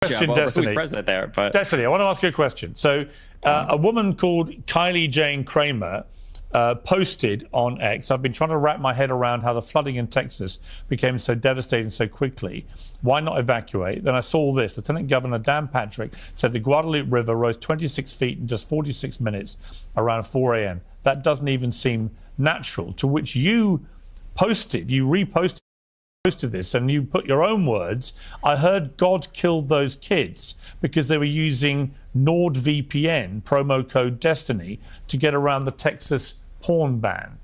question, over Destiny. who's president there. But Destiny, I want to ask you a question. So, a woman called Kylie Jane Kramer posted on X, I've been trying to wrap my head around how the flooding in Texas became so devastating so quickly. Why not evacuate? Then I saw this. Lieutenant Governor Dan Patrick said the Guadalupe River rose 26 feet in just 46 minutes around 4 a.m. That doesn't even seem natural. To which you reposted this, and you put your own words. I heard God killed those kids because they were using NordVPN, promo code Destiny, to get around the Texas porn ban.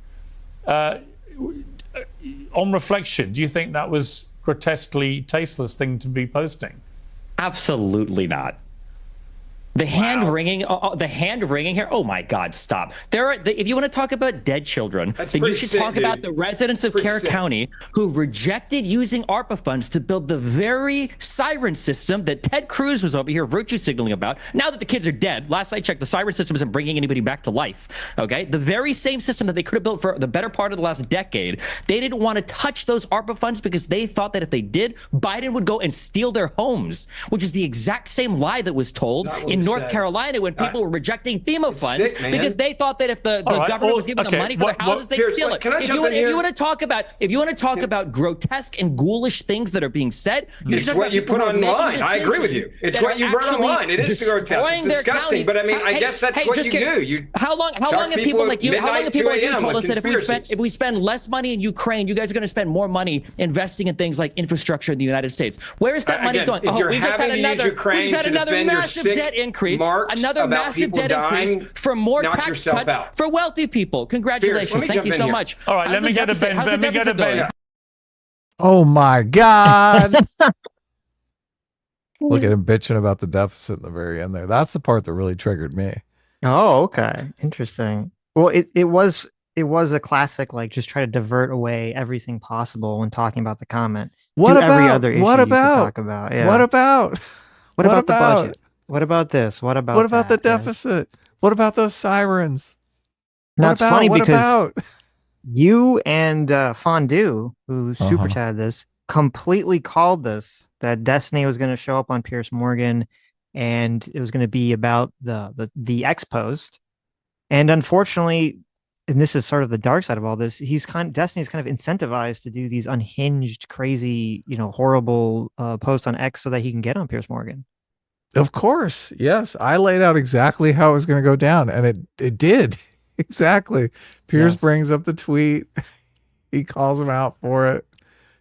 On reflection, do you think that was grotesquely tasteless thing to be posting? Absolutely not. The hand wringing here. Oh my God! Stop. If you want to talk about dead children, then you should talk about the residents of Kerr County who rejected using ARPA funds to build the very siren system that Ted Cruz was over here virtue signaling about. Now that the kids are dead, last I checked, the siren system isn't bringing anybody back to life. Okay, the very same system that they could have built for the better part of the last decade. They didn't want to touch those ARPA funds because they thought that if they did, Biden would go and steal their homes, which is the exact same lie that was told in North Carolina when people were rejecting FEMA funds because they thought that if the government was giving them money for their houses, they'd steal it. If you want to talk about grotesque and ghoulish things that are being said, it's what you put online. I agree with you. It's what you wrote online. It is grotesque. It's disgusting. But I mean, I guess that's what you do. How long have people like you told us that if we spend less money in Ukraine, you guys are going to spend more money investing in things like infrastructure in the United States? Where is that money going? We just had another massive debt increase. Another massive debt increase for more tax cuts for wealthy people. Congratulations. Thank you so much. All right, let me get a Ben. Oh my God. Look at him bitching about the deficit in the very end there. That's the part that really triggered me. Oh, okay. Interesting. Well, it was a classic, like, just try to divert away everything possible when talking about the comment. What about every other issue what about you could talk about? Yeah. What about the budget? What about this? What about the deficit? Yeah. What about those sirens? Now it's funny because you and Fondue, who super chatted this, completely called this, that Destiny was going to show up on Piers Morgan and it was going to be about the X post. And unfortunately, and this is sort of the dark side of all this, Destiny's kind of incentivized to do these unhinged, crazy, horrible posts on X so that he can get on Piers Morgan. Of course. Yes. I laid out exactly how it was going to go down, and it did. Exactly. Piers brings up the tweet. He calls him out for it.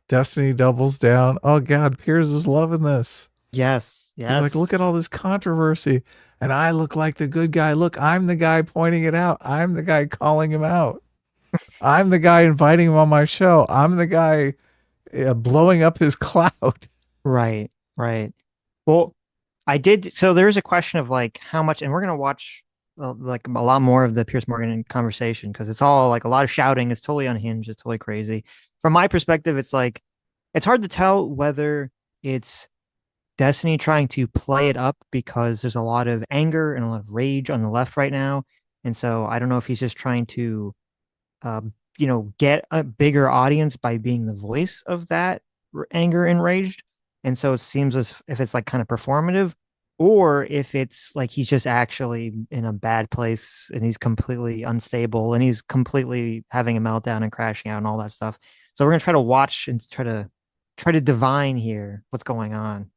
Destiny doubles down. Oh God, Piers is loving this. Yes. Yes. He's like, look at all this controversy. And I look like the good guy. Look, I'm the guy pointing it out. I'm the guy calling him out. I'm the guy inviting him on my show. I'm the guy blowing up his cloud. Right. Right. Well, I did. So there's a question of like how much, and we're going to watch like a lot more of the Piers Morgan conversation because it's all like a lot of shouting. It's totally unhinged. It's totally crazy. From my perspective, it's like, it's hard to tell whether it's Destiny trying to play it up because there's a lot of anger and a lot of rage on the left right now. And so I don't know if he's just trying to, get a bigger audience by being the voice of that anger and rage. And so it seems as if it's like kind of performative, or if it's like he's just actually in a bad place and he's completely unstable and he's completely having a meltdown and crashing out and all that stuff. So we're going to try to watch and try to divine here what's going on.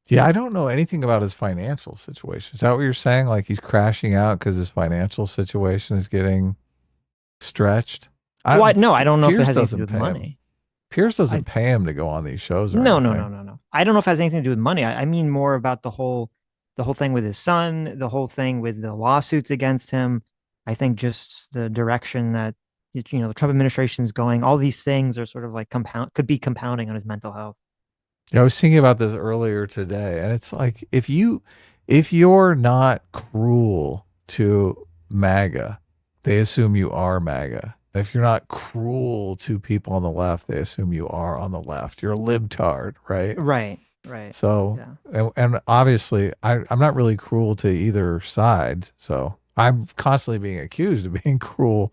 Yeah, I don't know anything about his financial situation. Is that what you're saying? Like he's crashing out because his financial situation is getting stretched? No, I don't know if it has anything to do with money. Piers doesn't pay him to go on these shows. No. I don't know if it has anything to do with money. I mean more about the whole thing with his son, the whole thing with the lawsuits against him. I think just the direction that the Trump administration is going. All these things are sort of like could be compounding on his mental health. Yeah, I was thinking about this earlier today, and it's like if you're not cruel to MAGA, they assume you are MAGA. If you're not cruel to people on the left, they assume you are on the left. You're a libtard, right? Right. So, and obviously, I'm not really cruel to either side. So I'm constantly being accused of being cruel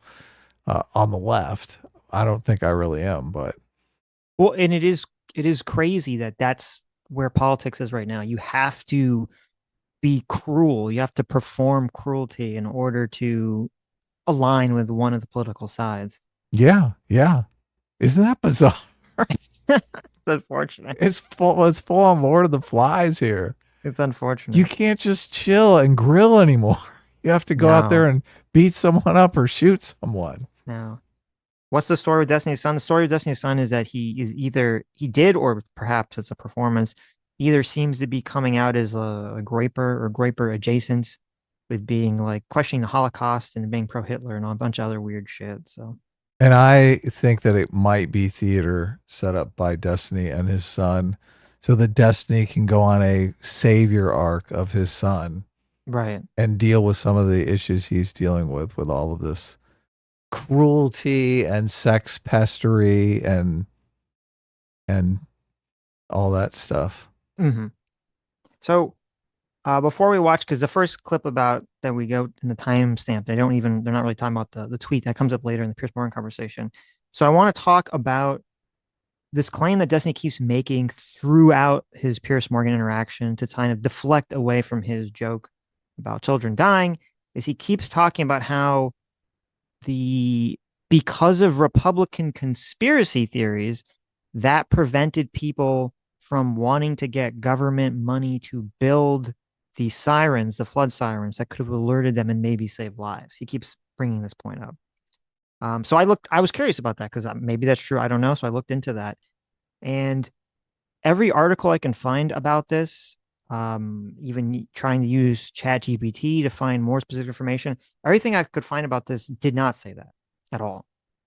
on the left. I don't think I really am, but. Well, and it is crazy that's where politics is right now. You have to be cruel. You have to perform cruelty in order to align with one of the political sides. Yeah, yeah. Isn't that bizarre? It's unfortunate. It's full on Lord of the Flies here. It's unfortunate. You can't just chill and grill anymore. You have to go out there and beat someone up or shoot someone. No. What's the story with Destiny's Son? The story of Destiny's Son is that he did, or perhaps it's a performance, either seems to be coming out as a graper or graper adjacent, with being like questioning the Holocaust and being pro-Hitler and a bunch of other weird shit. So, and I think that it might be theater set up by Destiny and his son, so that Destiny can go on a savior arc of his son, right, and deal with some of the issues he's dealing with all of this cruelty and sex pestery and all that stuff. Mm-hmm. So before we watch, because the first clip about that we go in the timestamp, they're not really talking about the tweet that comes up later in the Piers Morgan conversation. So I want to talk about this claim that Destiny keeps making throughout his Piers Morgan interaction to kind of deflect away from his joke about children dying, is he keeps talking about how because of Republican conspiracy theories, that prevented people from wanting to get government money to build the sirens, the flood sirens that could have alerted them and maybe saved lives. He keeps bringing this point up. So I was curious about that because maybe that's true. I don't know. So I looked into that, and every article I can find about this, even trying to use ChatGPT to find more specific information, everything I could find about this did not say that at all.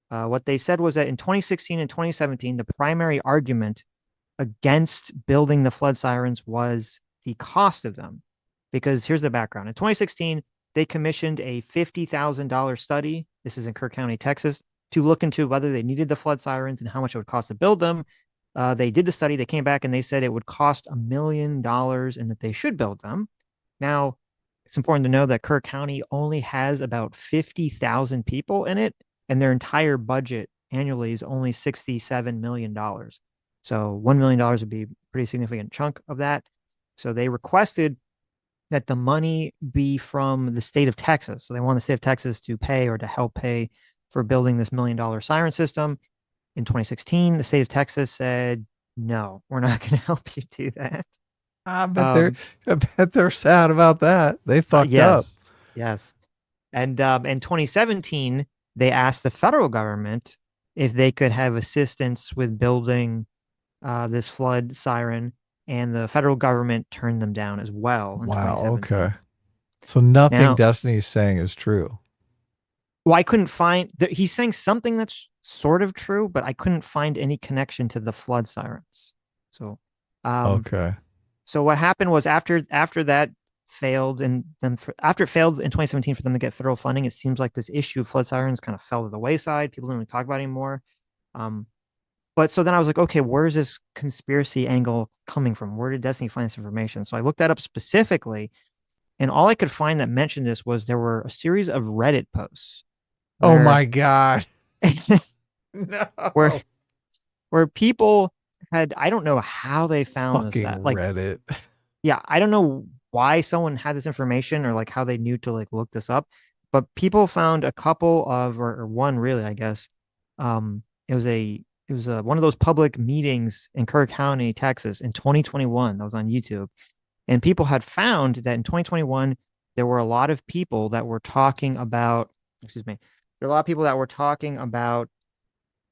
What they said was that in 2016 and 2017, the primary argument against building the flood sirens was the cost of them. Because here's the background. In 2016, they commissioned a $50,000 study. This is in Kerr County, Texas, to look into whether they needed the flood sirens and how much it would cost to build them. They did the study. They came back and they said it would cost $1 million and that they should build them. Now, it's important to know that Kerr County only has about 50,000 people in it, and their entire budget annually is only $67 million. So $1 million would be a pretty significant chunk of that. So they requested that the money be from the state of Texas. So they want the state of Texas to pay or to help pay for building this $1 million siren system. In 2016, the state of Texas said, no, we're not going to help you do that. I bet they're sad about that. They fucked up. Yes. And in 2017, they asked the federal government if they could have assistance with building this flood siren, and the federal government turned them down as well. Wow. Okay. So nothing Destiny is saying is true. Well, I couldn't find he's saying something that's sort of true, but I couldn't find any connection to the flood sirens. So, okay. So what happened was after that failed, and then after it failed in 2017 for them to get federal funding, it seems like this issue of flood sirens kind of fell to the wayside. People didn't really talk about it anymore. But so then I was like, okay, where's this conspiracy angle coming from? Where did Destiny find this information? So I looked that up specifically, and all I could find that mentioned this was there were a series of Reddit posts. Oh my God. No. Where people had, I don't know how they found fucking this. Like Reddit. Yeah, I don't know why someone had this information or like how they knew to like look this up, but people found a couple of, or one really, I guess. It was one of those public meetings in Kerr County, Texas in 2021. That was on YouTube. And people had found that in 2021, there were a lot of people that were talking about, there were a lot of people that were talking about,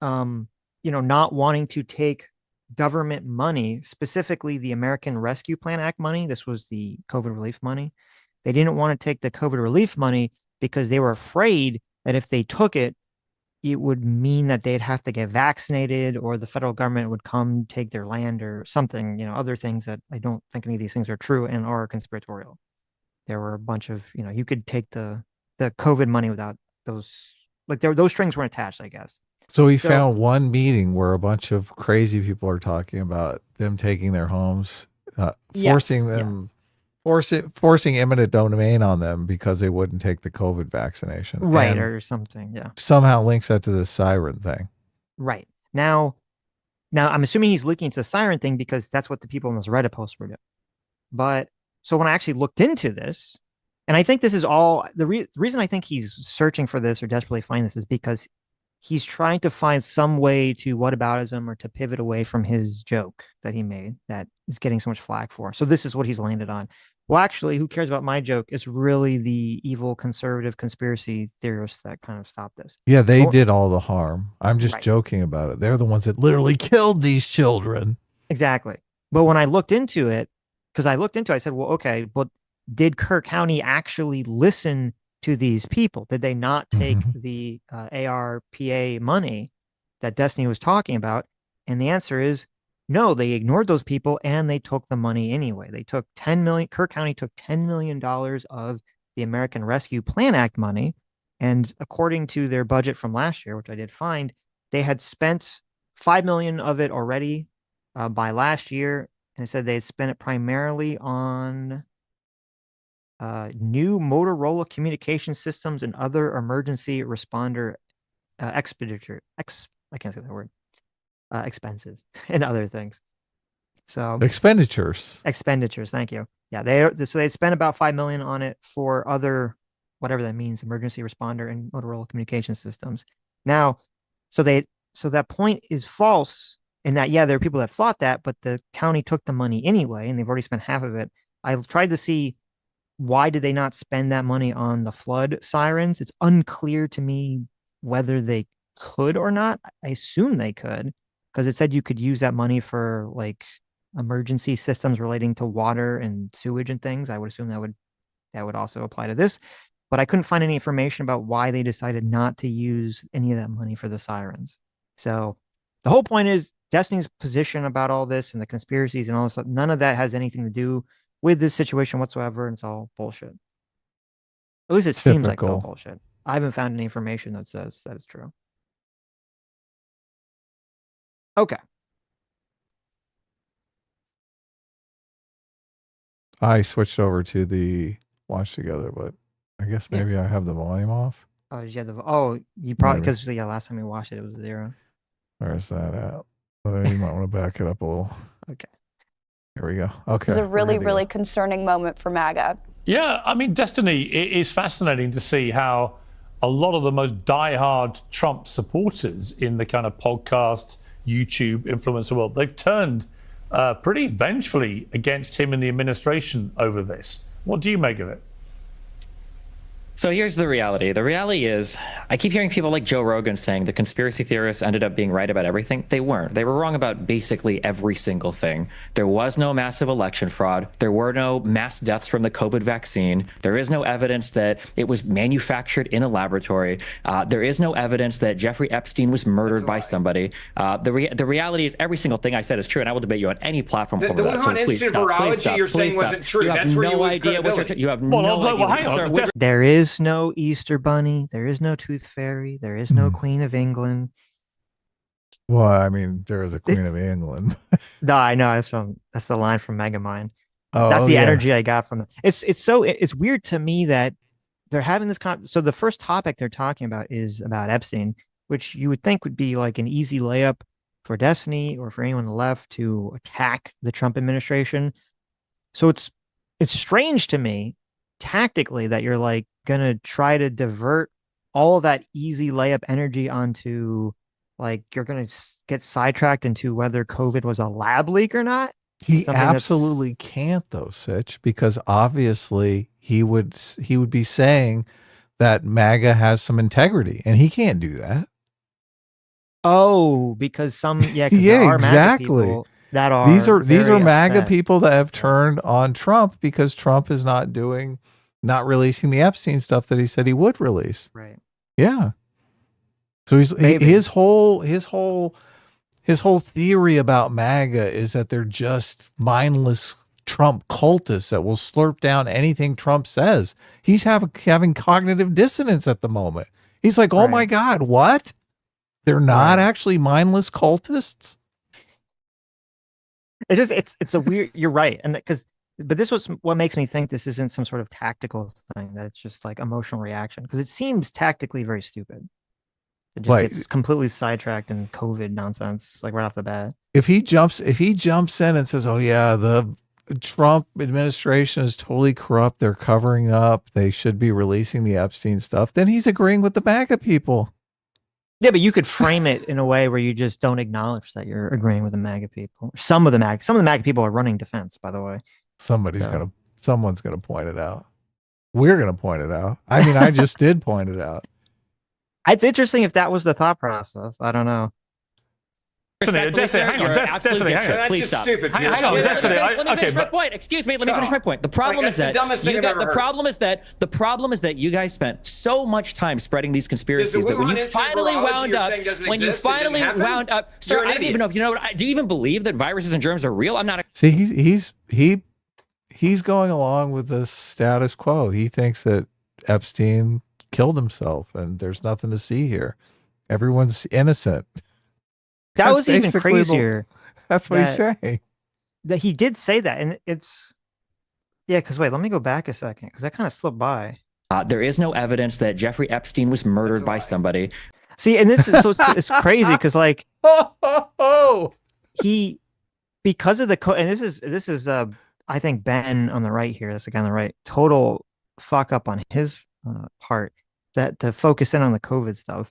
not wanting to take government money, specifically the American Rescue Plan Act money. This was the COVID relief money. They didn't want to take the COVID relief money because they were afraid that if they took it, it would mean that they'd have to get vaccinated, or the federal government would come take their land or something, other things that I don't think any of these things are true and are conspiratorial. There were a bunch of, you could take the COVID money without those, like those strings weren't attached, I guess. So we found one meeting where a bunch of crazy people are talking about them taking their homes, forcing eminent domain on them because they wouldn't take the COVID vaccination. Right, or something, yeah. Somehow links that to the siren thing. Right. Now, Now, I'm assuming he's leaking to the siren thing because that's what the people in those Reddit posts were doing. But so when I actually looked into this, and I think this is all the reason I think he's searching for this or desperately finding this is because he's trying to find some way to whataboutism or to pivot away from his joke that he made that is getting so much flack for. So this is what he's landed on. Well, actually, who cares about my joke? It's really the evil conservative conspiracy theorists that kind of stopped this. Yeah, they did all the harm. I'm just joking about it. They're the ones that literally killed these children. Exactly. But when I looked into it, I said, well, okay, but did Kerr County actually listen to these people? Did they not take the ARPA money that Destiny was talking about? And the answer is no, they ignored those people and they took the money anyway. They took $10 million. Kerr County took $10 million of the American Rescue Plan Act money. And according to their budget from last year, which I did find, they had spent $5 million of it already by last year. And it said they had spent it primarily on new Motorola communication systems and other emergency responder expenditure. I can't say that word. Expenses and other things. So expenditures. Thank you. Yeah, they spent about $5 million on it for other, whatever that means, emergency responder and Motorola communication systems. Now, so that point is false in that, yeah, there are people that thought that, but the county took the money anyway, and they've already spent half of it. I tried to see why did they not spend that money on the flood sirens. It's unclear to me whether they could or not. I assume they could, because it said you could use that money for like emergency systems relating to water and sewage and things. I would assume that would also apply to this, but I couldn't find any information about why they decided not to use any of that money for the sirens. So the whole point is Destiny's position about all this and the conspiracies and all this stuff, none of that has anything to do with this situation whatsoever. And it's all bullshit. At least it seems like it's all bullshit. I haven't found any information that says that it's true. Okay. I switched over to the watch together, but I guess maybe I have the volume off. Oh, you probably, because last time we watched it was 0. Where's that at? Well, you might want to back it up a little. Okay. Here we go. Okay. It's a really concerning moment for MAGA. Yeah, I mean, Destiny, it is fascinating to see how a lot of the most diehard Trump supporters in the kind of podcast, YouTube, influencer world, they've turned pretty vengefully against him and the administration over this. What do you make of it? So here's the reality. The reality is, I keep hearing people like Joe Rogan saying the conspiracy theorists ended up being right about everything. They weren't. They were wrong about basically every single thing. There was no massive election fraud. There were no mass deaths from the COVID vaccine. There is no evidence that it was manufactured in a laboratory. There is no evidence that Jeffrey Epstein was murdered by somebody. The reality is every single thing I said is true, and I will debate you on any platform over that. So please stop. Virology you're saying wasn't true. That's where you idea what you have no idea. There is no Easter Bunny. There is no Tooth Fairy. There is no Queen of England. Well, I mean, there is a Queen of England. No, I know. That's the line from Megamind. That's the energy I got from it. It's weird to me that they're having this so the first topic they're talking about is about Epstein, which you would think would be like an easy layup for Destiny or for anyone left to attack the Trump administration. So it's strange to me tactically that you're like gonna try to divert all of that easy layup energy onto like you're gonna get sidetracked into whether COVID was a lab leak or not. He absolutely can't though, Sitch, because obviously he would be saying that MAGA has some integrity, and he can't do that. Oh, because there are exactly. MAGA people that are these are MAGA people that have turned on Trump because Trump is not releasing the Epstein stuff that he said he would release. Right. Yeah. So his whole theory about MAGA is that they're just mindless Trump cultists that will slurp down anything Trump says. He's having cognitive dissonance at the moment. He's like, oh my God, what? They're not actually mindless cultists? It's a weird, you're right. And but this was what makes me think this isn't some sort of tactical thing, that it's just like emotional reaction, because it seems tactically very stupid. It just gets completely sidetracked in COVID nonsense, like right off the bat. If he jumps in and says, "Oh yeah, the Trump administration is totally corrupt. They're covering up. They should be releasing the Epstein stuff," then he's agreeing with the MAGA people. Yeah, but you could frame it in a way where you just don't acknowledge that you're agreeing with the MAGA people. Some of the MAGA people are running defense, by the way. Someone's gonna point it out. We're gonna point it out. I mean, I just did point it out. It's interesting if that was the thought process. I don't know. Destiny, hang on. Destiny, hang on. Please stop. Stupid. Hang on, Destiny. Let me finish my point. Excuse me. Let me finish my point. The problem is that the problem is that you guys spent so much time spreading these conspiracies that when you finally wound up, sir, I don't even know if you know what. Do you even believe that viruses and germs are real? I'm not. See, he's going along with the status quo. He thinks that Epstein killed himself and there's nothing to see here. Everyone's innocent. That was even crazier. That's what he's saying. That he did say that, and it's because wait, let me go back a second because that kind of slipped by. There is no evidence that Jeffrey Epstein was murdered by somebody. See, and this is it's crazy because like he because of the and this is I think Ben on the right here. That's the guy on the right. Total fuck up on his part that to focus in on the COVID stuff.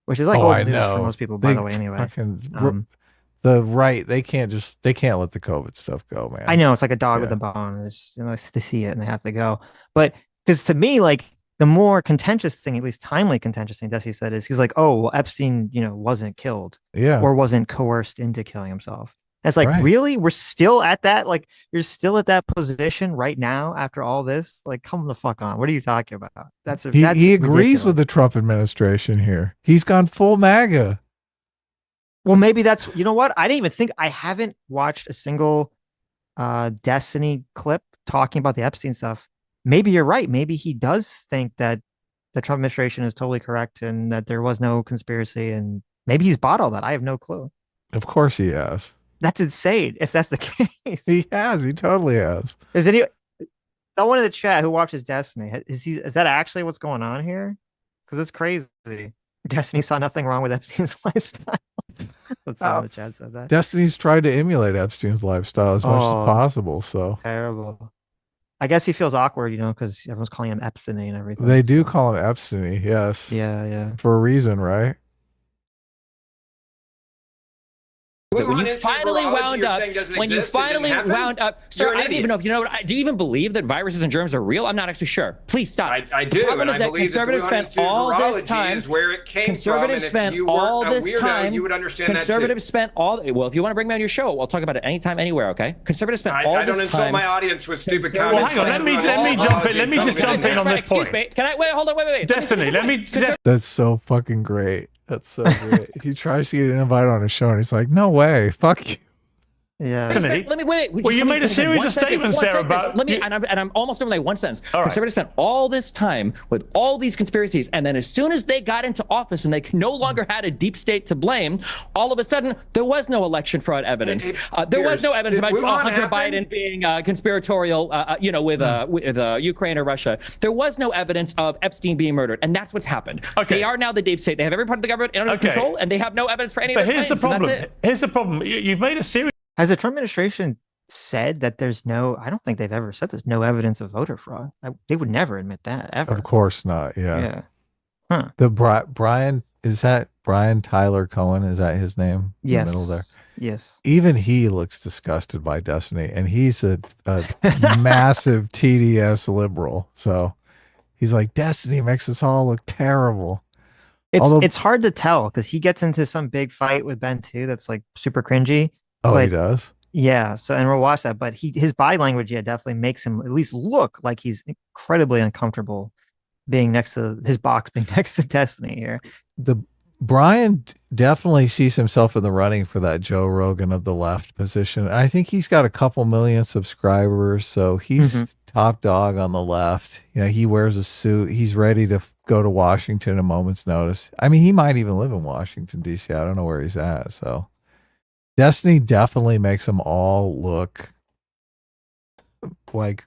Which is like old news for most people, by the way. Anyway, the right they can't let the COVID stuff go, man. I know it's like a dog with a bone. It's to see it and they have to go. But because to me, like the more contentious thing, at least timely contentious thing, Desi said is he's like, oh, well, Epstein, wasn't killed, or wasn't coerced into killing himself. And it's like, really, we're still at that. Like you're still at that position right now after all this. Like, come the fuck on. What are you talking about? He agrees with the Trump administration here. He's gone full MAGA. Well, maybe that's what I didn't even think. I haven't watched a single Destiny clip talking about the Epstein stuff. Maybe you're right. Maybe he does think that the Trump administration is totally correct and that there was no conspiracy, and maybe he's bought all that. I have no clue. Of course he has. That's insane. If that's the case, he has. He totally has. Is someone in the chat who watches Destiny? Is that actually what's going on here? Because it's crazy. Destiny saw nothing wrong with Epstein's lifestyle. Someone in the chat said that. Destiny's tried to emulate Epstein's lifestyle as much as possible. So terrible. I guess he feels awkward, because everyone's calling him Epstein and everything. They do call him Epstein. Yes. Yeah. For a reason, right? When you finally wound up, sir, I don't even know if you know what. Do you even believe that viruses and germs are real? I'm not actually sure. Please stop. I do. The problem is that conservatives spent all this time. Conservatives spent all this time. You would understand conservatives spent all. Well, if you want to bring me on your show, I'll talk about it anytime, anywhere. Okay. Conservatives spent all this time. I don't insult my audience with stupid comments. Well, hang on. Let me jump in. Let me just jump in on this point. Excuse me. Can I wait? Hold on. Wait. Destiny. That's so fucking great. That's so great. He tries to get an invite on his show, and he's like, "No way, fuck you." Yeah. Let me wait. Well, you made a series of statements there about. And I'm almost done with like one sentence. Conservatives spent all this time with all these conspiracies, and then as soon as they got into office and they no longer had a deep state to blame, all of a sudden there was no election fraud evidence. There was no evidence about Hunter Biden being conspiratorial, with Ukraine or Russia. There was no evidence of Epstein being murdered, and that's what's happened. Okay. They are now the deep state. They have every part of the government under control, and they have no evidence for any of their claims. But here's the problem. You've made a series. Has the Trump administration said that there's I don't think they've ever said there's no evidence of voter fraud. They would never admit that, ever. Of course not. Yeah. Huh. The Brian, is that Brian Tyler Cohen? Is that his name? Yes. In the middle there. Yes. Even he looks disgusted by Destiny, and he's a massive TDS liberal. So he's like, Destiny makes us all look terrible. It's hard to tell because he gets into some big fight with Ben too. That's like super cringy. Oh, he does? Yeah. So, and we'll watch that. But his body language, definitely makes him at least look like he's incredibly uncomfortable being next to his box, being next to Destiny here. Brian definitely sees himself in the running for that Joe Rogan of the left position. I think he's got a couple million subscribers, so he's top dog on the left. He wears a suit. He's ready to go to Washington at a moment's notice. I mean, he might even live in Washington, D.C. I don't know where he's at, so. Destiny definitely makes them all look like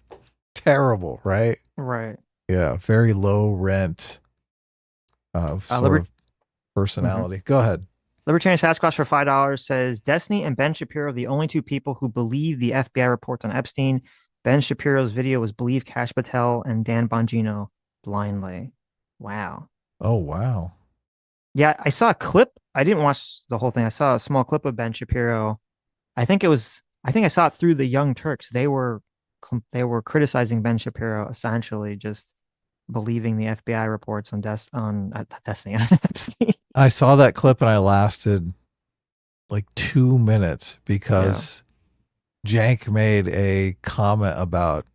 terrible, right? Right. Yeah, very low rent. personality. Go ahead. Libertarian Sasquatch for $5 says Destiny and Ben Shapiro are the only two people who believe the FBI reports on Epstein. Ben Shapiro's video was believed Kash Patel and Dan Bongino blindly. Wow. Oh, wow. Yeah, I saw a clip. I didn't watch the whole thing. I saw a small clip of Ben Shapiro. I think I saw it through the Young Turks. They were criticizing Ben Shapiro, essentially just believing the FBI reports on Destiny. I saw that clip and I lasted like 2 minutes because Jank made a comment about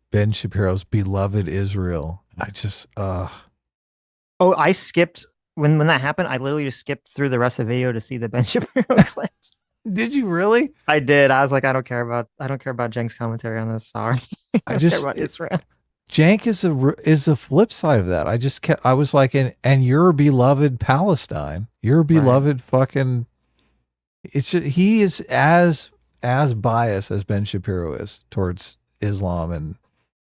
Ben Shapiro's beloved Israel. I just I skipped when that happened. I literally just skipped through the rest of the video to see the Ben Shapiro clips. Did you really? I did. I was like, I don't care about Jank's commentary on this. Sorry. I just care about Israel. Jank is a flip side of that. I was like, and your beloved Palestine, your beloved fucking. He is as biased as Ben Shapiro is towards Islam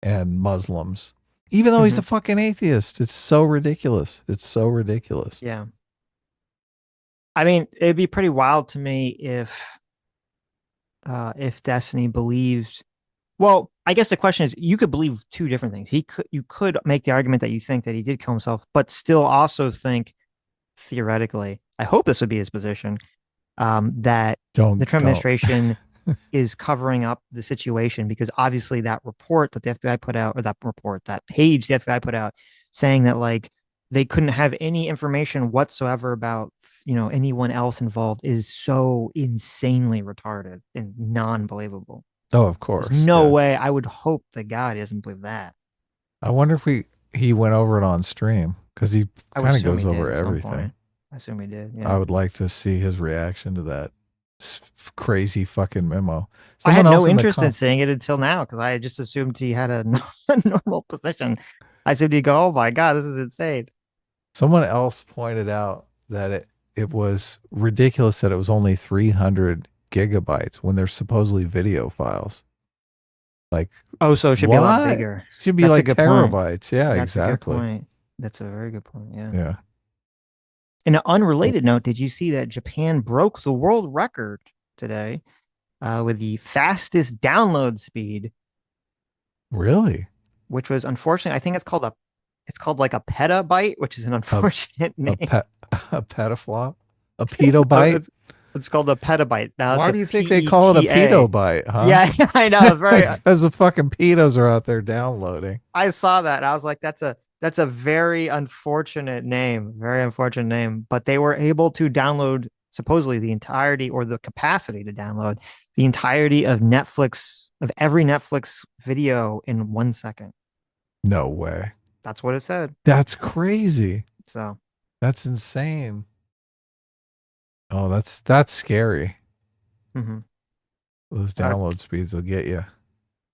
and Muslims, even though he's a fucking atheist. It's so ridiculous. It's so ridiculous. Yeah. I mean, it'd be pretty wild to me if Destiny believed. Well, I guess the question is, you could believe two different things. You could make the argument that you think that he did kill himself, but still also think, theoretically, I hope this would be his position, that the Trump administration is covering up the situation, because obviously that report that the FBI put out, or that page the FBI put out, saying that like they couldn't have any information whatsoever about, anyone else involved, is so insanely retarded and non-believable. Oh, of course. There's no way. I would hope that God doesn't believe that. I wonder if he went over it on stream, because he kind of goes over everything. I assume he did. Yeah. I would like to see his reaction to that crazy fucking memo. I had no interest in seeing it until now, because I just assumed he had a normal position. I assumed he'd go, oh my God, this is insane. Someone else pointed out that it was ridiculous that it was only 300 gigabytes when they're supposedly video files. Like, so it should be a lot bigger. Should be like terabytes. Yeah, That's exactly. A good point. That's a very good point. Yeah. Yeah. In an unrelated note, did you see that Japan broke the world record today with the fastest download speed? Really? Which was, unfortunately, I think it's called like a petabyte, which is an unfortunate name. A petaflop? A petabyte? It's called a petabyte. Now, why do you think they call it a pedobyte, huh? Yeah, I know. It's very because the fucking pedos are out there downloading. I saw that. I was like, that's a very unfortunate name. Very unfortunate name. But they were able to download supposedly the entirety, or the capacity to download the entirety of every Netflix video in 1 second. No way. That's what it said. That's crazy. So that's insane. Oh, that's scary. Mm-hmm. Those download speeds will get you.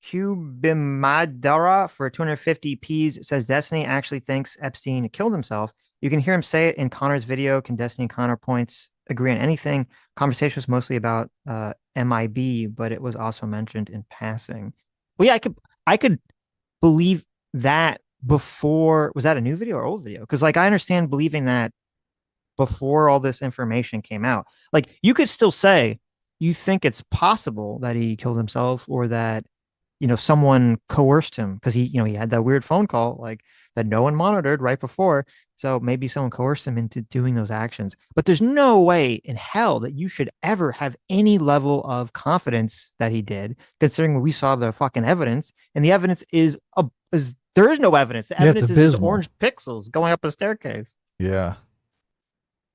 Cubimadara for 250 Ps says Destiny actually thinks Epstein killed himself. You can hear him say it in Connor's video. Can Destiny and Connor points agree on anything? Conversation was mostly about MIB, but it was also mentioned in passing. Well, yeah, I could believe that before. Was that a new video or old video? Because like I understand believing that before all this information came out. Like you could still say you think it's possible that he killed himself, or that someone coerced him, because he had that weird phone call like that no one monitored right before. So maybe someone coerced him into doing those actions. But there's no way in hell that you should ever have any level of confidence that he did, considering we saw the fucking evidence, and the evidence is there is no evidence. The evidence is orange pixels going up a staircase. Yeah.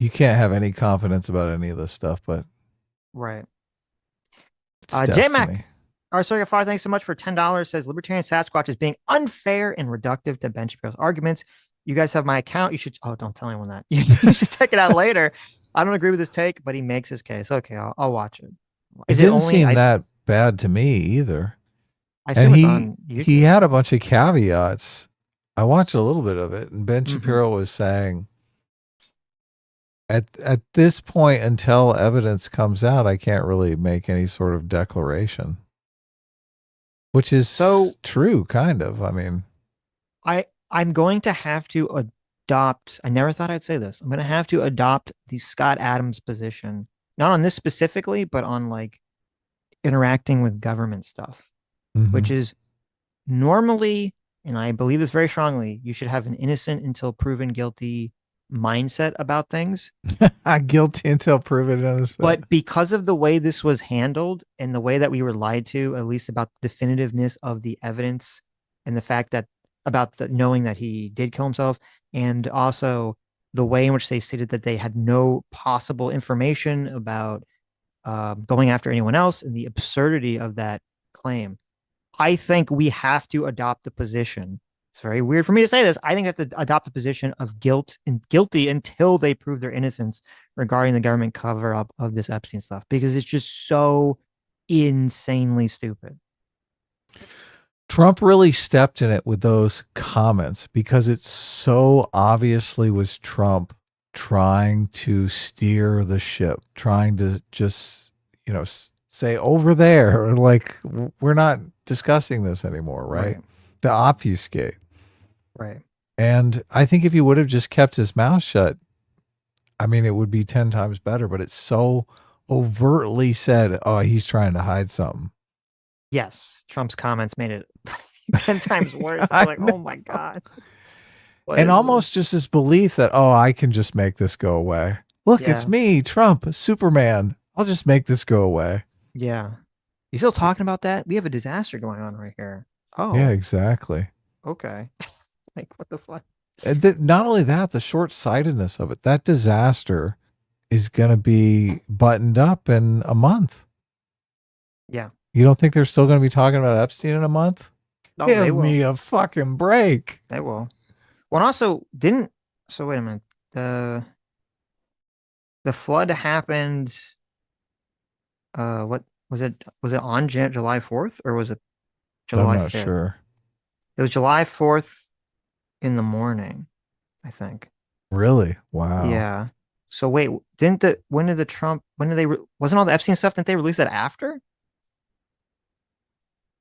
You can't have any confidence about any of this stuff, but right. J-Mac, Sargafar, thanks so much for $10. Says Libertarian Sasquatch is being unfair and reductive to Ben Shapiro's arguments. You guys have my account. You should. Oh, don't tell anyone that. You should check it out later. I don't agree with his take, but he makes his case. Okay, I'll watch it. It didn't seem that bad to me either. I assume it's on YouTube. He had a bunch of caveats. I watched a little bit of it, and Ben Shapiro was saying, At this point, until evidence comes out, I can't really make any sort of declaration, which is so true, kind of. I mean, I'm going to have to adopt, I never thought I'd say this, I'm going to have to adopt the Scott Adams position, not on this specifically, but on like interacting with government stuff, which is normally, and I believe this very strongly, you should have an innocent until proven guilty mindset about things. Guilty until proven innocent. But because of the way this was handled and the way that we were lied to, at least about the definitiveness of the evidence and the fact that about the knowing that he did kill himself, and also the way in which they stated that they had no possible information about going after anyone else, and the absurdity of that claim, I think we have to adopt the position. It's very weird for me to say this. I think we have to adopt the position of guilty until they prove their innocence regarding the government cover up of this Epstein stuff, because it's just so insanely stupid. Trump really stepped in it with those comments because it so obviously was Trump trying to steer the ship, trying to just, say over there, like we're not discussing this anymore, right? To obfuscate. Right. And I think if he would have just kept his mouth shut, I mean, it would be 10 times better, but it's so overtly said, oh, he's trying to hide something. Yes. Trump's comments made it 10 times worse. Like, oh my God. And almost just this belief that, oh, I can just make this go away. Look, it's me, Trump, Superman. I'll just make this go away. Yeah. You still talking about that? We have a disaster going on right here. Oh. Yeah, exactly. Okay. Like, what the fuck? And not only that, the short-sightedness of it. That disaster is going to be buttoned up in a month. Yeah. You don't think they're still going to be talking about Epstein in a month? No, Give me a fucking break. They will. Well, and also so wait a minute. The flood happened, what was it? Was it on July 4th or was it July 5th? I'm not sure. It was July 4th in the morning, I think. Really? Wow. Yeah. So wait, wasn't all the Epstein stuff, didn't they release that after?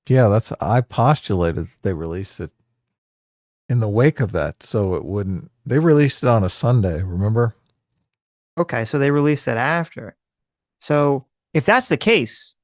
Yeah, I postulated that they released it in the wake of that, so it wouldn't. They released it on a Sunday, remember? Okay, so they released it after. So if that's the case,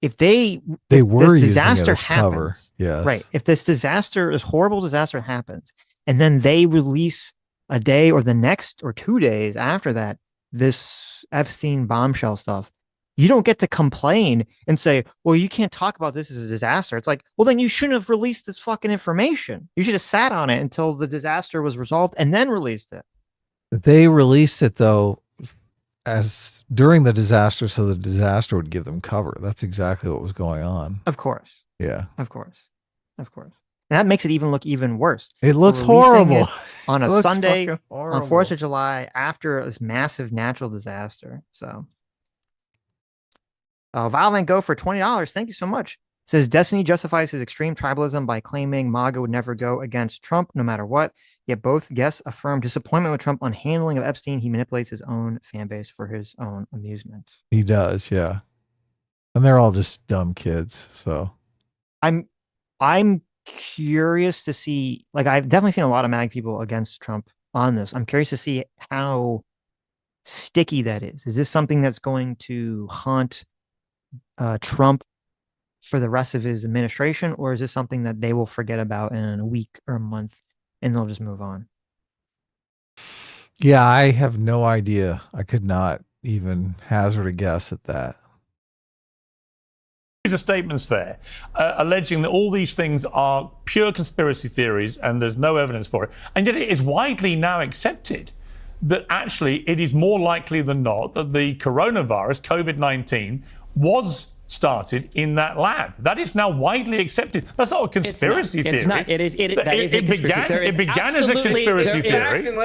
if this disaster happens, cover, yes, right? If this horrible disaster happens, and then they release a day or the next or 2 days after that, this Epstein bombshell stuff, you don't get to complain and say, well, you can't talk about this as a disaster. It's like, well, then you shouldn't have released this fucking information. You should have sat on it until the disaster was resolved and then released it. They released it, though, as during the disaster, so the disaster would give them cover. That's exactly what was going on. Of course. Yeah. Of course. Of course. And that makes it even look even worse. It looks horrible. On a Sunday, on 4th of July, after this massive natural disaster. So... Val Van Gogh for $20. Thank you so much. Says Destiny justifies his extreme tribalism by claiming MAGA would never go against Trump no matter what. Yet both guests affirm disappointment with Trump on handling of Epstein. He manipulates his own fan base for his own amusement. He does, yeah. And they're all just dumb kids. So I'm curious to see, like, I've definitely seen a lot of MAGA people against Trump on this. I'm curious to see how sticky that is. Is this something that's going to haunt Trump for the rest of his administration, or is this something that they will forget about in a week or a month and they'll just move on? Yeah, I have no idea. I could not even hazard a guess at that. These are statements there alleging that all these things are pure conspiracy theories and there's no evidence for it. And yet it is widely now accepted that actually it is more likely than not that the coronavirus, COVID-19, was started in that lab. That is now widely accepted. That's not a conspiracy theory. It's not. It is a conspiracy. It began as a conspiracy theory.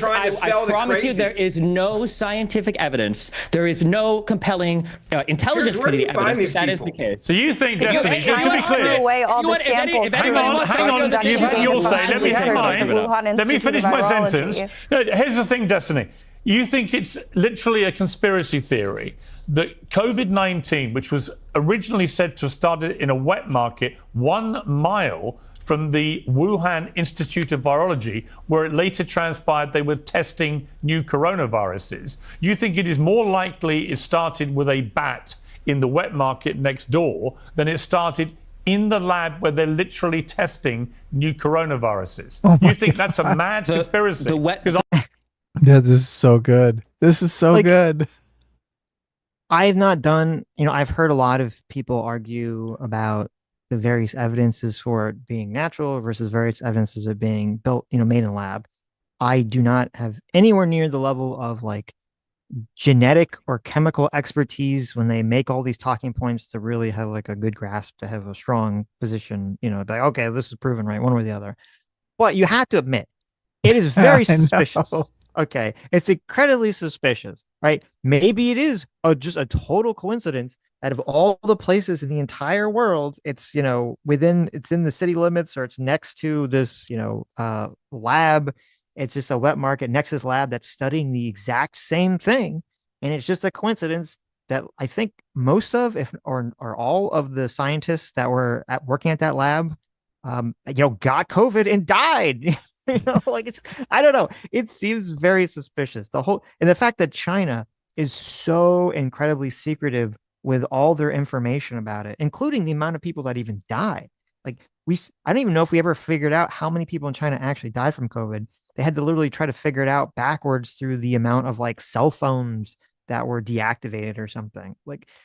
I promise you, there is no scientific evidence. There is no compelling intelligence community evidence that is the case. So you think, Destiny, to be clear, away all the samples. Hang on. You've had your say. Let me have mine. Let me finish my sentence. No, here's the thing, Destiny. You think it's literally a conspiracy theory that COVID-19, which was originally said to have started in a wet market 1 mile from the Wuhan Institute of Virology, where it later transpired they were testing new coronaviruses. You think it is more likely it started with a bat in the wet market next door than it started in the lab where they're literally testing new coronaviruses. You think that's a mad conspiracy? Yeah, this is so good. This is so good. I've not done, I've heard a lot of people argue about the various evidences for it being natural versus various evidences of being built, made in a lab. I do not have anywhere near the level of like genetic or chemical expertise when they make all these talking points to really have like a good grasp, to have a strong position, like, okay, this is proven right, one way or the other. But you have to admit, it is very suspicious. Okay, it's incredibly suspicious, right? Maybe it is just a total coincidence that of all the places in the entire world, it's, it's in the city limits, or it's next to this, lab. It's just a wet market next to this lab that's studying the exact same thing. And it's just a coincidence that I think most of, or all of the scientists that were working at that lab, got COVID and died. I don't know. It seems very suspicious. And the fact that China is so incredibly secretive with all their information about it, including the amount of people that even died. I don't even know if we ever figured out how many people in China actually died from COVID. They had to literally try to figure it out backwards through the amount of like cell phones that were deactivated or something.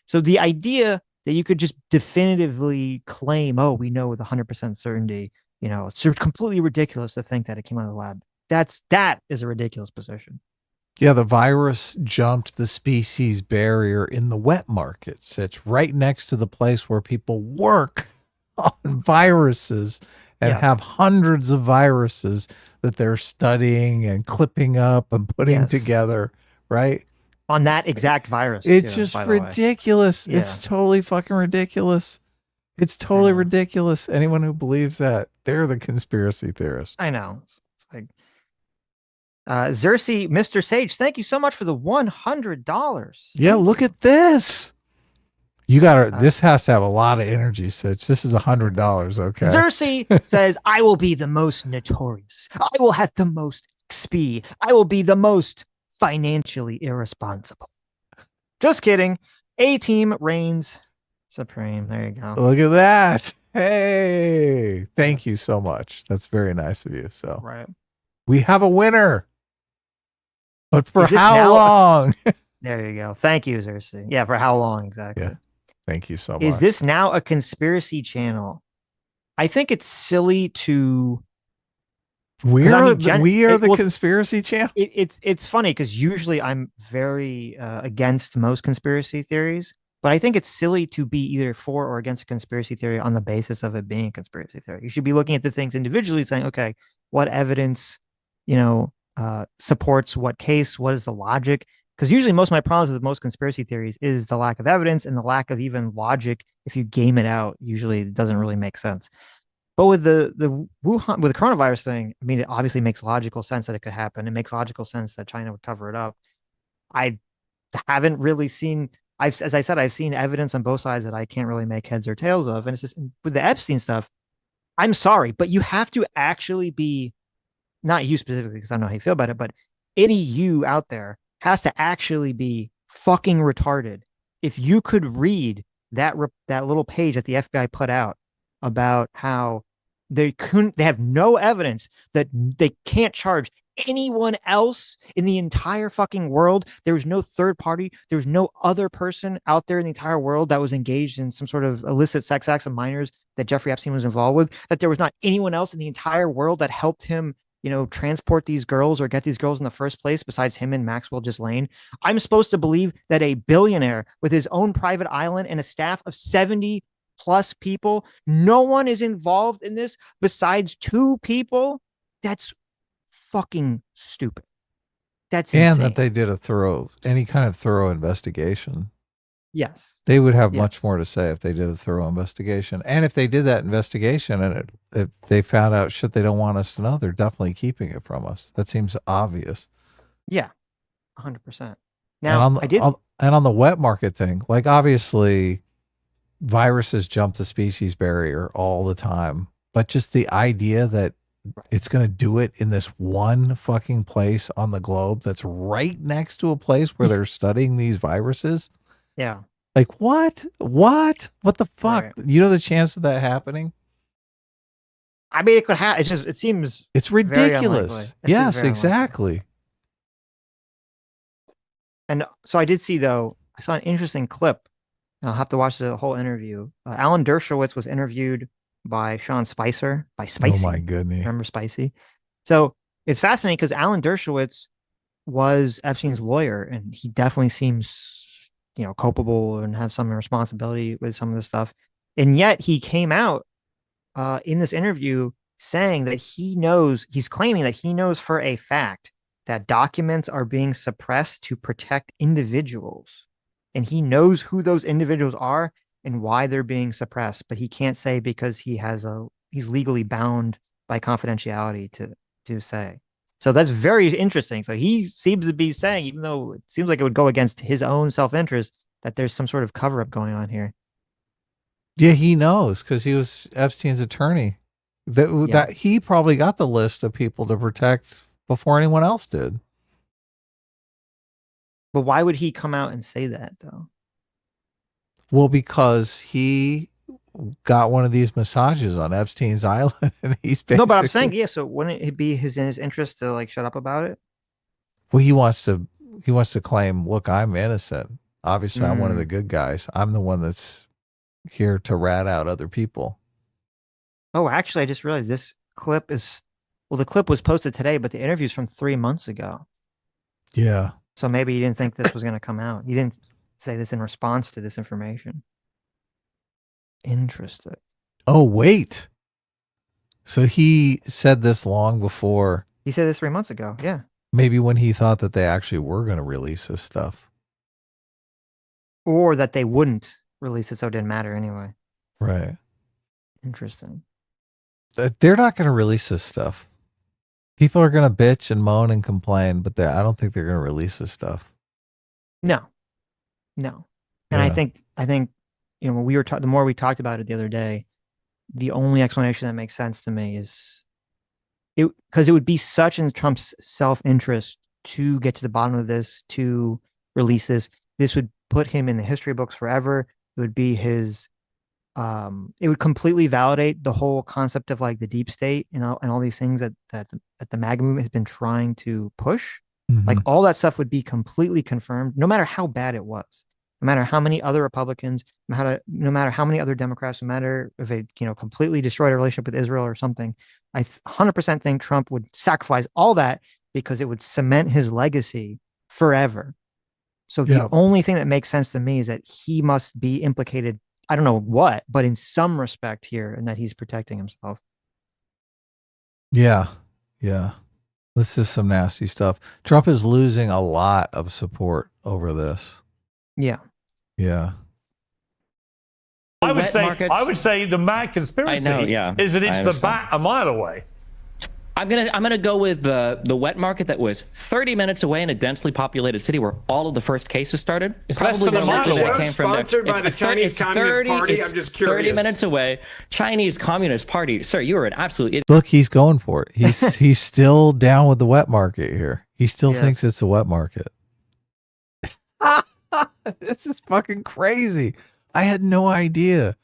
So the idea that you could just definitively claim, oh, we know with 100% certainty, it's completely ridiculous to think that it came out of the lab. That is a ridiculous position. Yeah, the virus jumped the species barrier in the wet market, Sitch, right next to the place where people work on viruses and have hundreds of viruses that they're studying and clipping up and putting together, right? On that exact virus. It's just ridiculous. Yeah. It's totally fucking ridiculous. It's totally ridiculous. Anyone who believes that, they're the conspiracy theorists. I know. It's like Xerxes, Mr. Sage, thank you so much for the $100. Yeah, look at this. You got this has to have a lot of energy, Sitch. This is $100, okay? Xerxes says, I will be the most notorious. I will have the most XP. I will be the most financially irresponsible. Just kidding. A-Team reigns supreme. There you go. Look at that. Hey, thank you so much. That's very nice of you. So we have a winner. But for how long? There you go. Thank you, Xerxes. Yeah, for how long exactly? Yeah. Thank you so much. Is this now a conspiracy channel? I think it's silly to. We are the conspiracy channel. It's funny because usually I'm very against most conspiracy theories, but I think it's silly to be either for or against a conspiracy theory on the basis of it being a conspiracy theory. You should be looking at the things individually, saying, okay, what evidence, supports what case? What is the logic? Because usually most of my problems with most conspiracy theories is the lack of evidence and the lack of even logic. If you game it out, usually it doesn't really make sense. But with the Wuhan, with the coronavirus thing, I mean, it obviously makes logical sense that it could happen. It makes logical sense that China would cover it up. I haven't really seen, as I said, I've seen evidence on both sides that I can't really make heads or tails of. And it's just with the Epstein stuff, I'm sorry, but you have to actually be, not you specifically, because I don't know how you feel about it, but any you out there has to actually be fucking retarded. If you could read that little page that the FBI put out about how they have no evidence that they can't charge anyone else in the entire fucking world. There was no third party. There was no other person out there in the entire world that was engaged in some sort of illicit sex acts of minors that Jeffrey Epstein was involved with, that there was not anyone else in the entire world that helped him transport these girls or get these girls in the first place besides him and Maxwell Ghislaine. I'm supposed to believe that a billionaire with his own private island and a staff of 70 plus people, no one is involved in this besides 2 people? That's fucking stupid. That's insane. And that they did any kind of thorough investigation. Yes. They would have much more to say if they did a thorough investigation. And if they did that investigation and if they found out shit they don't want us to know, they're definitely keeping it from us. That seems obvious. Yeah. 100%. Now, and on the wet market thing, like obviously viruses jump the species barrier all the time, but just the idea that it's going to do it in this one fucking place on the globe that's right next to a place where they're studying these viruses. Yeah. Like what? What the fuck? Right. You know the chance of that happening? I mean, it could happen. It seems it's ridiculous. Yes, exactly. And so I did see, though, I saw an interesting clip. I'll have to watch the whole interview. Alan Dershowitz was interviewed by Sean Spicer, by Spicy. Oh my goodness. Remember Spicy? So it's fascinating because Alan Dershowitz was Epstein's lawyer, and he definitely seems, culpable and have some responsibility with some of this stuff. And yet he came out in this interview saying that he's claiming that he knows for a fact that documents are being suppressed to protect individuals. And he knows who those individuals are and why they're being suppressed, but he can't say because he's legally bound by confidentiality to say. So that's very interesting. So he seems to be saying, even though it seems like it would go against his own self-interest, that there's some sort of cover-up going on here. Yeah, he knows because he was Epstein's attorney. That he probably got the list of people to protect before anyone else did. But why would he come out and say that, though? Well, because he got one of these massages on Epstein's island, and he's basically... No, but I'm saying, so wouldn't it be in his interest to shut up about it? Well, he wants to claim, look, I'm innocent. Obviously, I'm one of the good guys. I'm the one that's here to rat out other people. Oh, actually, I just realized this clip the clip was posted today, but the interview's from 3 months ago. Yeah. So maybe he didn't think this was going to come out. He didn't say this in response to this information. Interesting. Oh, wait. So he said this long before. He said this 3 months ago. Yeah. Maybe when he thought that they actually were going to release this stuff. Or that they wouldn't release it, so it didn't matter anyway. Right. Interesting. They're not going to release this stuff. People are going to bitch and moan and complain, but I don't think they're going to release this stuff. No. And yeah. I think when the more we talked about it the other day, the only explanation that makes sense to me is because it would be such in Trump's self-interest to get to the bottom of this, to release this. This would put him in the history books forever. It would be his it would completely validate the whole concept of the deep state, and all these things that the MAGA movement has been trying to push. Mm-hmm. All that stuff would be completely confirmed, no matter how bad it was, no matter how many other Republicans, no matter how many other Democrats, no matter if it completely destroyed a relationship with Israel or something. I 100% think Trump would sacrifice all that because it would cement his legacy forever. So the only thing that makes sense to me is that he must be implicated. I don't know what, but in some respect here, and that he's protecting himself. Yeah. This is some nasty stuff. Trump is losing a lot of support over this. Yeah. I would say the MAGA conspiracy is that it's the bat a mile away. I'm gonna go with the wet market that was 30 minutes away in a densely populated city where all of the first cases started. It's probably the market that came from there. Sponsored by the Chinese Communist Party. I'm just curious. 30 minutes away. Chinese Communist Party. Sir, you are an absolute idiot. Look, he's going for it. He's still down with the wet market here. He still thinks it's a wet market. This is fucking crazy. I had no idea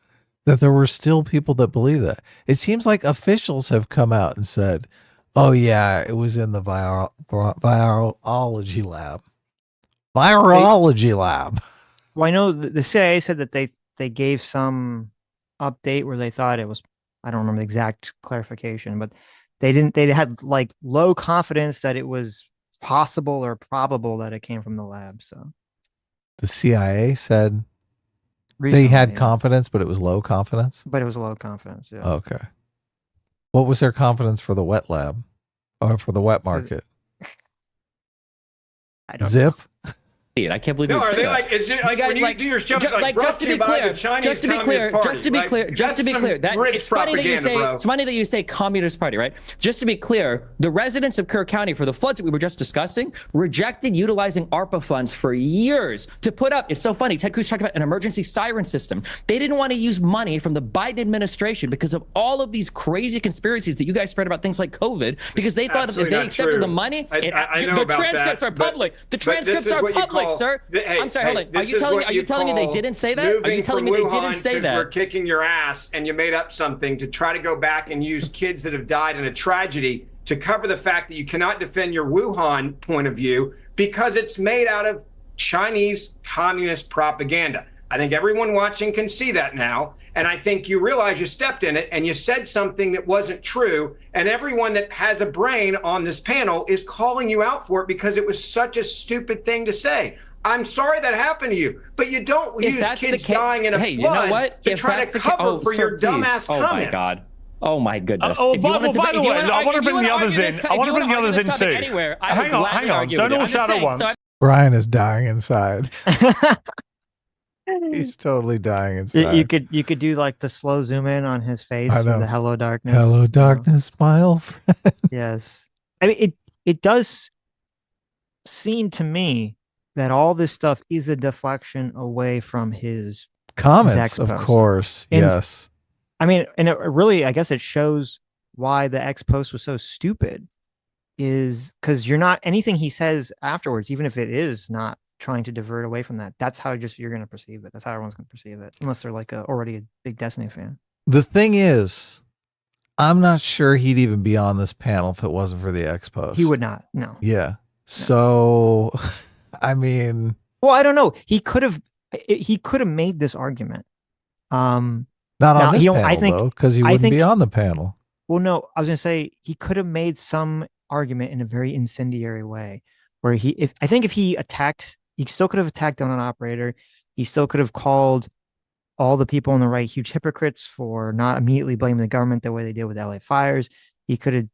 that there were still people that believe that. It seems like officials have come out and said, oh yeah, it was in the virology lab. Well, I know the CIA said that they gave some update where they thought it was, I don't remember the exact clarification, but they had low confidence that it was possible or probable that it came from the lab. So the CIA said recently, they had confidence, but it was low confidence? But it was low confidence, yeah. Okay. What was their confidence for the wet lab? Or for the wet market? I don't Zip? know. I can't believe no, you are say they that. like, is it like when you do your shows, like brought to you by the Chinese Communist Party? Just to be clear, that it's funny that you say, it's funny that you say Communist Party, right? Just to be clear, the residents of Kerr County for the floods that we were just discussing rejected utilizing ARPA funds for years to put up, it's so funny, Ted Cruz talked about an emergency siren system. They didn't want to use money from the Biden administration because of all of these crazy conspiracies that you guys spread about things like COVID, because they thought if they accepted the money, the transcripts are public. The transcripts are public, sir. I'm sorry, hold on. Are you telling me they didn't say that? Are you telling me they didn't say that? We're kicking your ass and you made up something to try to go back and use kids that have died in a tragedy to cover the fact that you cannot defend your Wuhan point of view because it's made out of Chinese communist propaganda. I think everyone watching can see that now. And I think you realize you stepped in it and you said something that wasn't true. And everyone that has a brain on this panel is calling you out for it because it was such a stupid thing to say. I'm sorry that happened to you, but you don't use kids dying in a flood you know what? to try to cover for your dumbass comment. Oh my God. Oh my goodness. By the way, I want to bring the others in. I want to bring the others in too. Hang on. Don't all shout at once. Brian is dying inside. He's totally dying inside. You could do like the slow zoom in on his face with the hello darkness. Hello darkness, smile friend. Yes. I mean it does seem to me that all this stuff is a deflection away from his comments, of course. And, yes. I mean, and it really, I guess it shows why the X post was so stupid, is because you're not, anything he says afterwards, even if it is not trying to divert away from that, that's how you're going to perceive it. That's how everyone's going to perceive it, unless they're like already a big Destiny fan. The thing is, I'm not sure he'd even be on this panel if it wasn't for the X post. He would not. No. Yeah. No. So, I mean, well, I don't know. He could have made this argument. Not on this panel, though, because he wouldn't be on the panel. Well, no, I was going to say he could have made some argument in a very incendiary way, where I think if he attacked, he still could have attacked on an operator. He still could have called all the people on the right huge hypocrites for not immediately blaming the government the way they did with LA fires. He could have,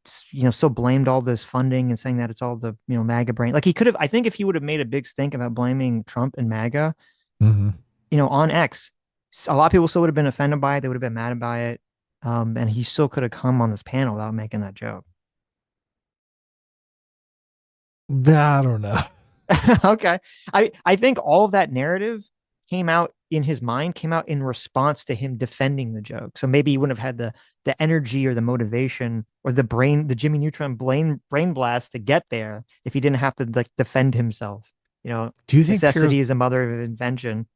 still blamed all this funding and saying that it's all the, MAGA brain. Like he could have, I think if he would have made a big stink about blaming Trump and MAGA, on X, a lot of people still would have been offended by it. They would have been mad about it. And he still could have come on this panel without making that joke. I don't know. Okay. I think all of that narrative came out in his mind, came out in response to him defending the joke. So maybe he wouldn't have had the energy or the motivation or the Jimmy Neutron brain blast to get there if he didn't have to defend himself. Do you think necessity is the mother of invention?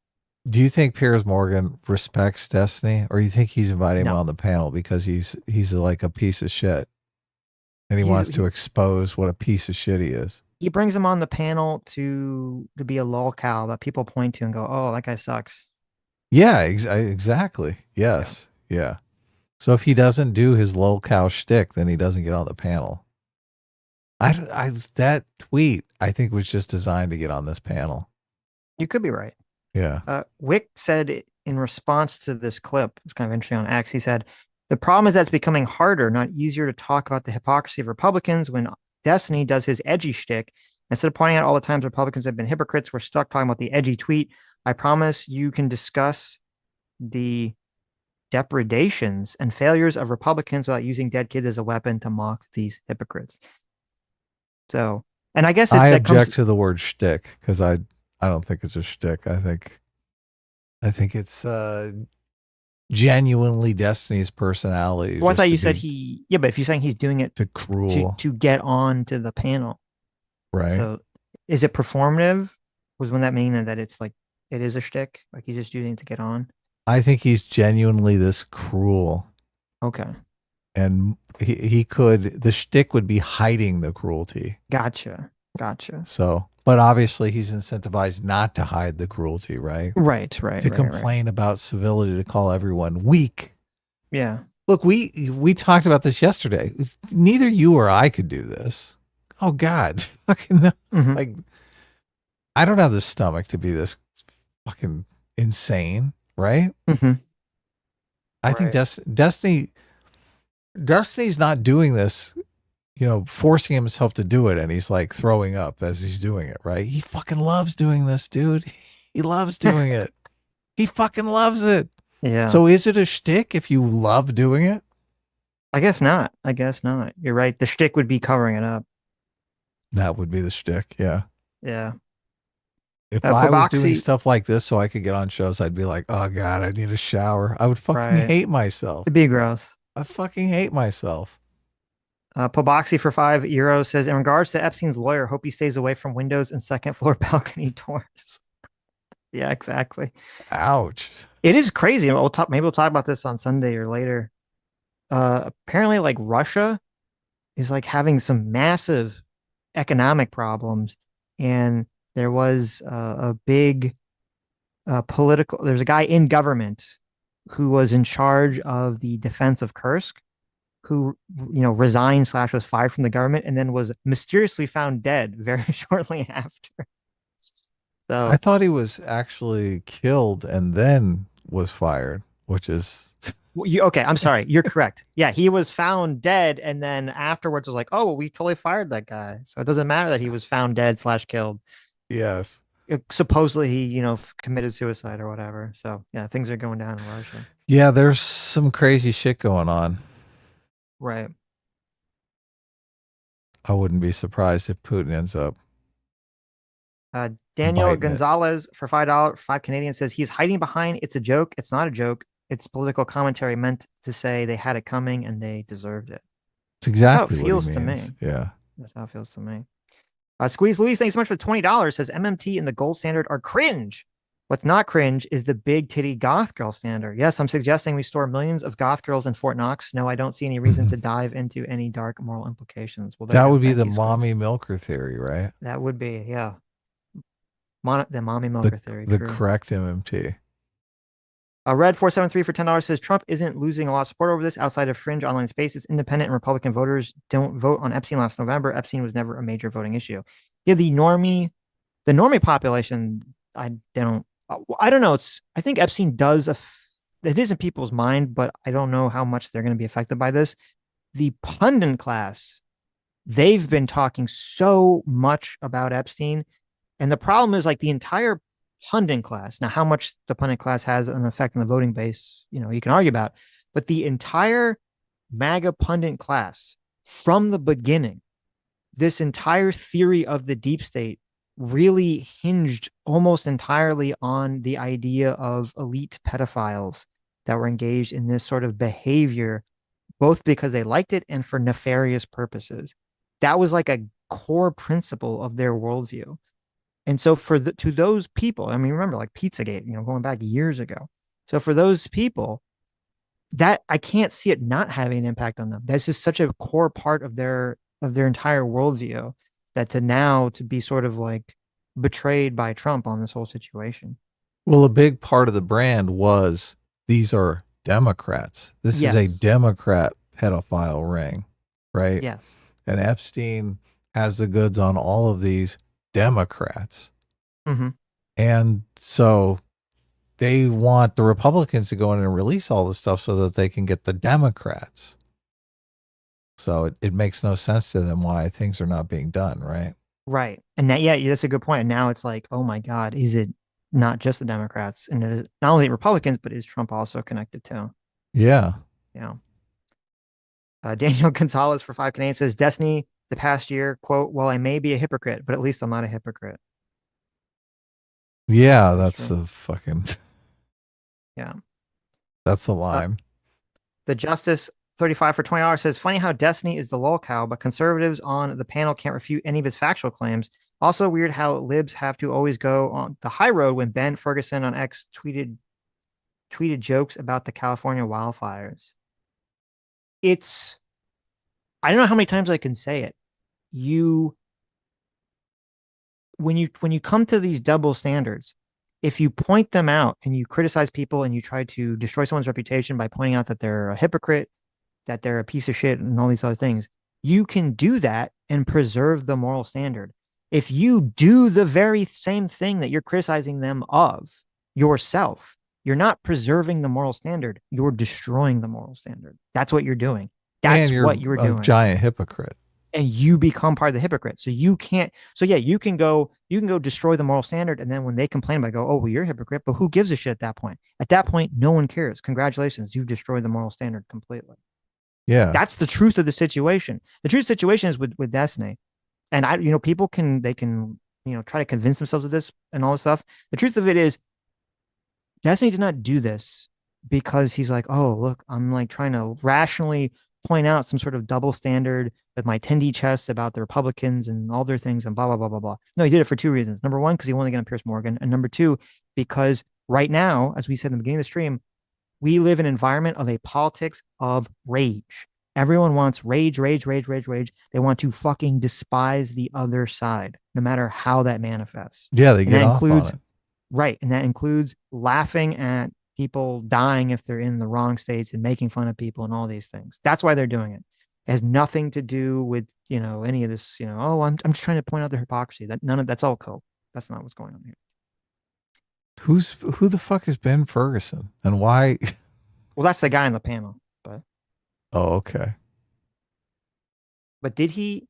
Do you think Piers Morgan respects Destiny, or you think he's inviting him on the panel because he's like a piece of shit and he wants to expose what a piece of shit he is? He brings him on the panel to be a lolcow that people point to and go, "Oh, that guy sucks." Yeah, exactly. Yes, yeah. So if he doesn't do his lolcow shtick, then he doesn't get on the panel. That tweet I think was just designed to get on this panel. You could be right. Yeah. Wick said in response to this clip, it's kind of interesting on X, he said, "The problem is that it's becoming harder, not easier, to talk about the hypocrisy of Republicans when Destiny does his edgy shtick. Instead of pointing out all the times Republicans have been hypocrites, we're stuck talking about the edgy tweet. I promise you can discuss the depredations and failures of Republicans without using dead kids as a weapon to mock these hypocrites." So, and I guess I object to the word shtick because I don't think it's a shtick. I think it's genuinely Destiny's personality. Well, I thought you said but if you're saying he's doing it to get on to the panel, right? So, is it performative? Wouldn't that mean that it's like it is a shtick? Like he's just using it to get on? I think he's genuinely this cruel. Okay. And the shtick would be hiding the cruelty. Gotcha. So, but obviously he's incentivized not to hide the cruelty, right? Right. To complain about civility, to call everyone weak. Yeah. Look, we talked about this yesterday. Neither you or I could do this. Oh God, fucking like, I don't have the stomach to be this fucking insane, right? I think Destiny's not doing this, forcing himself to do it, and he's like throwing up as he's doing it, right? He fucking loves doing this, dude. He loves doing it. He fucking loves it. Yeah. So is it a shtick if you love doing it? I guess not. You're right. The shtick would be covering it up. That would be the shtick, yeah. Yeah. If I was doing stuff like this so I could get on shows, I'd be like, oh God, I need a shower. I would fucking hate myself. It'd be gross. I fucking hate myself. Poboxy for €5 says, in regards to Epstein's lawyer, hope he stays away from windows and second floor balcony doors. Yeah, exactly. Ouch. It is crazy. Maybe we'll talk about this on Sunday or later. Apparently, like Russia is like having some massive economic problems, and there was a big political. There's a guy in government who was in charge of the defense of Kursk, who resigned / was fired from the government, and then was mysteriously found dead very shortly after. So I thought he was actually killed and then was fired, which is okay. I'm sorry, you're correct. Yeah, he was found dead, and then afterwards was like, oh, well, we totally fired that guy. So it doesn't matter that he was found dead / killed. Yes. Supposedly he, committed suicide or whatever. So yeah, things are going down in Russia. Yeah, there's some crazy shit going on. Right. I wouldn't be surprised if Putin ends up. Daniel Gonzalez for $5, 5 Canadian says he's hiding behind it's a joke. It's not a joke. It's political commentary meant to say they had it coming and they deserved it. It's exactly That's how it feels to me. Yeah. That's how it feels to me. Squeeze Louise, thanks so much for $20. Says MMT and the gold standard are cringe. What's not cringe is the big titty goth girl standard. Yes, I'm suggesting we store millions of goth girls in Fort Knox. No, I don't see any reason to dive into any dark moral implications. Well, that would be the mommy milker theory, right? That would be, yeah. The mommy milker theory. The correct MMT. Red 473 for $10 says Trump isn't losing a lot of support over this outside of fringe online spaces. Independent and Republican voters don't vote on Epstein last November. Epstein was never a major voting issue. Yeah, the normie population, I don't know. I think Epstein does it is in people's mind, but I don't know how much they're going to be affected by this. The pundit class, they've been talking so much about Epstein, and the problem is like the entire pundit class. Now, how much the pundit class has an effect on the voting base, you can argue about, but the entire MAGA pundit class from the beginning, this entire theory of the deep state really hinged almost entirely on the idea of elite pedophiles that were engaged in this sort of behavior, both because they liked it and for nefarious purposes. That was like a core principle of their worldview. And so to those people, I mean, remember like Pizzagate, going back years ago. So for those people, that I can't see it not having an impact on them. That's just such a core part of their entire worldview that to be sort of like betrayed by Trump on this whole situation. Well, a big part of the brand was these are Democrats. This is a Democrat pedophile ring, right? Yes. And Epstein has the goods on all of these Democrats. Mm-hmm. And so they want the Republicans to go in and release all this stuff so that they can get the Democrats. So it makes no sense to them why things are not being done, right? Right. And that, that's a good point. And now it's like, oh my God, is it not just the Democrats? And it is not only Republicans, but is Trump also connected to? Yeah. Yeah. Daniel Gonzalez for 5 Canadian says, Destiny, the past year, quote, well, I may be a hypocrite, but at least I'm not a hypocrite. Yeah, that's a fucking... Yeah. That's the line. The Justice 35 for $20 says, funny how Destiny is the lol cow, but conservatives on the panel can't refute any of his factual claims. Also weird how libs have to always go on the high road when Ben Ferguson on X tweeted jokes about the California wildfires. I don't know how many times I can say it. When you come to these double standards, if you point them out and you criticize people and you try to destroy someone's reputation by pointing out that they're a hypocrite, that they're a piece of shit and all these other things, you can do that and preserve the moral standard. If you do the very same thing that you're criticizing them of yourself, you're not preserving the moral standard. You're destroying the moral standard. That's what you're doing. That's what you're doing. A giant hypocrite. and you become part of the hypocrite. So you can't. So yeah, you can go destroy the moral standard, and then when they complain about it, go, oh well, you're a hypocrite. But who gives a shit at that point? At that point, no one cares. Congratulations, you've destroyed the moral standard completely. Yeah, that's the truth of the situation. The truth of the situation is with Destiny, and people can try to convince themselves of this and all this stuff. The truth of it is, Destiny did not do this because he's like, oh look, I'm like trying to rationally point out some sort of double standard with my Tendy chest about the Republicans and all their things and blah, blah, blah, blah, blah. No, he did it for two reasons. Number one, because he wanted to get on Piers Morgan. And number two, because right now, as we said in the beginning of the stream, we live in an environment of a politics of rage. Everyone wants rage, rage, rage, rage, rage. They want to fucking despise the other side, no matter how that manifests. Yeah, they get off on it. Right. And that includes laughing at people dying if they're in the wrong states and making fun of people and all these things. That's why they're doing it. It has nothing to do with, any of this, oh, I'm just trying to point out the hypocrisy. That's all cool. That's not what's going on here. Who the fuck is Ben Ferguson and why? Well, that's the guy on the panel, but. Oh, okay. But I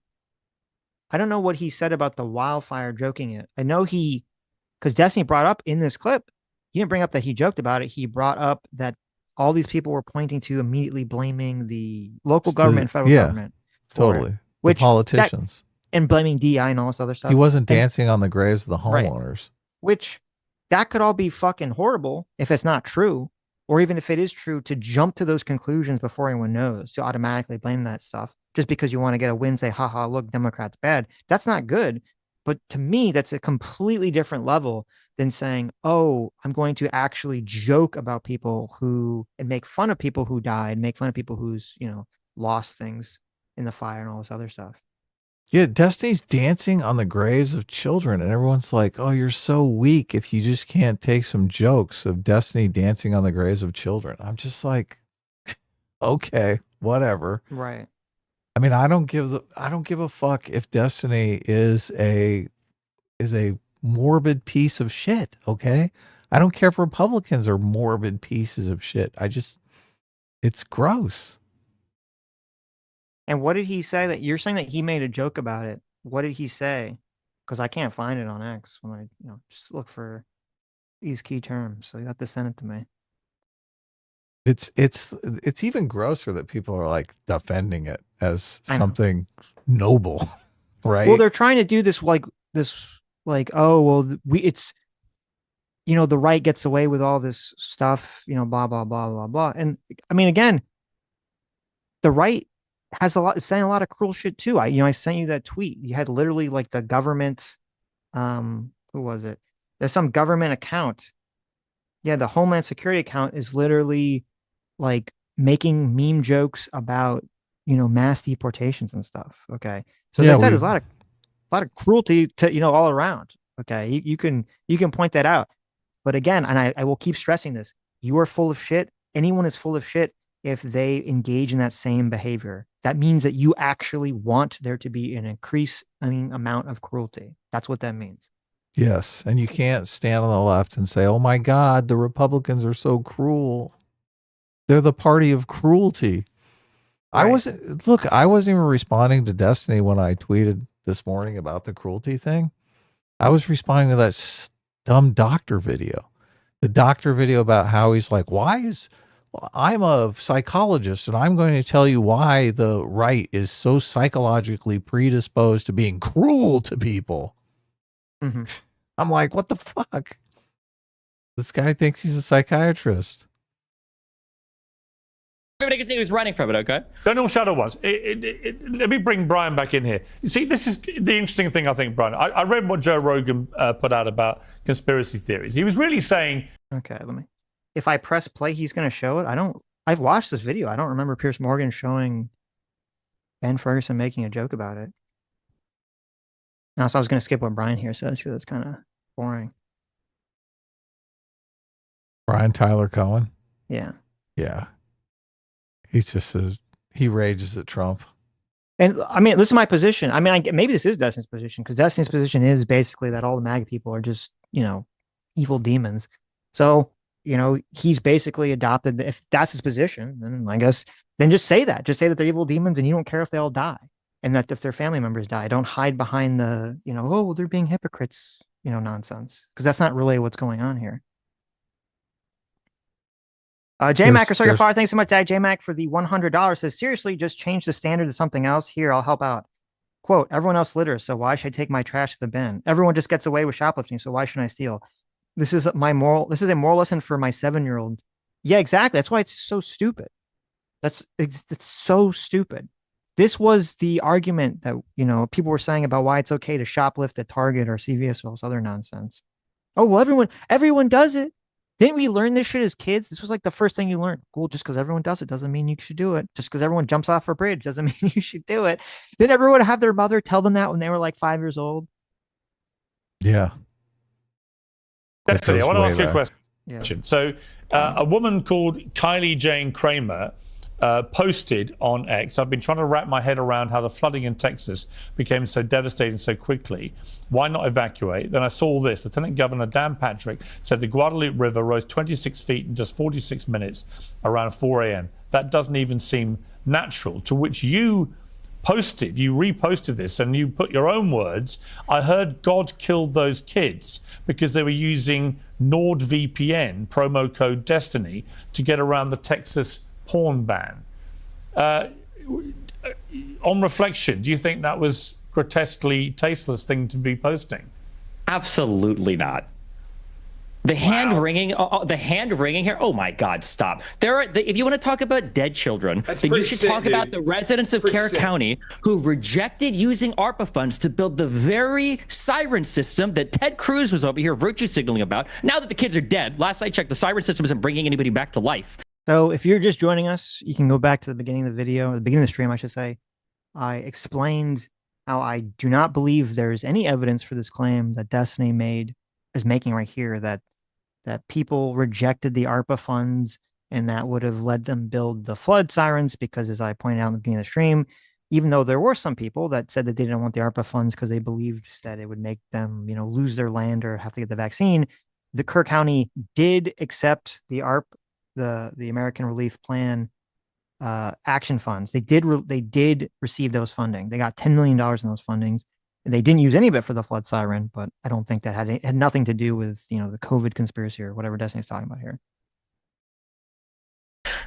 don't know what he said about the wildfire joking it. I know because Destiny brought up in this clip, he didn't bring up that he joked about it. He brought up that all these people were pointing to immediately blaming the local government and federal government. Totally. The politicians. And blaming DI and all this other stuff. He wasn't dancing on the graves of the homeowners. Right. Which that could all be fucking horrible if it's not true. Or even if it is true, to jump to those conclusions before anyone knows, to automatically blame that stuff just because you want to get a win, say, haha, look, Democrats bad. That's not good. But to me, that's a completely different level than saying, oh, I'm going to actually joke about people and make fun of people who died, make fun of people who's, lost things in the fire and all this other stuff. Yeah, Destiny's dancing on the graves of children, and everyone's like, oh, you're so weak if you just can't take some jokes of Destiny dancing on the graves of children. I'm just like, okay, whatever. Right. I mean, I don't give a fuck if Destiny is a morbid piece of shit, okay? I don't care if Republicans are morbid pieces of shit. It's gross. And what did he say that you're saying that he made a joke about it? What did he say? Because I can't find it on X when I just look for these key terms. So you have to send it to me. It's even grosser that people are like defending it as something noble, right? Well, they're trying to do this oh well, it's the right gets away with all this stuff, blah blah blah blah blah. And I mean, again, the right has saying a lot of cruel shit too. I sent you that tweet. You had literally like the government, who was it? There's some government account. Yeah, the Homeland Security account is literally like making meme jokes about mass deportations and stuff. Okay, so as I said, there's a lot of cruelty to all around. Okay, you can point that out, but again, and I will keep stressing this: you are full of shit. Anyone is full of shit if they engage in that same behavior. That means that you actually want there to be an increasing amount of cruelty. That's what that means. Yes, and you can't stand on the left and say, "Oh my God, the Republicans are so cruel. They're the party of cruelty." Right. I wasn't even responding to Destiny when I tweeted this morning about the cruelty thing. I was responding to that dumb doctor video. The doctor video about how he's like, I'm a psychologist and I'm going to tell you why the right is so psychologically predisposed to being cruel to people. Mm-hmm. I'm like, what the fuck? This guy thinks he's a psychiatrist. Everybody can see who's running from it, okay? Don't know what Shadow was. Let me bring Brian back in here. You see, this is the interesting thing, I think, Brian. I read what Joe Rogan put out about conspiracy theories. He was really saying... Okay, if I press play, he's going to show it. I've watched this video. I don't remember Piers Morgan showing Ben Ferguson making a joke about it. Now, so I was going to skip what Brian here says because it's kind of boring. Brian Tyler Cohen? Yeah. Yeah. He's just he rages at Trump. And I mean, listen to my position. I mean, maybe this is Destiny's position because Destiny's position is basically that all the MAGA people are just, evil demons. So, he's basically adopted, if that's his position, then I guess, then just say that. Just say that they're evil demons and you don't care if they all die. and that if their family members die, don't hide behind the, oh, well, they're being hypocrites, nonsense, because that's not really what's going on here. JMac or Circuit Fire, thanks so much, Dad. JMac for the $100 says, seriously, just change the standard to something else. Here, I'll help out. Quote, everyone else litters, so why should I take my trash to the bin? Everyone just gets away with shoplifting, so why shouldn't I steal? This is a moral lesson for my 7-year-old. Yeah, exactly. That's why it's so stupid. It's so stupid. This was the argument that, people were saying about why it's okay to shoplift at Target or CVS or all this other nonsense. Oh, well, everyone does it. Didn't we learn this shit as kids? This was like the first thing you learned. Well, just because everyone does it doesn't mean you should do it. Just because everyone jumps off a bridge doesn't mean you should do it. Didn't everyone have their mother tell them that when they were like 5 years old? Yeah. Definitely. I want to ask you a question. Yeah. So a woman called Kylie Jane Kramer posted on X. I've been trying to wrap my head around how the flooding in Texas became so devastating so quickly. Why not evacuate? Then I saw this. Lieutenant Governor Dan Patrick said the Guadalupe River rose 26 feet in just 46 minutes around 4 a.m. That doesn't even seem natural, to which you reposted this and you put your own words. I heard God killed those kids because they were using NordVPN, promo code Destiny, to get around the Texas porn ban. On reflection, do you think that was grotesquely tasteless thing to be posting? Absolutely not. The hand wringing here. Oh my God! Stop. If you want to talk about dead children, then you should talk about the residents of Kerr County who rejected using ARPA funds to build the very siren system that Ted Cruz was over here virtue signaling about. Now that the kids are dead, last I checked, the siren system isn't bringing anybody back to life. So if you're just joining us, you can go back to the beginning of the video, the beginning of the stream, I should say. I explained how I do not believe there's any evidence for this claim that Destiny is making right here, that people rejected the ARPA funds and that would have led them build the flood sirens, because as I pointed out in the beginning of the stream, even though there were some people that said that they didn't want the ARPA funds because they believed that it would make them, lose their land or have to get the vaccine, the Kerr County did accept the the American Relief Plan action funds. They did receive those funding. They got $10 million in those fundings. They didn't use any of it for the flood siren, but I don't think that had nothing to do with, the COVID conspiracy or whatever Destiny's talking about here.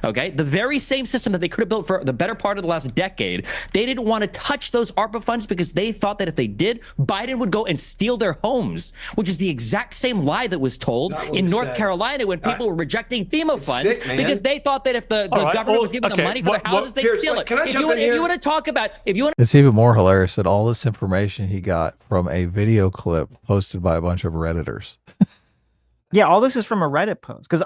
Okay, the very same system that they could have built for the better part of the last decade, they didn't want to touch those ARPA funds because they thought that if they did, Biden would go and steal their homes, which is the exact same lie that was told in North Carolina when people were rejecting FEMA funds because they thought that if the government was giving them money for their houses, they'd steal it. If you want to talk about, it's even more hilarious that all this information he got from a video clip posted by a bunch of Redditors. Yeah, all this is from a Reddit post, because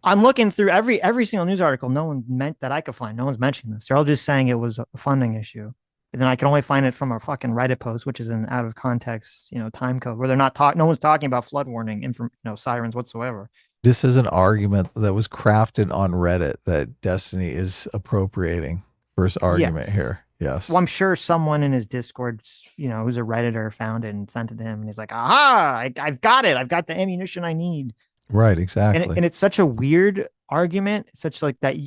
I'm looking through every single news article. No one meant that I could find. No one's mentioning this. They're all just saying it was a funding issue. And then I can only find it from a fucking Reddit post, which is an out of context, time code where they're not no one's talking about flood warning, sirens whatsoever. This is an argument that was crafted on Reddit that Destiny is appropriating for his argument here. Yes. Well, I'm sure someone in his Discord, who's a Redditor, found it and sent it to him, and he's like, aha, I've got it. I've got the ammunition I need. Right, exactly. And it's such a weird argument. It's such like that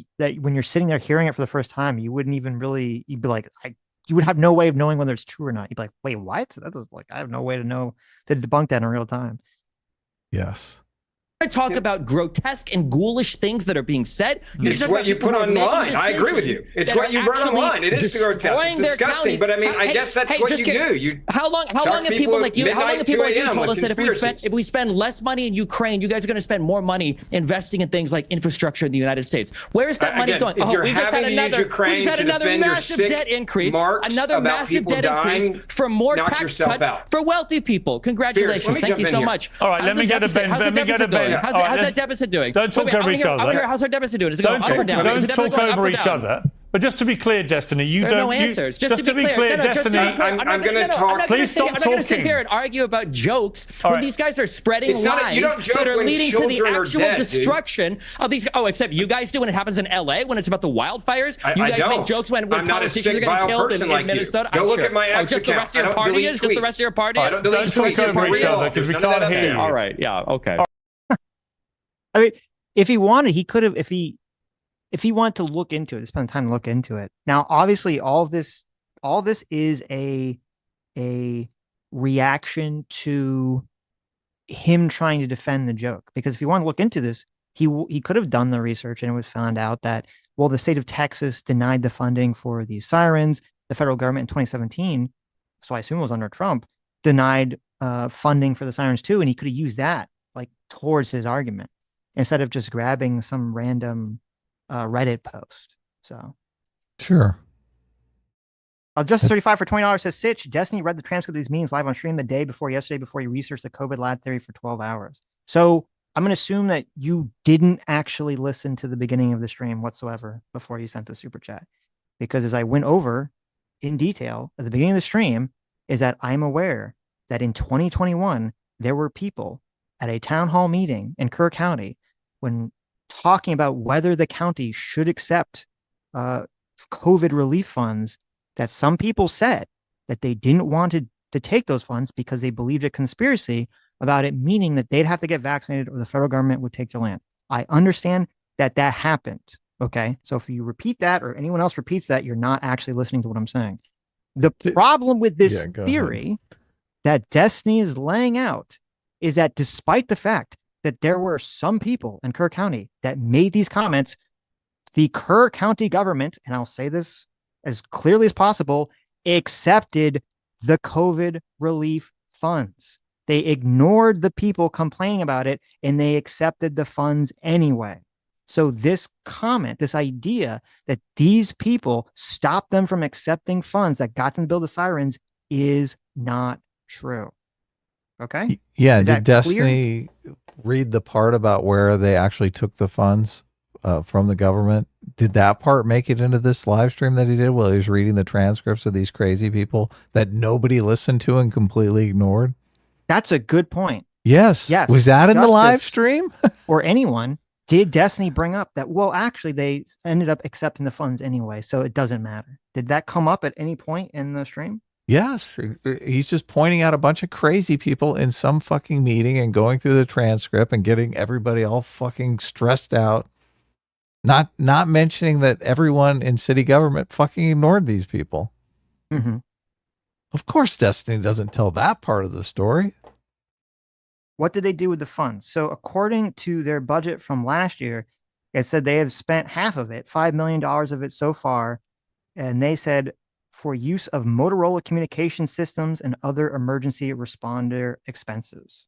when you're sitting there hearing it for the first time, you wouldn't even really, you'd be like, you would have no way of knowing whether it's true or not. You'd be like, wait, what? That was I have no way to debunk that in real time. Yes. To talk about grotesque and ghoulish things that are being said. It's what you put online. I agree with you. It's what you wrote online. It is grotesque. It's disgusting. But I mean, I guess that's what you do. How long have people like you told us that if we spend less money in Ukraine, you guys are going to spend more money investing in things like infrastructure in the United States? Where is that money going? We just had another massive debt increase. Another massive debt increase for more tax cuts for wealthy people. Congratulations. Thank you so much. All right, let me get a Ben. How's that deficit doing? Don't talk over each other. How's our deficit doing? Is it going up or down? Don't talk over each other. But just to be clear, Destiny, you don't. No answers. Just to be clear, Destiny. I'm going to talk. Please stop talking. I'm not going to sit here and argue about jokes when these guys are spreading lies that are leading to the actual destruction of these. Oh, except you guys do when it happens in LA, when it's about the wildfires. You guys make jokes when politicians are getting killed in Minnesota. Go look at my X account. Just the rest of your party is? Just the rest of your party is? Don't talk over each other because we can't hear you. All right. Yeah. Okay. I mean, if he wanted, he could have, if he wanted to look into it, spend time to look into it. Now, obviously, all of this all this is a reaction to him trying to defend the joke. Because if you want to look into this, he could have done the research and it was found out that, well, the state of Texas denied the funding for these sirens. The federal government in 2017, so I assume it was under Trump, denied funding for the sirens too, and he could have used that like towards his argument instead of just grabbing some random Reddit post. So sure. Justice 35 for $20 says, Sitch, Destiny read the transcript of these meetings live on stream the day before yesterday before he researched the COVID lab theory for 12 hours. So I'm going to assume that you didn't actually listen to the beginning of the stream whatsoever before you sent the super chat. Because as I went over in detail at the beginning of the stream, is that I'm aware that in 2021, there were people at a town hall meeting in Kerr County when talking about whether the county should accept COVID relief funds, that some people said that they didn't want to take those funds because they believed a conspiracy about it, meaning that they'd have to get vaccinated or the federal government would take their land. I understand that happened. Okay. So if you repeat that or anyone else repeats that, you're not actually listening to what I'm saying. The problem with this theory that Destiny is laying out is that despite the fact that there were some people in Kerr County that made these comments, the Kerr County government, and I'll say this as clearly as possible, accepted the COVID relief funds. They ignored the people complaining about it and they accepted the funds anyway. So this comment, this idea that these people stopped them from accepting funds that got them to build the sirens is not true. Okay? Yeah. Did Destiny read the part about where they actually took the funds from the government? Did that part make it into this live stream that he did while he was reading the transcripts of these crazy people that nobody listened to and completely ignored? That's a good point. Yes. Was that in the live stream? Or anyone? Did Destiny bring up that, well, actually, they ended up accepting the funds anyway, so it doesn't matter? Did that come up at any point in the stream? Yes. He's just pointing out a bunch of crazy people in some fucking meeting and going through the transcript and getting everybody all fucking stressed out. Not mentioning that everyone in city government fucking ignored these people. Mm-hmm. Of course, Destiny doesn't tell that part of the story. What did they do with the funds? So according to their budget from last year, it said they have spent half of it, $5 million of it so far. And they said for use of Motorola communication systems and other emergency responder expenses,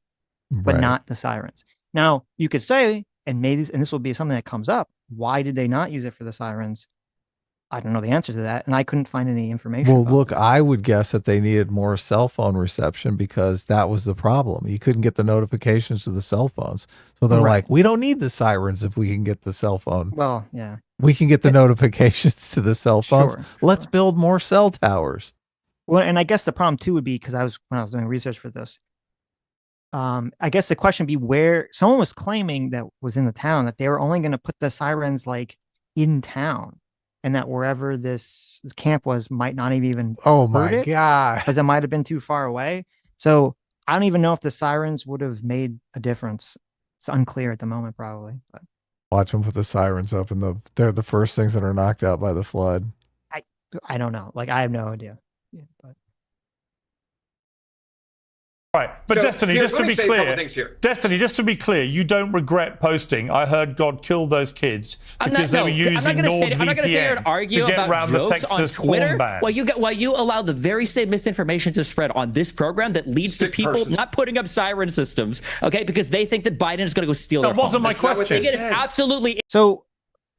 but not the sirens. Now, you could say, and this will be something that comes up, why did they not use it for the sirens? I don't know the answer to that, and I couldn't find any information. Well, look, I would guess that they needed more cell phone reception because that was the problem. You couldn't get the notifications to the cell phones. So they're like, we don't need the sirens if we can get the cell phone. Well, yeah. We can get the notifications to the cell phones. Sure. Let's build more cell towers. Well, and I guess the problem too would be, because when I was doing research for this, I guess the question would be where someone was claiming that was in the town that they were only going to put the sirens like in town. And that wherever this camp was might not have even God, because it might have been too far away. So I don't even know if the sirens would have made a difference. It's unclear at the moment, probably. But watch them put the sirens up, and they're the first things that are knocked out by the flood. I don't know. Like I have no idea. Yeah, but. Right, but so, Destiny, just to be clear, you don't regret posting, I heard God kill those kids because they were using NordVPN I'm not going to sit here and argue about jokes on Twitter while you allow the very same misinformation to spread on this program that leads to people not putting up siren systems, okay, because they think that Biden is going to go steal their homes. That wasn't my question. It is absolutely... So,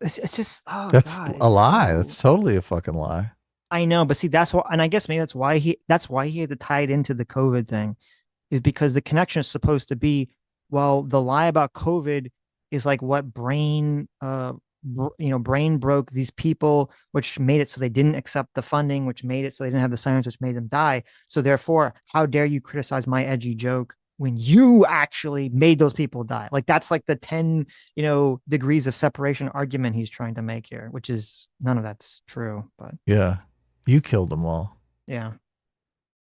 it's just... that's a lie. That's totally a fucking lie. I know, but see, that's why, and I guess maybe that's why he had to tie it into the COVID thing. Is because the connection is supposed to be, well, the lie about COVID is like what brain broke these people, which made it so they didn't accept the funding, which made it so they didn't have the sirens, which made them die. So therefore, how dare you criticize my edgy joke when you actually made those people die? Like that's like the 10, degrees of separation argument he's trying to make here, which is none of that's true. But yeah, you killed them all. Yeah.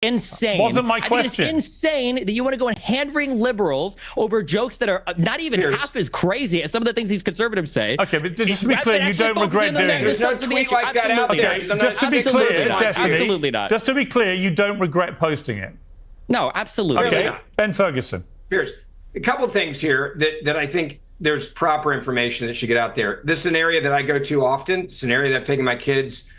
insane. Wasn't my question. I think it's insane that you want to go and hand-wring liberals over jokes that are not even half as crazy as some of the things these conservatives say. Okay, but just to be clear, you don't regret doing it. There's no tweet like that out there. Just to be clear, Destiny, absolutely not. Just to be clear, you don't regret posting it. No, absolutely. Okay, not. Ben Ferguson. Piers, a couple of things here that I think there's proper information that should get out there. This is an area that I go to often. It's an area that I've taken my kids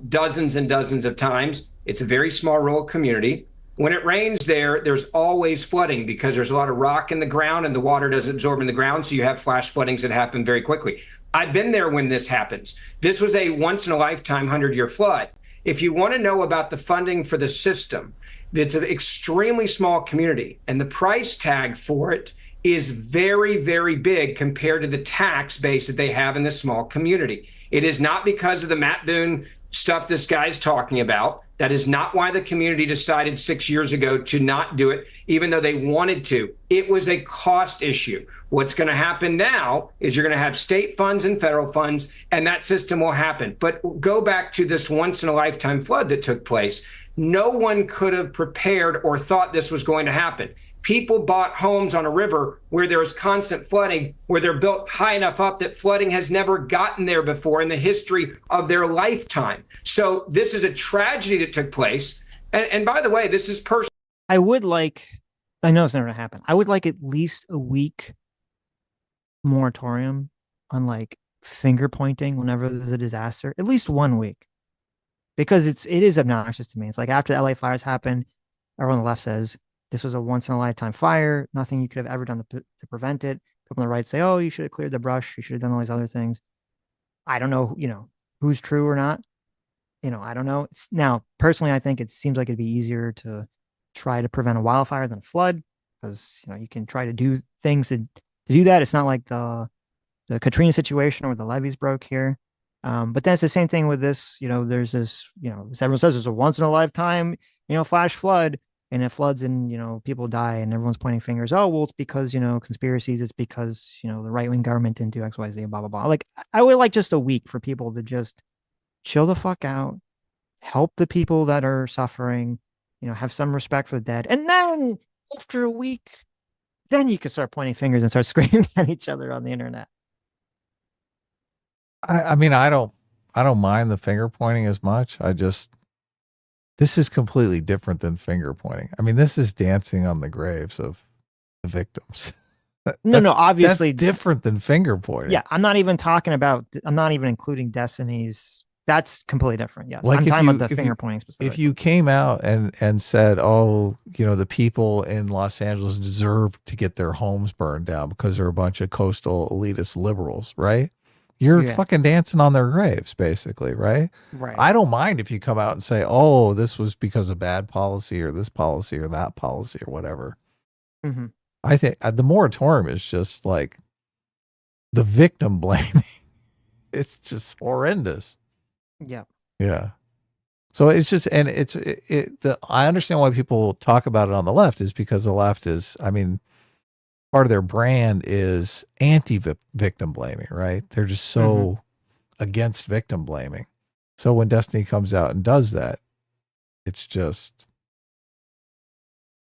dozens and dozens of times. It's a very small rural community. When it rains there's always flooding because there's a lot of rock in the ground and the water doesn't absorb in the ground. So you have flash floodings that happen very quickly. I've been there when this happens. This was a once in a lifetime 100-year flood. If you want to know about the funding for the system, it's an extremely small community and the price tag for it is very, very big compared to the tax base that they have in this small community. It is not because of the Matt Boone stuff this guy's talking about. That is not why the community decided 6 years ago to not do it, even though they wanted to. It was a cost issue. What's going to happen now is you're going to have state funds and federal funds, and that system will happen. But go back to this once in a lifetime flood that took place. No one could have prepared or thought this was going to happen. People bought homes on a river where there was constant flooding, where they're built high enough up that flooding has never gotten there before in the history of their lifetime. So this is a tragedy that took place. And by the way, this is personal. I know it's never gonna happen. I would like at least a week moratorium on like finger pointing whenever there's a disaster. At least 1 week. Because it is obnoxious to me. It's like after the LA fires happened, everyone on the left says, this was a once-in-a-lifetime fire. Nothing you could have ever done to prevent it. People on the right say, oh, you should have cleared the brush. You should have done all these other things. I don't know, who's true or not. I don't know. Now, personally, I think it seems like it'd be easier to try to prevent a wildfire than a flood because, you can try to do things to do that. It's not like the Katrina situation where the levees broke here. But then it's the same thing with this. There's this, as everyone says, there's a once-in-a-lifetime, flash flood. And it floods and, people die and everyone's pointing fingers. Oh, well, it's because, conspiracies. It's because, the right-wing government didn't do X, Y, Z, blah, blah, blah. Like, I would like just a week for people to just chill the fuck out, help the people that are suffering, have some respect for the dead. And then after a week, then you can start pointing fingers and start screaming at each other on the internet. I mean, I don't mind the finger pointing as much. This is completely different than finger pointing. I mean, this is dancing on the graves of the victims. No, obviously that's different than finger pointing. Yeah, I'm not even including Destiny's. That's completely different. Yes, like I'm talking about the finger pointing specifically. If you came out and said, oh, the people in Los Angeles deserve to get their homes burned down because they're a bunch of coastal elitist liberals, right? You're fucking dancing on their graves, basically, right? Right. I don't mind if you come out and say, oh, this was because of bad policy or this policy or that policy or whatever. Mm-hmm. I think the moratorium is just like the victim blaming. It's just horrendous. Yeah. Yeah. So it's just, and I understand why people talk about it on the left is because the left is, part of their brand is anti-victim blaming, right? They're just so against victim blaming. So when Destiny comes out and does that, it's just,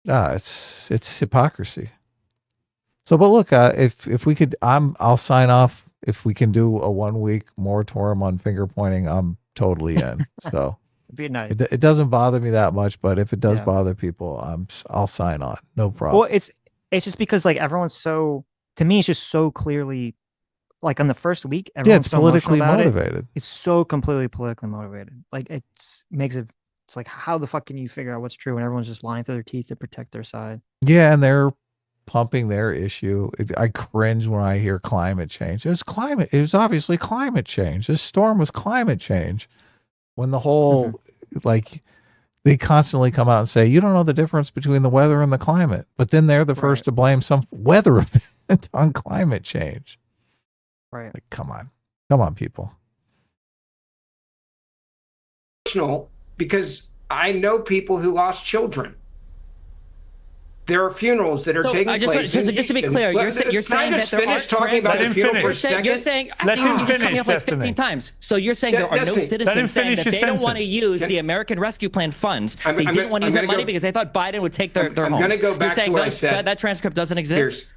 it's hypocrisy. So, but look, if we could, I'll sign off. If we can do a 1 week moratorium on finger pointing, I'm totally in. So it'd be nice. It doesn't bother me that much, but if it does bother people, I'll sign on. No problem. Well, it's just because like everyone's so, to me, it's just so clearly, like on the first week, everyone's it's politically motivated. It's so completely politically motivated. Like it's like, how the fuck can you figure out what's true when everyone's just lying through their teeth to protect their side? Yeah, and they're pumping their issue. I cringe when I hear climate change. It was obviously climate change. This storm was climate change. When the whole, they constantly come out and say, you don't know the difference between the weather and the climate. But then they're the first to blame some weather event on climate change. Right. Like, come on, people. Personal, because I know people who lost children. There are funerals that are taking place. Just to be clear, you're saying that there aren't talking about a funeral for a second? You're saying let him finish, coming up like 15 times. So you're saying there are no citizens saying that they don't want to use the American Rescue Plan funds. They didn't want to use that money because they thought Biden would take their homes. I'm going to go back to what I said. That transcript doesn't exist.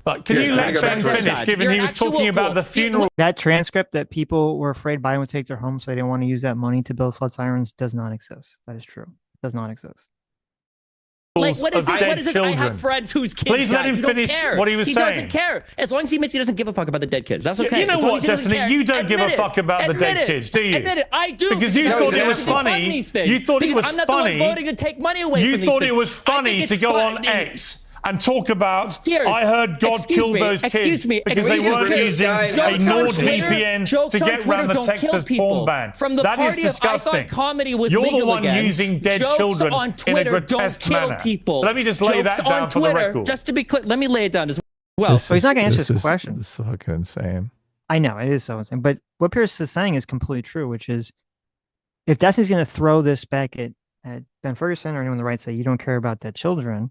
But can you let Ben finish, given he was talking about the funeral? That transcript that people were afraid Biden would take their homes, so they didn't want to use that money to build flood sirens, does not exist. That is true. It does not exist. Like, what is this? I have friends whose kids Please let him finish what he was saying. He doesn't care. As long as he admits he doesn't give a fuck about the dead kids. That's okay. You know what, Destiny? You don't give a fuck about the dead kids, do you? Admit it. I do. Because you thought it was funny. You thought it was funny. I'm not the one voting to take money away from these things. You thought it was funny to go on X and talk about, I heard God killed those kids because they weren't using a NordVPN to get around the Texas porn ban. That is disgusting. You're the one using dead children in a grotesque manner. So let me just lay that down for the record. Just to be clear, let me lay it down as well. So he's not going to answer this question. This is fucking insane. I know, it is so insane. But what Piers is saying is completely true, which is if Destiny's going to throw this back at Ben Ferguson or anyone on the right, say you don't care about dead children,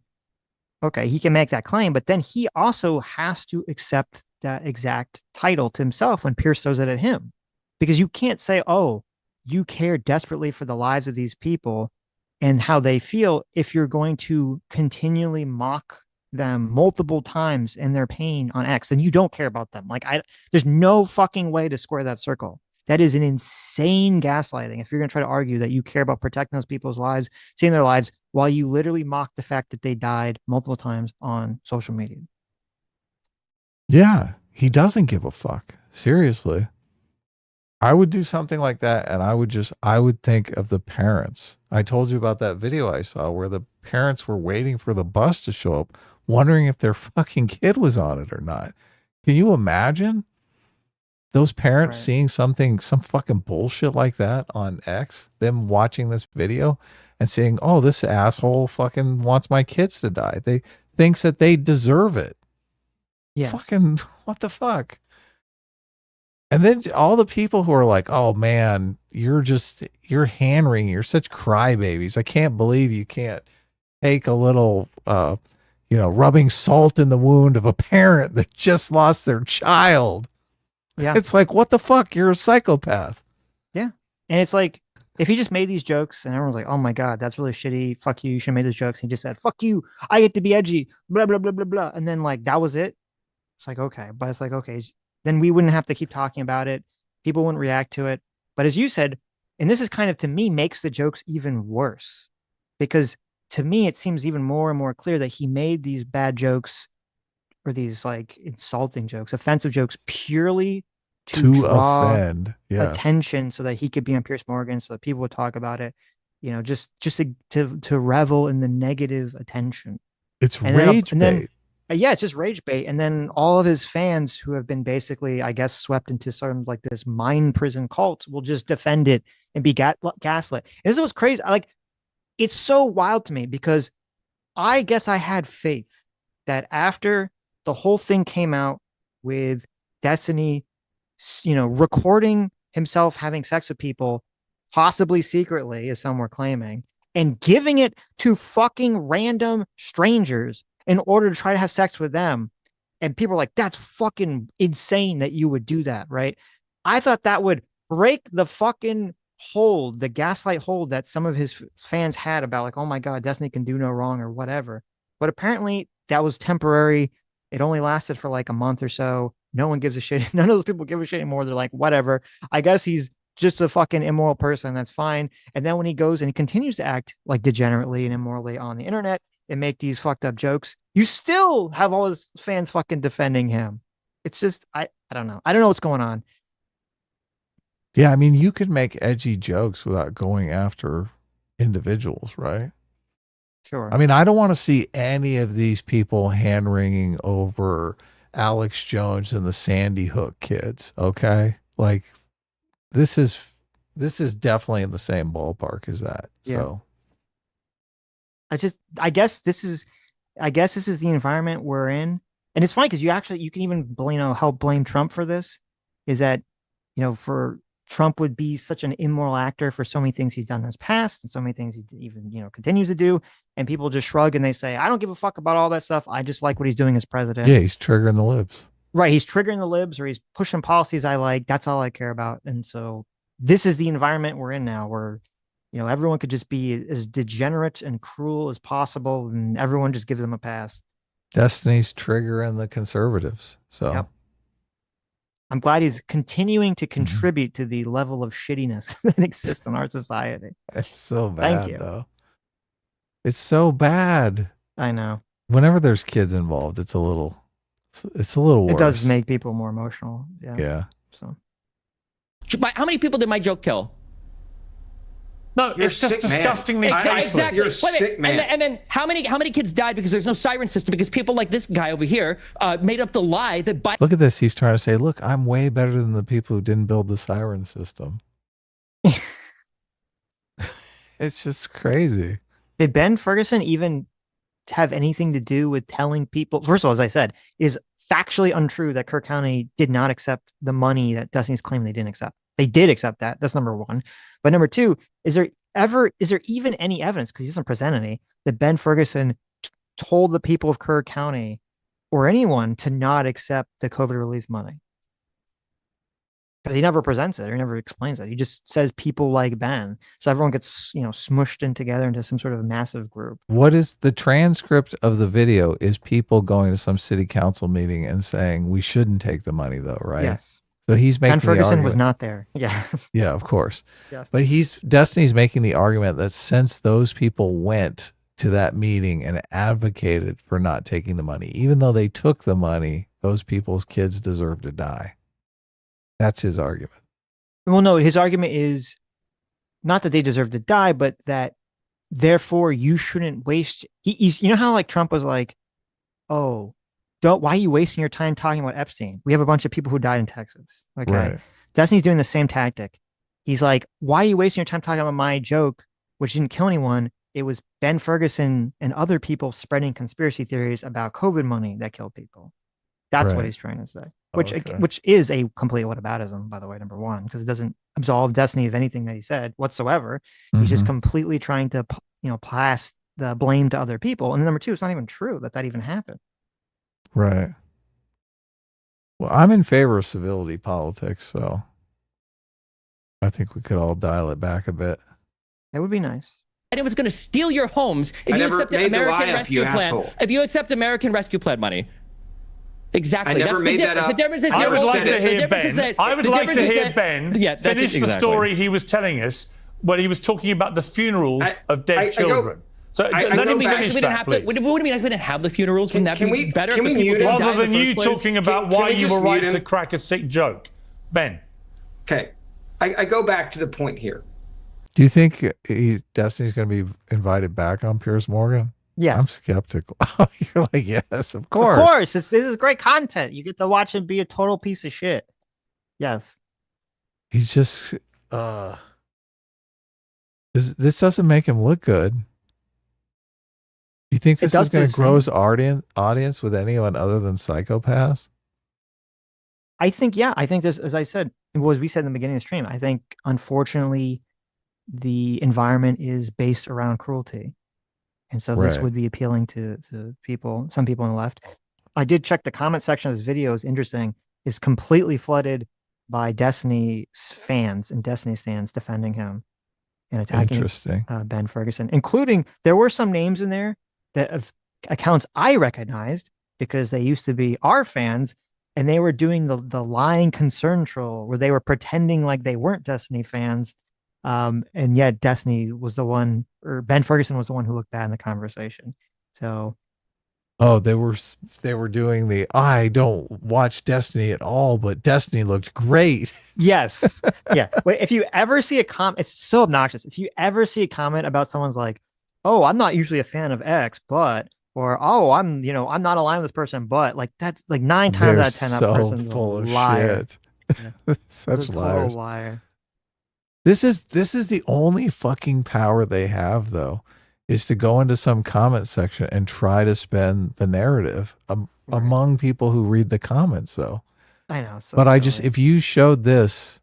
okay, he can make that claim, but then he also has to accept that exact title to himself when Piers throws it at him. Because you can't say, oh, you care desperately for the lives of these people and how they feel if you're going to continually mock them multiple times in their pain on X, and you don't care about them. Like, there's no fucking way to square that circle. That is an insane gaslighting if you're going to try to argue that you care about protecting those people's lives, saving their lives, while you literally mock the fact that they died multiple times on social media. Yeah, he doesn't give a fuck. Seriously. I would do something like that, and I would think of the parents. I told you about that video I saw where the parents were waiting for the bus to show up, wondering if their fucking kid was on it or not. Can you imagine those parents seeing some fucking bullshit like that on X, them watching this video and saying, oh, this asshole fucking wants my kids to die. They thinks that they deserve it. Yes. Fucking, what the fuck? And then all the people who are like, oh man, you're hand-wringing. You're such crybabies. I can't believe you can't take a little, rubbing salt in the wound of a parent that just lost their child. Yeah. It's like, what the fuck? You're a psychopath. Yeah. And it's like, if he just made these jokes and everyone's like, oh my God, that's really shitty. Fuck you. You should have made those jokes. He just said, fuck you. I get to be edgy. Blah, blah, blah, blah, blah. And then like, that was it. It's like, okay. But it's like, okay. Then we wouldn't have to keep talking about it. People wouldn't react to it. But as you said, and this is kind of, to me, makes the jokes even worse. Because to me, it seems even more and more clear that he made these bad jokes or these like insulting jokes, offensive jokes, purely to draw offend attention so that he could be on Piers Morgan, so that people would talk about it, just to revel in the negative attention. It's rage bait. Yeah, it's just rage bait. And then all of his fans who have been basically, I guess, swept into sort of like this mind prison cult will just defend it and be gaslit. And this was crazy. It's so wild to me because I guess I had faith that after the whole thing came out with Destiny, recording himself having sex with people, possibly secretly, as some were claiming, and giving it to fucking random strangers in order to try to have sex with them. And people are like, that's fucking insane that you would do that, right? I thought that would break the fucking hold, the gaslight hold that some of his fans had about like, oh my God, Destiny can do no wrong or whatever. But apparently that was temporary. It only lasted for like a month or so. No one gives a shit. None of those people give a shit anymore. They're like, whatever. I guess he's just a fucking immoral person. That's fine. And then when he goes and he continues to act like degenerately and immorally on the internet and make these fucked up jokes, you still have all his fans fucking defending him. It's just, I don't know. I don't know what's going on. Yeah, I mean, you could make edgy jokes without going after individuals, right? Sure. I mean, I don't want to see any of these people hand-wringing over Alex Jones and the Sandy Hook kids, okay? Like, this is definitely in the same ballpark as that. Yeah. So I guess this is the environment we're in. And it's funny because you can even help blame Trump for this, is that, for Trump would be such an immoral actor for so many things he's done in his past and so many things he even, continues to do. And people just shrug and they say, I don't give a fuck about all that stuff. I just like what he's doing as president. Yeah, he's triggering the libs. Right. He's triggering the libs, or he's pushing policies I like. That's all I care about. And so this is the environment we're in now, where, everyone could just be as degenerate and cruel as possible, and everyone just gives them a pass. Destiny's triggering the conservatives. So yep. I'm glad he's continuing to contribute to the level of shittiness that exists in our society. It's so bad, Thank you. though. It's so bad. I know. Whenever there's kids involved, it's a little worse. It does make people more emotional. Yeah. Yeah. So, how many people did my joke kill? No, it's just disgustingly tasteless. Exactly. You're a sick man. And then how many kids died because there's no siren system, because people like this guy over here made up the lie that Look at this. He's trying to say, look, I'm way better than the people who didn't build the siren system. It's just crazy. Did Ben Ferguson even have anything to do with telling people? First of all, as I said, is factually untrue that Kerr County did not accept the money that Destiny's claimed they didn't accept. They did accept that. That's number one. But number two, is there even any evidence, because he doesn't present any, that Ben Ferguson told the people of Kerr County or anyone to not accept the COVID relief money? Because he never presents it or never explains it. He just says people like Ben. So everyone gets, smushed in together into some sort of massive group. What is the transcript of the video is people going to some city council meeting and saying, we shouldn't take the money though, right? Yes. So he's making Ben Ferguson was not there. Yeah. Yeah, of course. Yes. But Destiny's making the argument that since those people went to that meeting and advocated for not taking the money, even though they took the money, those people's kids deserve to die. That's his argument. Well, no, his argument is not that they deserve to die, but that therefore you shouldn't waste. He's, how like Trump was like, oh, why are you wasting your time talking about Epstein? We have a bunch of people who died in Texas. Okay. Right. Destiny's doing the same tactic. He's like, why are you wasting your time talking about my joke, which didn't kill anyone? It was Ben Ferguson and other people spreading conspiracy theories about COVID money that killed people. That's what he's trying to say, which is a complete whataboutism, by the way, number one, because it doesn't absolve Destiny of anything that he said whatsoever. He's just completely trying to, pass the blame to other people. And number two, it's not even true that even happened. Right. Well, I'm in favor of civility politics, so I think we could all dial it back a bit. That would be nice. And it was going to steal your homes if you accept American Rescue Plan. If you accept American Rescue Plan money. Exactly. I never made that up. The difference is I would like to hear Ben finish the story he was telling us when he was talking about the funerals of dead children. What do you mean we didn't have the funerals? Wouldn't that be better? Rather than you talking about why you were right to crack a sick joke. Ben. Okay. I go back to the point here. Do you think Destiny's going to be invited back on Piers Morgan? Yes. I'm skeptical. You're like, yes, of course. Of course. This is great content. You get to watch him be a total piece of shit. Yes. He's just, this doesn't make him look good. Do you think this is going to grow his audience with anyone other than psychopaths? I think this, as I said, as we said in the beginning of the stream, I think, unfortunately, the environment is based around cruelty. And so this would be appealing to people, some people on the left. I did check the comment section of this video. Is interesting. Is completely flooded by Destiny fans and Destiny stands defending him and attacking Ben Ferguson, including there were some names in there that of accounts I recognized because they used to be our fans, and they were doing the lying concern troll where they were pretending like they weren't Destiny fans. And yet Destiny was the one, or Ben Ferguson was the one who looked bad in the conversation. So, they were doing the I don't watch Destiny at all, but Destiny looked great. Yes, yeah. If you ever see a comment, it's so obnoxious. If you ever see a comment about someone's like, "Oh, I'm not usually a fan of X, but," or "Oh, I'm not aligned with this person, but," like that's like 9 times out of 10 that person's full a of liar. Shit. Such liars. Liar. This is the only fucking power they have, though, is to go into some comment section and try to spin the narrative among people who read the comments, though. I know. So but silly. if you showed this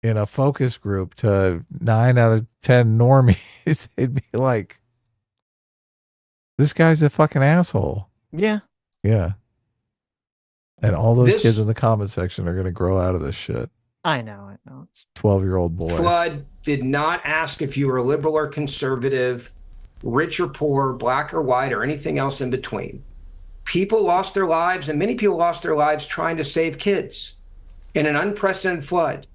in a focus group to 9 out of 10 normies, they'd be like, this guy's a fucking asshole. Yeah. Yeah. And all those kids in the comment section are going to grow out of this shit. I know. 12-year-old boys. Flood did not ask if you were liberal or conservative, rich or poor, black or white, or anything else in between. People lost their lives, and many people lost their lives trying to save kids in an unprecedented flood.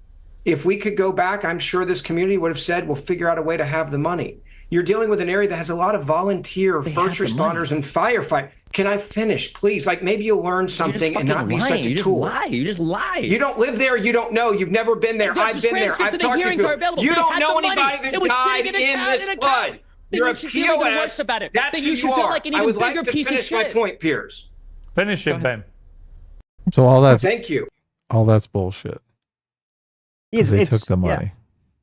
If we could go back, I'm sure this community would have said, we'll figure out a way to have the money. You're dealing with an area that has a lot of volunteer first responders and firefighters. Can I finish, please? Like, maybe you'll learn something and not be such a tool. You just lie. You don't live there. You don't know. You've never been there. I've been there. I've talked to people. You don't know anybody that died in this flood. You're a POS. That's who you are. I would like to finish my point, Piers. Finish it, Ben. So all that's thank you. All that's bullshit. They took the money. Yeah.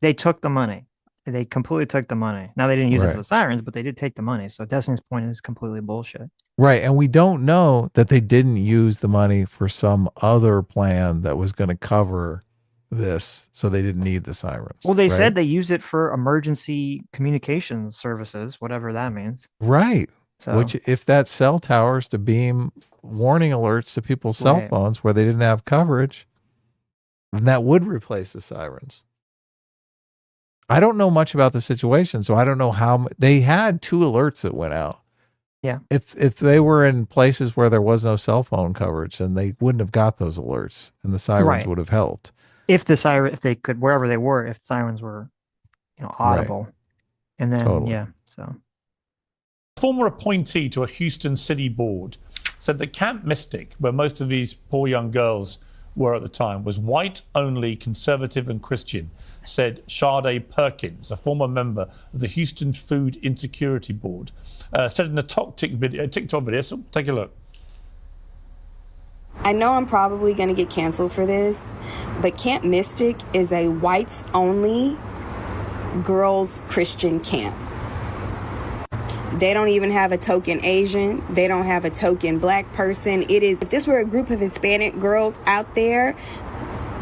They took the money. They completely took the money. Now they didn't use it for the sirens, but they did take the money. So Destiny's point is completely bullshit. Right. And we don't know that they didn't use the money for some other plan that was going to cover this. So they didn't need the sirens. Well, they said they used it for emergency communication services, whatever that means. Right. So, which, if that's cell towers to beam warning alerts to people's cell phones where they didn't have coverage, then that would replace the sirens. I don't know much about the situation, so I don't know how they had 2 alerts that went out. Yeah. If they were in places where there was no cell phone coverage, then they wouldn't have got those alerts, and the sirens would have helped. If they could, wherever they were, if sirens were, audible, and then so. Former appointee to a Houston city board said that Camp Mystic, where most of these poor young girls were at the time, was white-only, conservative and Christian, said Sade Perkins, a former member of the Houston Food Insecurity Board, said in a TikTok video. So take a look. I know I'm probably going to get canceled for this, but Camp Mystic is a whites-only girls Christian camp. They don't even have a token Asian. They don't have a token black person. If this were a group of Hispanic girls out there,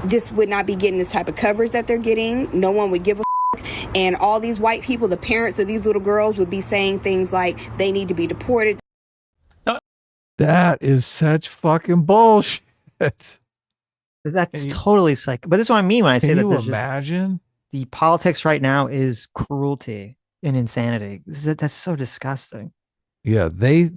this would not be getting this type of coverage that they're getting. No one would give a f***. And all these white people, the parents of these little girls, would be saying things like they need to be deported. That is such fucking bullshit. That's totally psych. But this is what I mean when I say that. Can you imagine? The politics right now is cruelty and insanity. That's so disgusting. Yeah, they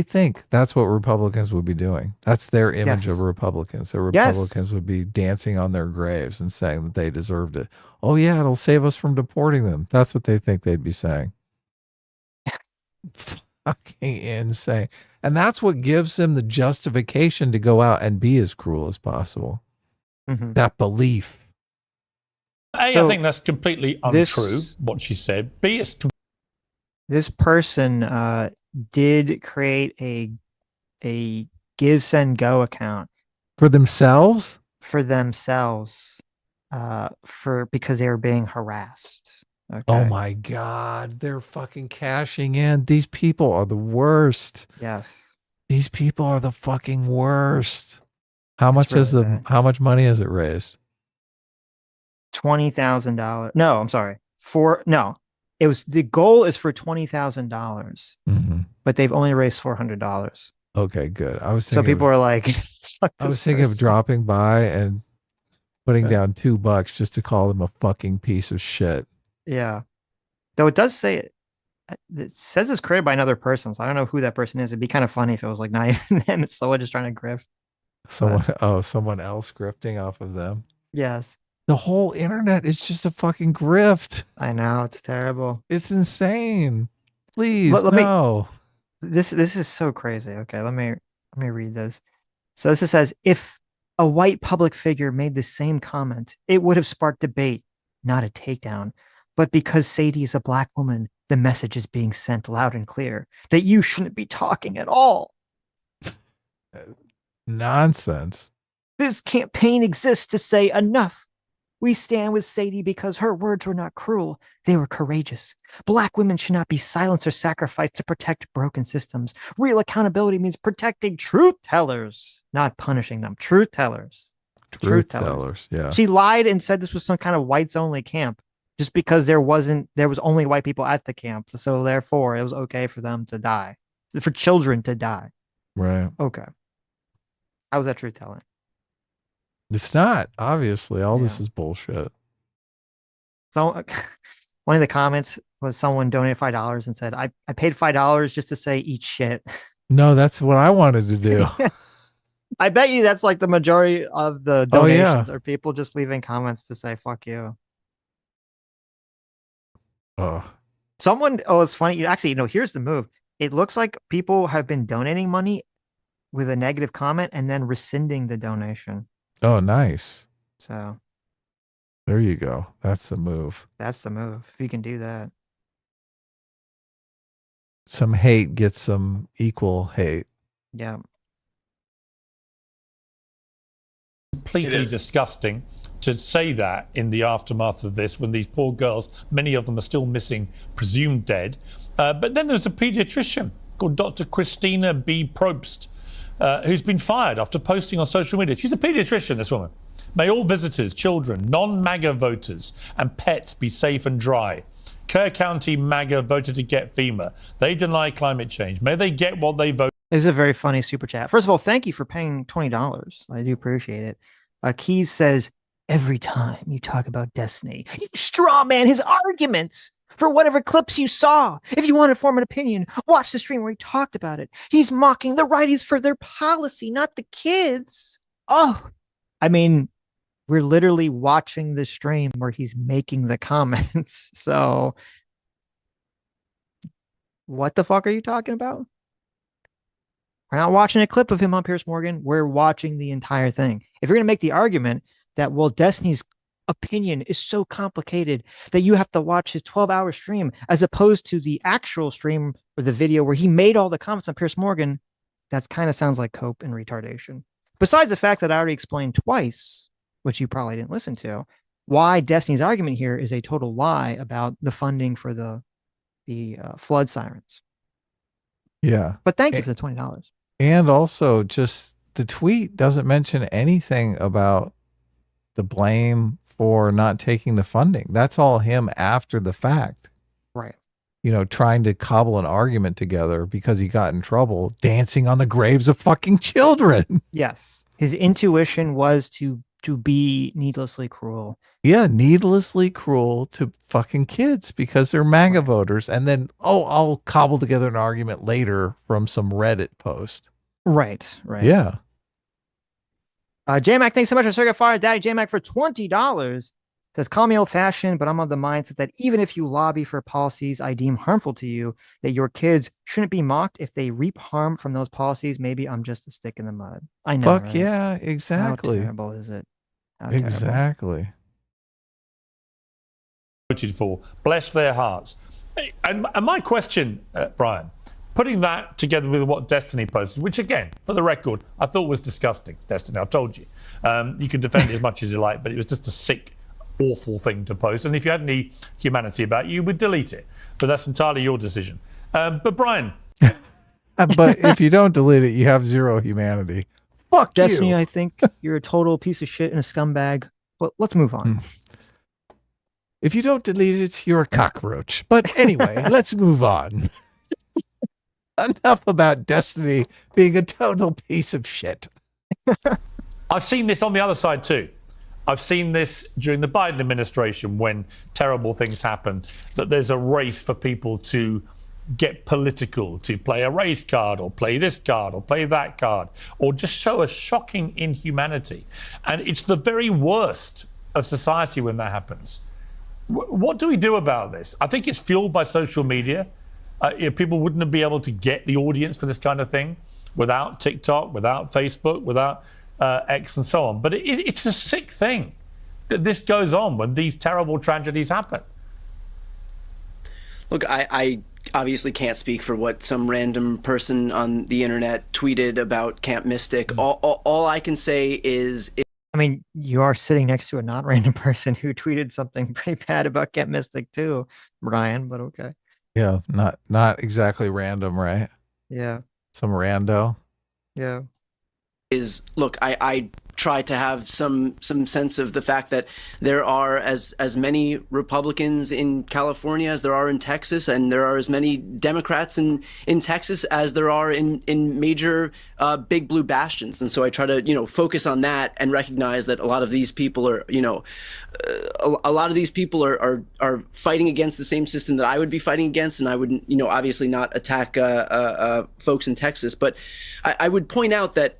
think that's what Republicans would be doing. That's their image of Republicans. The Republicans would be dancing on their graves and saying that they deserved it. Oh yeah, it'll save us from deporting them. That's what they think they'd be saying. Fucking insane. And that's what gives them the justification to go out and be as cruel as possible. Mm-hmm. That belief. I think that's completely untrue, what she said. B, it's this person did create a Give, Send, Go account for themselves. Because they were being harassed. Okay. Oh my God, they're fucking cashing in. These people are the worst. Yes, these people are the fucking worst. How much money has it raised? $20,000. No, I'm sorry. The goal is for $20,000, but they've only raised $400. Okay, good. I was thinking so people are like, I was thinking of dropping by and putting down $2 just to call them a fucking piece of shit. Yeah, though it does say it says it's created by another person, so I don't know who that person is. It'd be kind of funny if it was like not even them. It's someone just trying to grift. Someone else grifting off of them. Yes. The whole internet is just a fucking grift. I know, it's terrible. It's insane. Please, no. This is so crazy. Okay, let me read this. So this says, if a white public figure made the same comment, it would have sparked debate, not a takedown. But because Sadie is a black woman, the message is being sent loud and clear that you shouldn't be talking at all. Nonsense. This campaign exists to say enough. We stand with Sadie because her words were not cruel. They were courageous. Black women should not be silenced or sacrificed to protect broken systems. Real accountability means protecting truth tellers, not punishing them. Truth tellers. Truth tellers. Yeah. She lied and said this was some kind of whites only camp just because there was only white people at the camp. So therefore it was okay for them to die, for children to die. Right. Okay. How was that truth telling? It's not, obviously. All this is bullshit. So one of the comments was someone donated $5 and said, I paid $5 just to say eat shit. No, that's what I wanted to do. I bet you that's like the majority of the donations are people just leaving comments to say fuck you. Oh. It's funny. Actually, here's the move. It looks like people have been donating money with a negative comment and then rescinding the donation. Oh, nice. So there you go. That's the move. That's the move. If you can do that. Some hate gets some equal hate. Yeah. Completely disgusting to say that in the aftermath of this, when these poor girls, many of them are still missing, presumed dead. But then there's a pediatrician called Dr. Christina B. Probst, who's been fired after posting on social media. She's a pediatrician, this woman. May all visitors, children, non-MAGA voters, and pets be safe and dry. Kerr County MAGA voted to get FEMA. They deny climate change. May they get what they voted. This is a very funny super chat. First of all, thank you for paying $20. I do appreciate it. Keys says, every time you talk about Destiny, you straw man his arguments for whatever clips you saw. If you want to form an opinion, watch the stream where he talked about it. He's mocking the righties for their policy, not the kids. Oh, I mean, we're literally watching the stream where he's making the comments. So what the fuck are you talking about? We're not watching a clip of him on Piers Morgan. We're watching the entire thing. If you're going to make the argument that, well, Destiny's opinion is so complicated that you have to watch his 12-hour stream as opposed to the actual stream or the video where he made all the comments on Piers Morgan, that kind of sounds like cope and retardation. Besides the fact that I already explained twice, which you probably didn't listen to, why Destiny's argument here is a total lie about the funding for the flood sirens. Yeah. But thank you for the $20. And also, just the tweet doesn't mention anything about the blame for not taking the funding. That's all him after the fact. Right. Trying to cobble an argument together because he got in trouble dancing on the graves of fucking children. Yes. His intuition was to be needlessly cruel. Yeah, needlessly cruel to fucking kids because they're MAGA voters. And then, I'll cobble together an argument later from some Reddit post. Right. Yeah. J-Mac, thanks so much for Circuit Fire. Daddy J-Mac for $20 says, call me old-fashioned, but I'm of the mindset that even if you lobby for policies I deem harmful to you, that your kids shouldn't be mocked if they reap harm from those policies. Maybe I'm just a stick in the mud. I know. Fuck right? Yeah, exactly. How terrible is it? Exactly. Voted for. Bless their hearts. And my question, Brian, putting that together with what Destiny posted, which again, for the record, I thought was disgusting. Destiny, I've told you. You can defend it as much as you like, but it was just a sick, awful thing to post. And if you had any humanity about you would delete it. But that's entirely your decision. But Brian. But if you don't delete it, you have zero humanity. Fuck Destiny, you. I think you're a total piece of shit and a scumbag. But let's move on. If you don't delete it, you're a cockroach. But anyway, let's move on. Enough about Destiny being a total piece of shit. I've seen this on the other side too. I've seen this during the Biden administration when terrible things happen, that there's a race for people to get political, to play a race card or play this card or play that card or just show a shocking inhumanity. And it's the very worst of society when that happens. What do we do about this? I think it's fueled by social media. People wouldn't be able to get the audience for this kind of thing without TikTok, without Facebook, without X and so on. But it's a sick thing that this goes on when these terrible tragedies happen. Look, I obviously can't speak for what some random person on the internet tweeted about Camp Mystic. All I can say is... I mean, you are sitting next to a not random person who tweeted something pretty bad about Camp Mystic too, Brian, but okay. Yeah, not exactly random, right? Yeah. Some rando. Yeah. Look, I try to have some sense of the fact that there are as many Republicans in California as there are in Texas, and there are as many Democrats in Texas as there are in major big blue bastions. And so I try to focus on that and recognize that a lot of these people are a lot of these people are fighting against the same system that I would be fighting against, and I would obviously not attack folks in Texas, but I would point out that.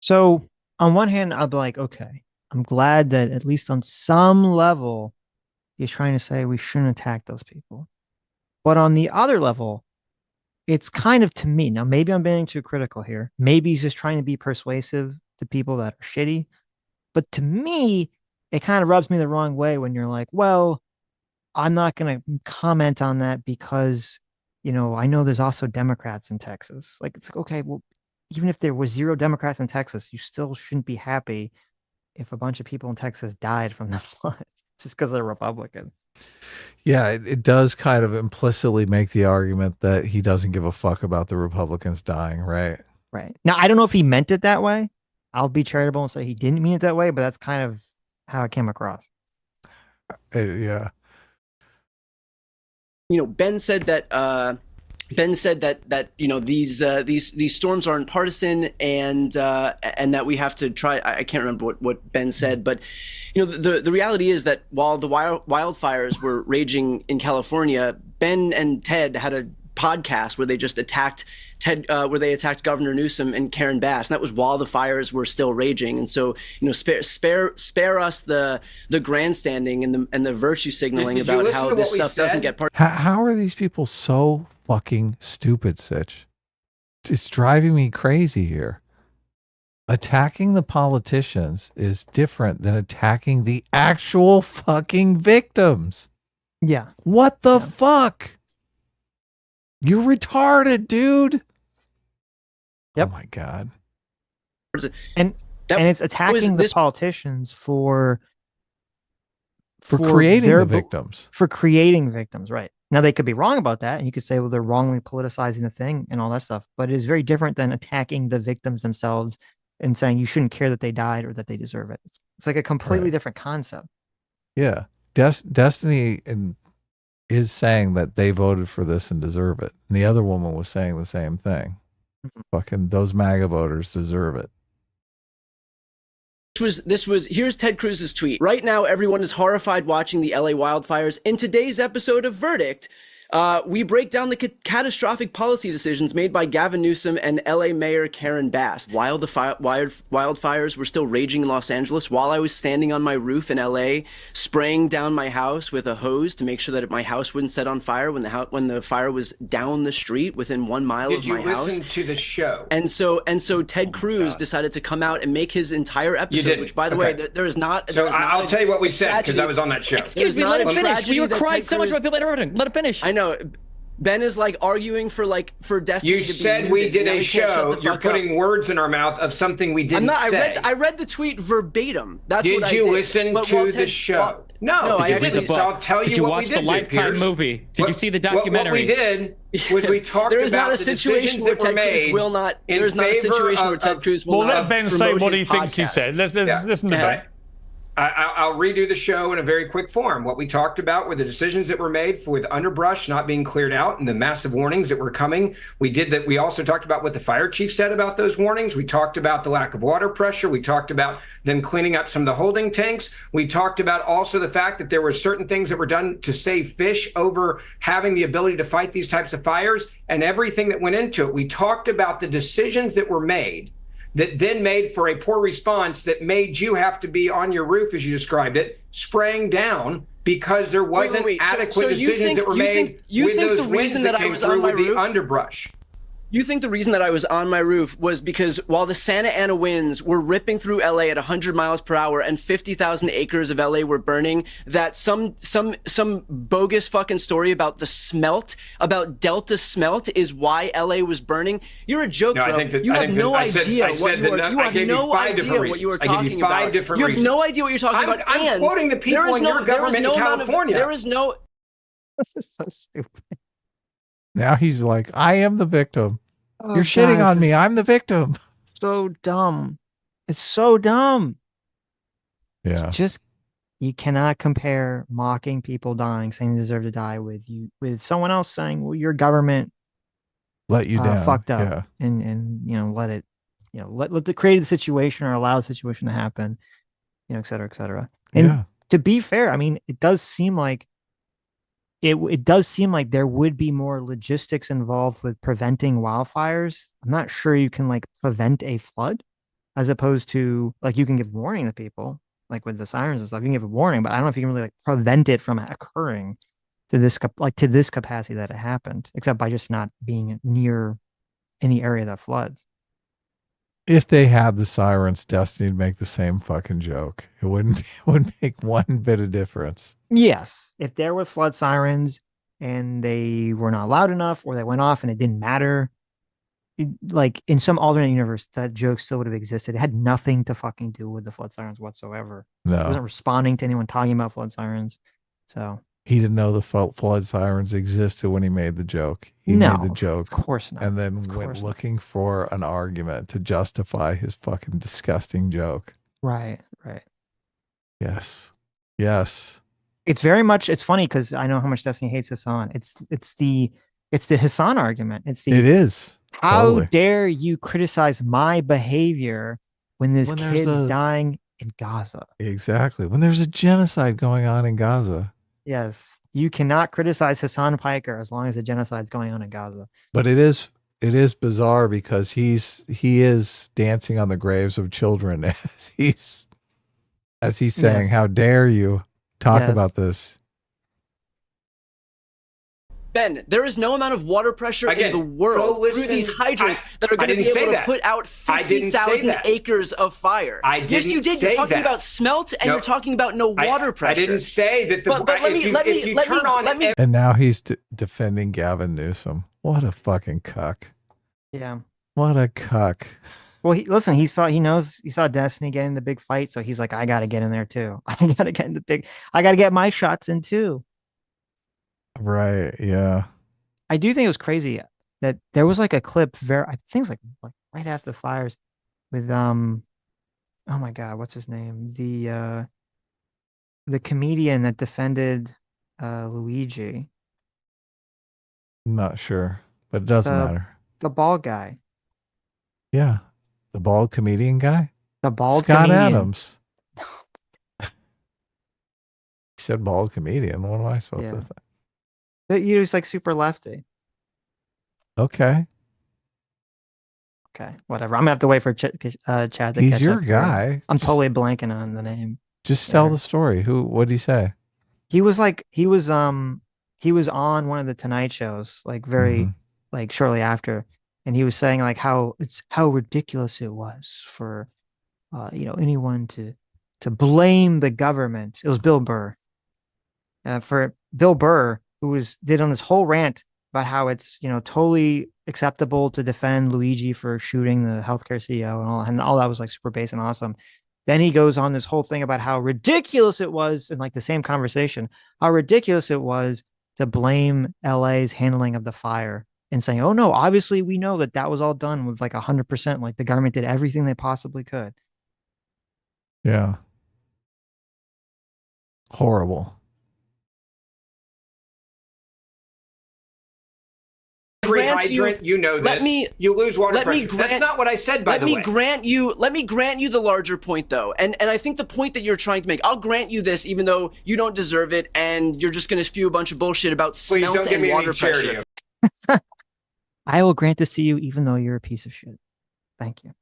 So on one hand, I'll be like, okay, I'm glad that at least on some level, he's trying to say we shouldn't attack those people. But on the other level, it's kind of, to me, now maybe I'm being too critical here. Maybe he's just trying to be persuasive to people that are shitty. But to me, it kind of rubs me the wrong way when you're like, well, I'm not going to comment on that because, I know there's also Democrats in Texas. Like, it's like, okay, well, even if there was 0 Democrats in Texas, you still shouldn't be happy if a bunch of people in Texas died from the flood just because they're Republicans. Yeah, it does kind of implicitly make the argument that he doesn't give a fuck about the Republicans dying, right? Right. Now, I don't know if he meant it that way. I'll be charitable and say he didn't mean it that way, but that's kind of how it came across. Yeah. Ben said that these storms aren't partisan, and that we have to try. I can't remember what Ben said, but the reality is that while the wildfires were raging in California, Ben and Ted had a podcast where they just attacked Governor Newsom and Karen Bass, and that was while the fires were still raging. And so, spare us the grandstanding and the virtue signaling about how this stuff doesn't get part. How are these people so fucking stupid, Sitch? It's driving me crazy here. Attacking the politicians is different than attacking the actual fucking victims. Yeah. What the fuck? You're retarded, dude. Yep. Oh my God. And it's attacking the politicians for creating the victims. For creating victims, right. Now, they could be wrong about that, and you could say, well, they're wrongly politicizing the thing and all that stuff, but it is very different than attacking the victims themselves and saying you shouldn't care that they died or that they deserve it. It's like a completely different concept. Yeah. Destiny is saying that they voted for this and deserve it. And the other woman was saying the same thing. Fucking those MAGA voters deserve it. Here's Ted Cruz's tweet. Right now, everyone is horrified watching the LA wildfires. In today's episode of Verdict, we break down the catastrophic policy decisions made by Gavin Newsom and LA Mayor Karen Bass. While the wildfires were still raging in Los Angeles, while I was standing on my roof in LA, spraying down my house with a hose to make sure that my house wouldn't set on fire when the fire was down the street within 1 mile of my house. Did you listen to the show? And so Ted Cruz decided to come out and make his entire episode, which, by the way, there is not. So I'll tell you what we said because I was on that show. Excuse me, let him finish. You were crying so much about people interrupting. Let him finish. I know. Ben is like arguing for Destiny. You said we did a show. You're putting words in our mouth of something we didn't say. I read the tweet verbatim. That's did what I did. Did you listen to the show? No, I didn't. So I'll tell you what we did. Did you watch the Lifetime movie? Did you see the documentary? What we did was we talked about the decisions that were made. There is not a situation where Ted Cruz will not. Well, let Ben say what he thinks he said. Let's listen to Ben. I'll redo the show in a very quick form. What we talked about were the decisions that were made with underbrush not being cleared out and the massive warnings that were coming. We also talked about what the fire chief said about those warnings. We talked about the lack of water pressure. We talked about them cleaning up some of the holding tanks. We talked about also the fact that there were certain things that were done to save fish over having the ability to fight these types of fires and everything that went into it. We talked about the decisions that were made that then made for a poor response that made you have to be on your roof, as you described it, spraying down because there wasn't adequate decisions that were made with those winds that came through with the underbrush. You think the reason that I was on my roof was because while the Santa Ana winds were ripping through LA at 100 miles per hour and 50,000 acres of LA were burning, that some bogus fucking story about the smelt, about Delta smelt is why LA was burning? You're a joke, bro. You have no idea what you were talking about. You have no idea what you're talking about. I'm quoting the people in your government in California. There is no... This is so stupid. Now he's like, I am the victim. You're shitting on me. I'm the victim. So dumb. It's so dumb. Yeah. You cannot compare mocking people dying, saying they deserve to die, with someone else saying, well, your government let you down, fucked up, and let it, let the create the situation or allow the situation to happen, et cetera, et cetera. And to be fair, I mean, it does seem like there would be more logistics involved with preventing wildfires. I'm not sure you can like prevent a flood, as opposed to like you can give warning to people. Like with the sirens and stuff, you can give a warning, but I don't know if you can really like prevent it from occurring to this capacity that it happened, except by just not being near any area that floods. If they had the sirens, Destiny would make the same fucking joke. It wouldn't make one bit of difference. Yes, if there were flood sirens and they were not loud enough, or they went off and it didn't matter. Like in some alternate universe, that joke still would have existed. It had nothing to fucking do with the flood sirens whatsoever. No. It wasn't responding to anyone talking about flood sirens. So he didn't know the flood sirens existed when he made the joke. He made the joke, of course not, and then went looking for an argument to justify his fucking disgusting joke. Right. Yes. It's very much. It's funny because I know how much Destiny hates Hassan. It's the Hassan argument. It is. How dare you criticize my behavior when there's kids dying in Gaza? Exactly. When there's a genocide going on in Gaza. Yes. You cannot criticize Hassan Piker as long as the genocide's going on in Gaza. But it is bizarre because he is dancing on the graves of children as he's saying, how dare you talk about this? Ben, there is no amount of water pressure in the world through these hydrants that are going to be able to put out 50,000 acres of fire. Yes, you did. You're talking about smelt, and you're talking about no water pressure. I didn't say that. Let me. And now he's defending Gavin Newsom. What a fucking cuck. Yeah. What a cuck. Well, he saw Destiny get in the big fight, so he's like, I got to get in there too. I got to get my shots in too. Right. Yeah. I do think it was crazy that there was like a clip I think it was like right after the fires with oh my God, what's his name? The comedian that defended Luigi. I'm not sure, but it doesn't matter. The bald guy. Yeah. The bald comedian guy? The bald Scott comedian. Adams. He said bald comedian. What am I supposed to think? He was like super lefty. Okay, whatever. I'm gonna have to wait for Chad to catch up. He's your guy. I'm totally blanking on the name. Just tell the story. What did he say? He was on one of the Tonight shows, like like shortly after, and he was saying like how ridiculous it was for anyone to blame the government. It was Bill Burr. For Bill Burr, who did on this whole rant about how it's totally acceptable to defend Luigi for shooting the healthcare CEO and all that was like super base and awesome. Then he goes on this whole thing about how ridiculous it was in like the same conversation, how ridiculous it was to blame LA's handling of the fire and saying, oh no, obviously we know that was all done with like 100%, like the government did everything they possibly could. Yeah. Horrible. Hydrant, you know this. You lose water pressure. That's not what I said, by the way. Let me grant you the larger point, though. And I think the point that you're trying to make, I'll grant you this, even though you don't deserve it, and you're just going to spew a bunch of bullshit about smelt and water pressure. I will grant this to you, even though you're a piece of shit. Thank you.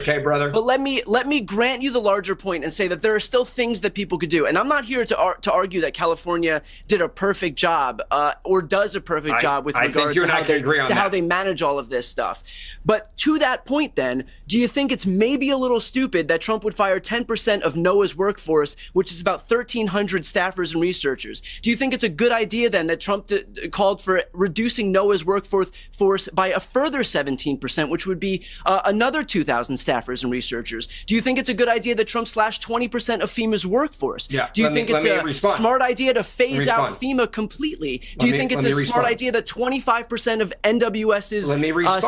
Okay, brother. But let me grant you the larger point and say that there are still things that people could do. And I'm not here to argue that California did a perfect job or does a perfect job with regard to how they manage all of this stuff. But to that point, then, do you think it's maybe a little stupid that Trump would fire 10% of NOAA's workforce, which is about 1,300 staffers and researchers? Do you think it's a good idea then that Trump called for reducing NOAA's workforce by a further 17%, which would be another 2,000 staffers and researchers? Do you think it's a good idea that Trump slashed 20% of FEMA's workforce? Yeah. Do you think it's a smart idea to phase out FEMA completely? Do you think it's a smart idea that 25% of NWS's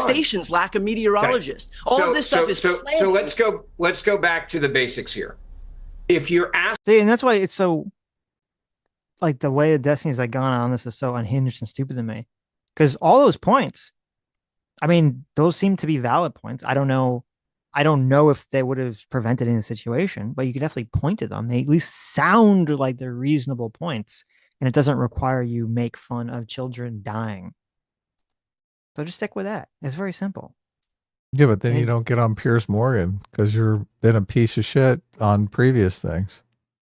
stations lack a meteorologist? All of this stuff is planned. So let's go back to the basics here. If you're asked, see, and that's why it's so, like, the way that Destiny's like gone on this is so unhinged and stupid to me, because all those points, I mean, those seem to be valid points. I don't know if they would have prevented any situation, but you could definitely point to them. They at least sound like they're reasonable points, and it doesn't require you make fun of children dying. So just stick with that. It's very simple. Yeah, but then you don't get on Piers Morgan because you've been a piece of shit on previous things.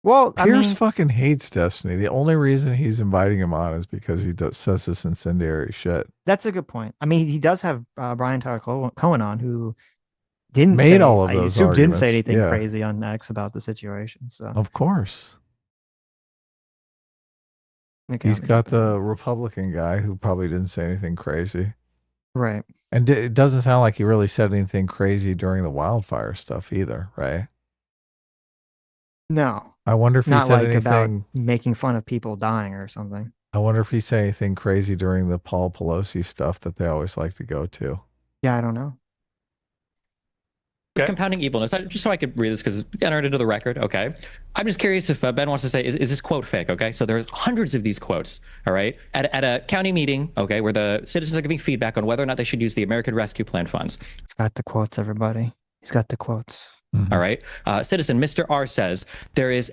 Well, Piers fucking hates Destiny. The only reason he's inviting him on is because he says this incendiary shit. That's a good point. I mean, he does have Brian Tyler Cohen on, who didn't say anything crazy on X about the situation. So of course, he's got the Republican guy who probably didn't say anything crazy. Right. And it doesn't sound like he really said anything crazy during the wildfire stuff either, right? No. I wonder if he said anything about making fun of people dying or something. I wonder if he said anything crazy during the Paul Pelosi stuff that they always like to go to. Yeah, I don't know. Okay. Compounding evilness, just so I could read this because it's entered into the record. Okay. I'm just curious if Ben wants to say, is this quote fake? Okay. So there's hundreds of these quotes. All right. At a county meeting, okay, where the citizens are giving feedback on whether or not they should use the American Rescue Plan funds. He's got the quotes, everybody. He's got the quotes. Mm-hmm. All right. Citizen Mr. R says there's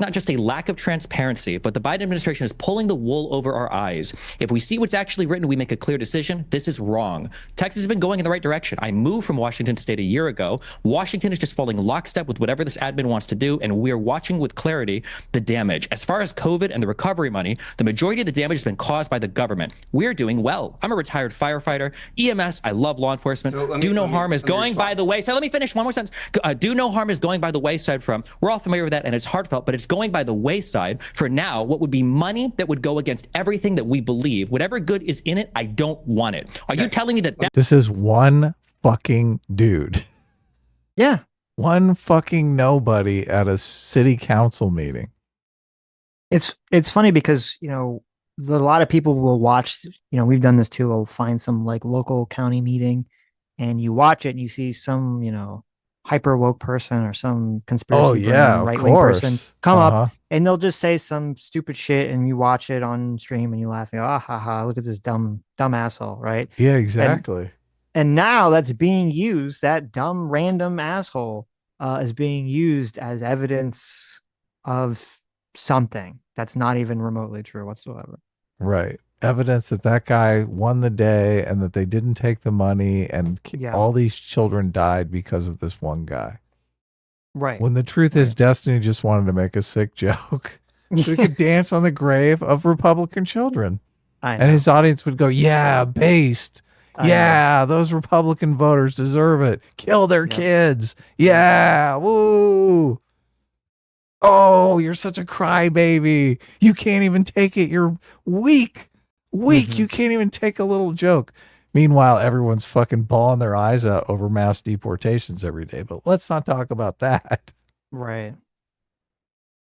not just a lack of transparency, but the Biden administration is pulling the wool over our eyes. If we see what's actually written, we make a clear decision. This is wrong. Texas has been going in the right direction. I moved from Washington State a year ago. Washington is just falling lockstep with whatever this admin wants to do, and we are watching with clarity the damage. As far as COVID and the recovery money, the majority of the damage has been caused by the government. We're doing well. I'm a retired firefighter. EMS, I love law enforcement. Do no harm is going by the way. So let me finish one more sentence. Do no harm is going by the wayside from, we're all familiar with that and it's heartfelt, but it's going by the wayside for now. What would be money that would go against everything that we believe, whatever good is in it, I don't want it. Are you telling me that this is one fucking dude? Yeah. One fucking nobody at a city council meeting. It's funny because, you know, a lot of people will watch, you know, we've done this too. We'll find some like local county meeting and you watch it and you see some, you know, hyper woke person or some conspiracy right wing person come up and they'll just say some stupid shit and you watch it on stream and you laugh and go, ah ha ha, look at this dumb asshole, right? Yeah, exactly. And now that's being used, that dumb random asshole is being used as evidence of something that's not even remotely true whatsoever. Right. Evidence that guy won the day and that they didn't take the money and all these children died because of this one guy. Right. When the truth is Destiny just wanted to make a sick joke. So he could dance on the grave of Republican children. And his audience would go, yeah, based. Yeah, those Republican voters deserve it. Kill their kids. Yeah, woo. Oh, you're such a crybaby. You can't even take it. You're weak. You can't even take a little joke. Meanwhile, everyone's fucking bawling their eyes out over mass deportations every day. But let's not talk about that. Right.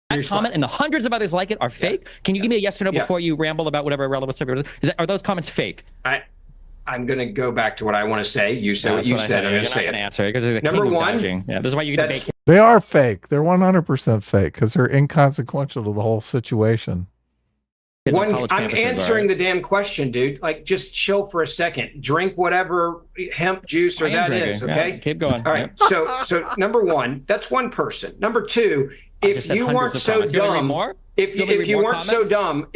That comment and the hundreds of others like it are fake. Can you give me a yes or no before you ramble about whatever irrelevant subject is? Are those comments fake? I'm going to go back to what I want to say. You said what you said. I'm going to say it. Answer. Number one, this is why you get to make. They are fake. They're 100% fake because they're inconsequential to the whole situation. I'm answering the damn question, dude. Like, just chill for a second. Drink whatever hemp juice or that is, okay? Yeah, keep going. All right. So number one, that's one person. Number two, if you weren't so dumb, if you weren't so dumb,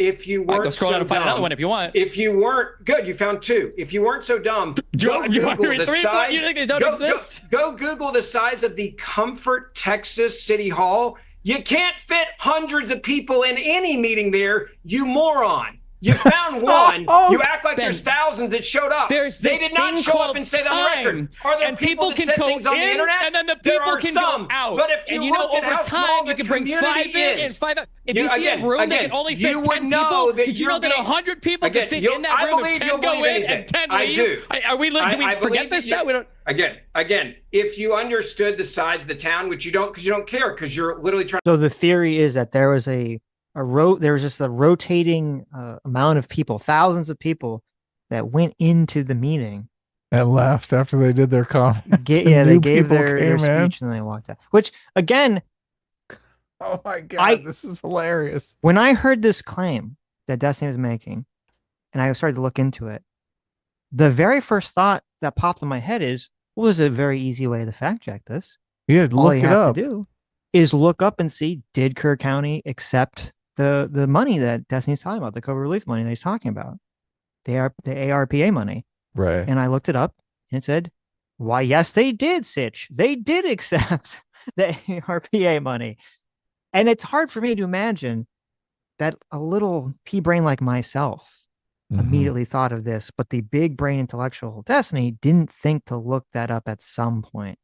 scroll down and find another one if you want. If you weren't good, you found two. If you weren't so dumb, go Google the size. You think they don't exist? Go Google the size of the Comfort, Texas City Hall. You can't fit hundreds of people in any meeting there, you moron. You found one. You act like there's thousands that showed up. They did not show up and say that on the record. Are there people that said things on the internet? And then the people can go out. But if you look at how small you can bring 5 in and 5 out. If you see a room that can only fit 10 people, did you know that 100 people can fit in that room if 10 go in and 10 leave? Do we forget this now? Again, if you understood the size of the town, which you don't because you don't care because you're literally trying. So the theory is that there was there was just a rotating amount of people, thousands of people that went into the meeting and left after they did their comments. They gave their speech and they walked out. Which again, oh my God, this is hilarious. When I heard this claim that Destiny was making, and I started to look into it, the very first thought that popped in my head is, well, there's a very easy way to fact check this. Yeah, all you have to do is look up and see, did Kerr County accept the money that Destiny's talking about, the COVID relief money that he's talking about, the ARPA money. Right. And I looked it up and it said, why, yes, they did, Sitch. They did accept the ARPA money. And it's hard for me to imagine that a little pea brain like myself immediately thought of this, but the big brain intellectual Destiny didn't think to look that up at some point.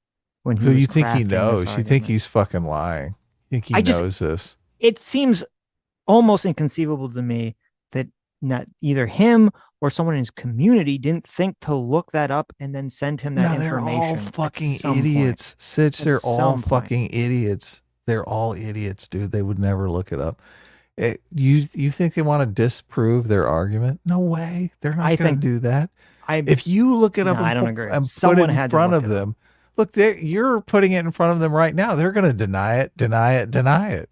So you think he knows? You think he's fucking lying? You think he knows this? It seems almost inconceivable to me that not either him or someone in his community didn't think to look that up and then send him that information. They're all fucking idiots, Sitch. They're all fucking idiots. They're all idiots, dude. They would never look it up. You think they want to disprove their argument? No way. They're not going to do that. If you look it up and put it in front of them, look, you're putting it in front of them right now. They're going to deny it.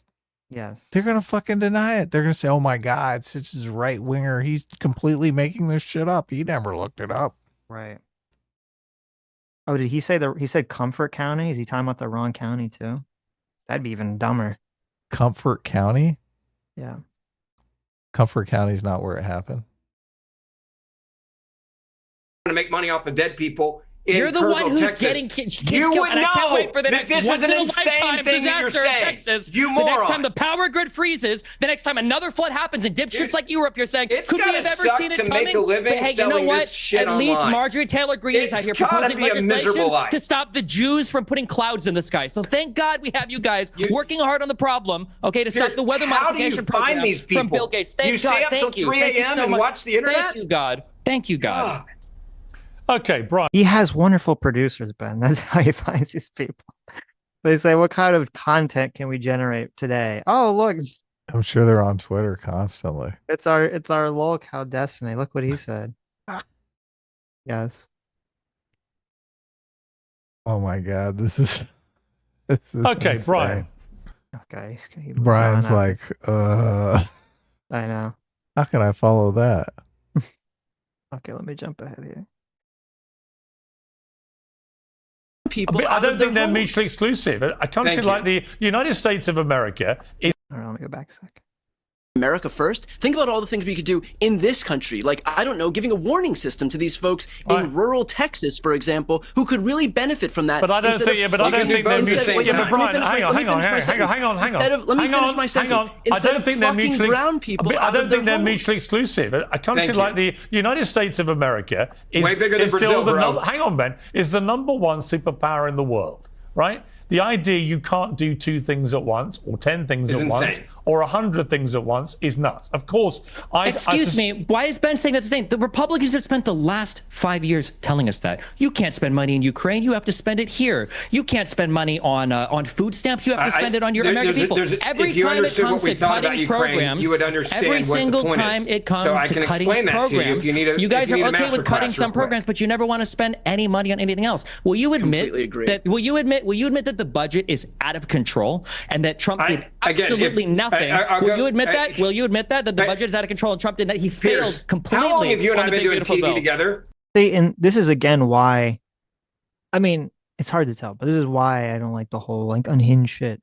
Yes. They're going to fucking deny it. They're going to say, oh my God, Sitch is right winger. He's completely making this shit up. He never looked it up. Right. Oh, did he say he said Comfort County? Is he talking about the wrong county too? That'd be even dumber. Comfort County? Yeah. Comfort County is not where it happened. To make money off the dead people. You're the one who's getting kids you killed, would and know I can't wait for the next this is an insane thing that you're saying. In Texas. You moron. The next time the power grid freezes, the next time another flood happens, and dipshits like you are up here saying, could we have ever seen it coming? Make a living but hey, you know what? At least Marjorie Taylor Greene is out here proposing legislation to stop the Jews from putting clouds in the sky. So thank God we have you guys working hard on the problem, okay, to stop the weather modification program from Bill Gates. Thank you stay up till 3 a.m. and watch the internet? Thank you, God. Thank you, God. Okay, Brian. He has wonderful producers, Ben. That's how he finds these people. They say, what kind of content can we generate today? Oh, look. I'm sure they're on Twitter constantly. It's our lolcow Destiny. Look what he said. Yes. Oh my God. This is okay, insane. Brian. Okay. Brian's like, I know. How can I follow that? Okay, let me jump ahead here. People, I don't think they're mutually exclusive. A country like the United States of America is. All right, let me go back a sec. America first. Think about all the things we could do in this country. Like, I don't know, giving a warning system to these folks in rural Texas, for example, who could really benefit from that. But I don't think, but I don't think they're mutually. Yeah, but Brian, hang on. Let me finish my sentence. I don't think they're mutually. Brown people I don't think they're mutually exclusive. A country like the United States of America is way bigger than Brazil, bro. Hang on, Ben, is the #1 superpower in the world, right? The idea you can't do 2 things at once, or 10 things at once, or 100 things at once is nuts. Of course, Excuse me, why is Ben saying that's the same? The Republicans have spent the last 5 years telling us that. You can't spend money in Ukraine, you have to spend it here. You can't spend money on food stamps, you have to spend it on your American people. Every time it comes to cutting programs, every single time it comes to cutting programs, you guys are okay with cutting some programs, but you never want to spend any money on anything else. Will you admit that? Will you admit that the budget is out of control and that Trump did absolutely nothing? Will you admit that? Will you admit that the budget is out of control and Trump did that? He failed completely. How long have you and I been doing TV together? See, and this is again why. I mean, it's hard to tell, but this is why I don't like the whole like unhinged shit.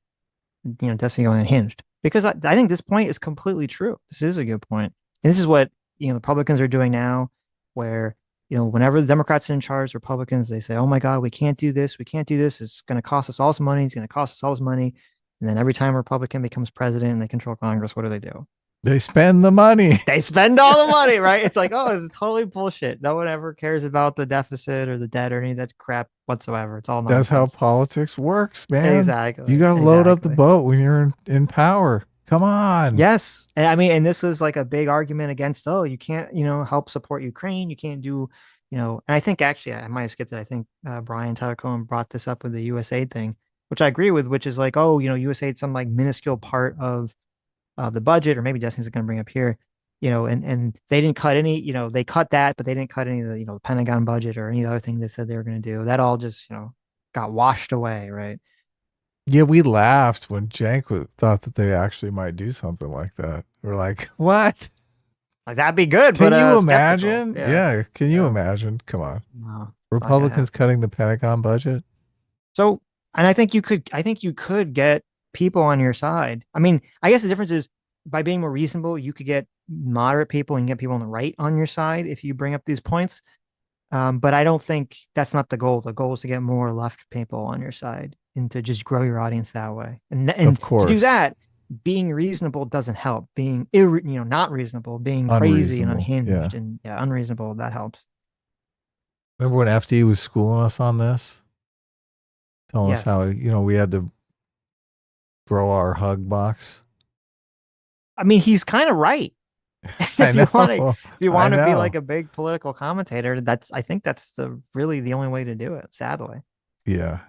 You know, Destiny going unhinged, because I think this point is completely true. This is a good point, and this is what the Republicans are doing now, where whenever the Democrats are in charge, Republicans, they say, oh my God, we can't do this. We can't do this. It's going to cost us all some money. It's going to cost us all this money. And then every time a Republican becomes president and they control Congress, what do? They spend the money. They spend all the money, right? It's like, oh, it's totally bullshit. No one ever cares about the deficit or the debt or any of that crap whatsoever. It's all nonsense. That's how politics works, man. Exactly. You got to load up the boat when you're in power. Come on. Yes. I mean, and this was like a big argument against, oh, you can't, help support Ukraine. You can't do, and I think actually I might have skipped it. I think Brian Tyler Cohen brought this up with the USAID thing, which I agree with, which is like, oh, USAID's some like minuscule part of the budget, or maybe Destiny's going to bring up here, and they didn't cut any, they cut that, but they didn't cut any of the, the Pentagon budget or any other thing they said they were going to do. That all just, got washed away. Right. Yeah. We laughed when Jank thought that they actually might do something like that. We're like, what? Like, that'd be good. Can but, you imagine? Yeah. Can you imagine? Come on. No, Republicans cutting the Pentagon budget. So, and I think you could get people on your side. I mean, I guess the difference is by being more reasonable, you could get moderate people and get people on the right on your side if you bring up these points. But I don't think that's not the goal. The goal is to get more left people on your side and to just grow your audience that way. And of course, to do that, being reasonable doesn't help. Being not reasonable, being crazy and unhinged and unreasonable, that helps. Remember when FD was schooling us on this? Telling us how, we had to grow our hug box. I mean, he's kind of right. I know. If you want to be like a big political commentator, I think that's really the only way to do it, sadly. Yeah.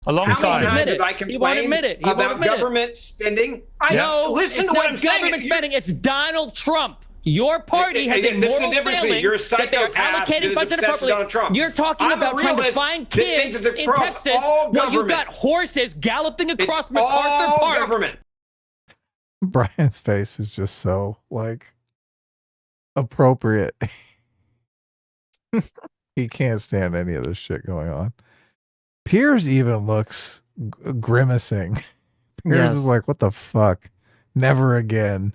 A long time. Did I complain about government spending? I know. Listen to what I'm saying. Government spending. It's Donald Trump. Your party has a moral failing that they're allocating budget appropriately. You're talking about trying to find kids in Texas while you've got horses galloping across MacArthur Park. Government. Brian's face is just so appropriate. He can't stand any of this shit going on. Piers even looks grimacing. Piers is like, what the fuck? Never again.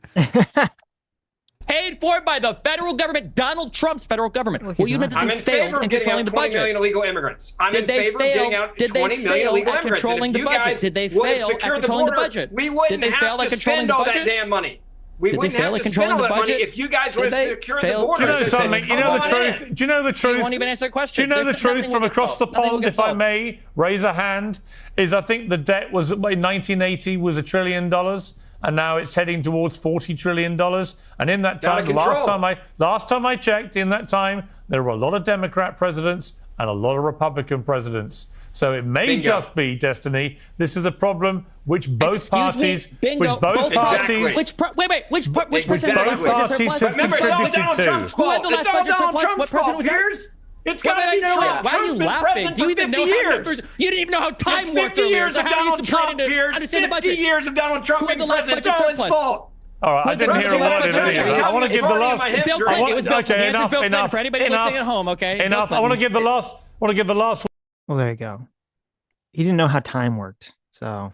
Paid for by the federal government, Donald Trump's federal government. Well, you I'm in favor of getting out 20 million illegal immigrants. I'm in favor of getting out 20 million illegal immigrants. Controlling the budget? Did they fail at controlling the budget? We wouldn't have to spend all that damn money. We wouldn't have to spend all that money if you guys would have secured the border. Do you know something? You know the truth? Do you know the truth? You won't even answer a question. Do you know the truth from across the pond, if I may raise a hand? Is I think the debt was in 1980 was $1 trillion. And now it's heading towards $40 trillion. And in that time, last time I checked, in that time, there were a lot of Democrat presidents and a lot of Republican presidents. So it may just be, Destiny, this is a problem which both parties, which both parties have contributed to. Who had the last budget surplus? What president was that? It's got to be Trump. Why are you laughing? Do you even know how numbers? You didn't even know how time worked. 50 years of Donald Trump, Piers. 50 years of Donald Trump being president. It's all his fault. All right, I didn't hear a word of it. I want to give the last. Bill Clinton. It was Bill Clinton. Enough. For anybody listening at home, okay? Enough. I want to give the last. Well, there you go. He didn't know how time worked, so.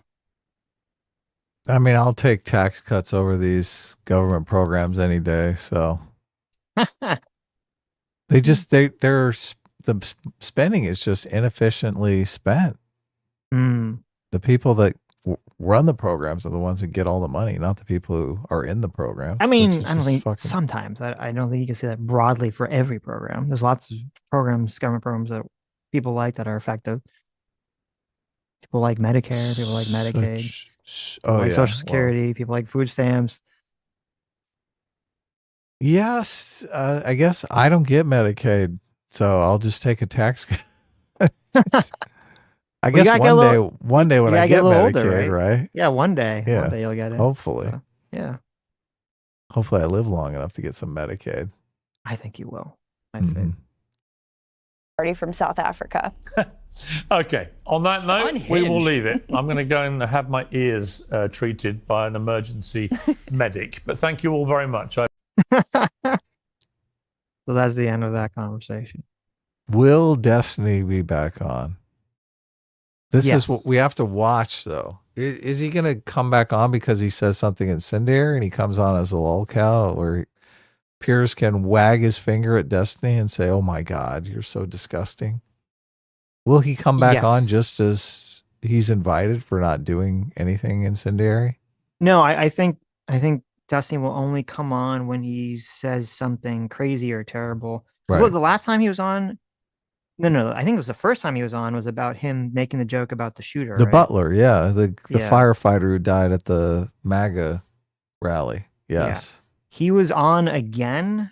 I mean, I'll take tax cuts over these government programs any day. So. The spending is just inefficiently spent. The people that run the programs are the ones that get all the money, not the people who are in the program. I mean, I don't think sometimes I don't think you can say that broadly for every program. There's lots of programs, government programs that people like that are effective. People like Medicare, people like Medicaid, Social Security, people like food stamps. Yes, I guess I don't get Medicaid, so I'll just take a tax cut. I guess one day when I get Medicaid, older, right? Yeah, one day you'll get it. Hopefully. So, yeah. Hopefully I live long enough to get some Medicaid. I think you will. Party from South Africa. Okay. On that note, we will leave it. I'm going to go and have my ears treated by an emergency medic. But thank you all very much. So that's the end of that conversation. Will Destiny be back on? This is what we have to watch, though. Is he going to come back on because he says something incendiary and he comes on as a lolcow, where Piers can wag his finger at Destiny and say, "Oh my God, you're so disgusting"? Will he come back on just as he's invited for not doing anything incendiary? No, I think Destiny will only come on when he says something crazy or terrible. Right. Well, the last time he was on, no, I think it was the first time he was on was about him making the joke about the shooter, The right? butler, yeah, the firefighter who died at the MAGA rally. Yes. Yeah. He was on again.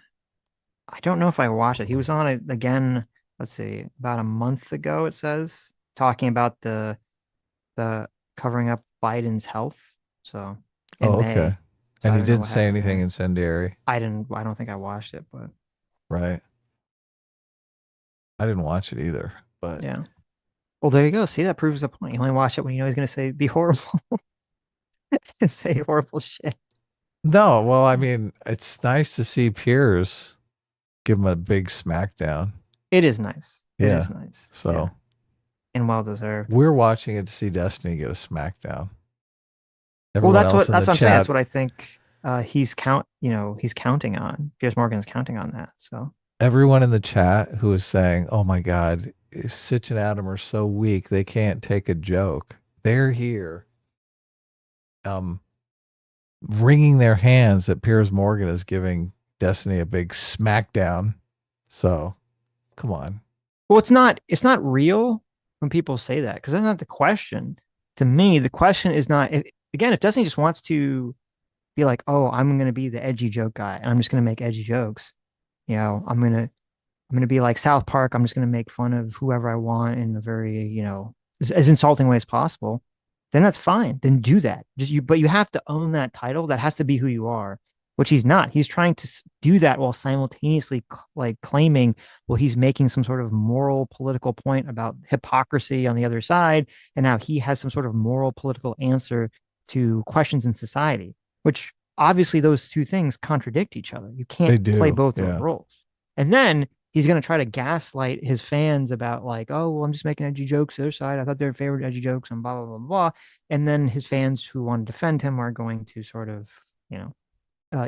I don't know if I watched it. He was on it again, let's see, about a month ago, it says, talking about the covering up Biden's health. So in May. Okay. So and he didn't say anything incendiary. I don't think I watched it, but right. I didn't watch it either, but yeah. Well, there you go. See, that proves the point. You only watch it when you know he's going to say be horrible and say horrible shit. No, well, I mean, it's nice to see Piers give him a big smackdown. It is nice. Yeah. It is nice. So, yeah. And well deserved. We're watching it to see Destiny get a smackdown. Well, that's what I'm saying. That's what I think he's counting on. Piers Morgan is counting on that. So everyone in the chat who is saying, "Oh my God, Sitch and Adam are so weak; they can't take a joke." They're here, wringing their hands that Piers Morgan is giving Destiny a big smackdown. So, come on. Well, it's not real when people say that, because that's not the question. To me, the question is not. If Destiny just wants to be like, oh, I'm going to be the edgy joke guy, and I'm just going to make edgy jokes. I'm going to be like South Park. I'm just going to make fun of whoever I want in a very, as insulting way as possible. Then that's fine. Then do that. But you have to own that title. That has to be who you are, which he's not. He's trying to do that while simultaneously claiming, well, he's making some sort of moral political point about hypocrisy on the other side. And now he has some sort of moral political answer to questions in society, which obviously those two things contradict each other. You can't play both those roles. And then he's going to try to gaslight his fans about like, oh, well, I'm just making edgy jokes the other side. I thought they were favorite edgy jokes and blah, blah, blah, blah. And then his fans who want to defend him are going to sort of,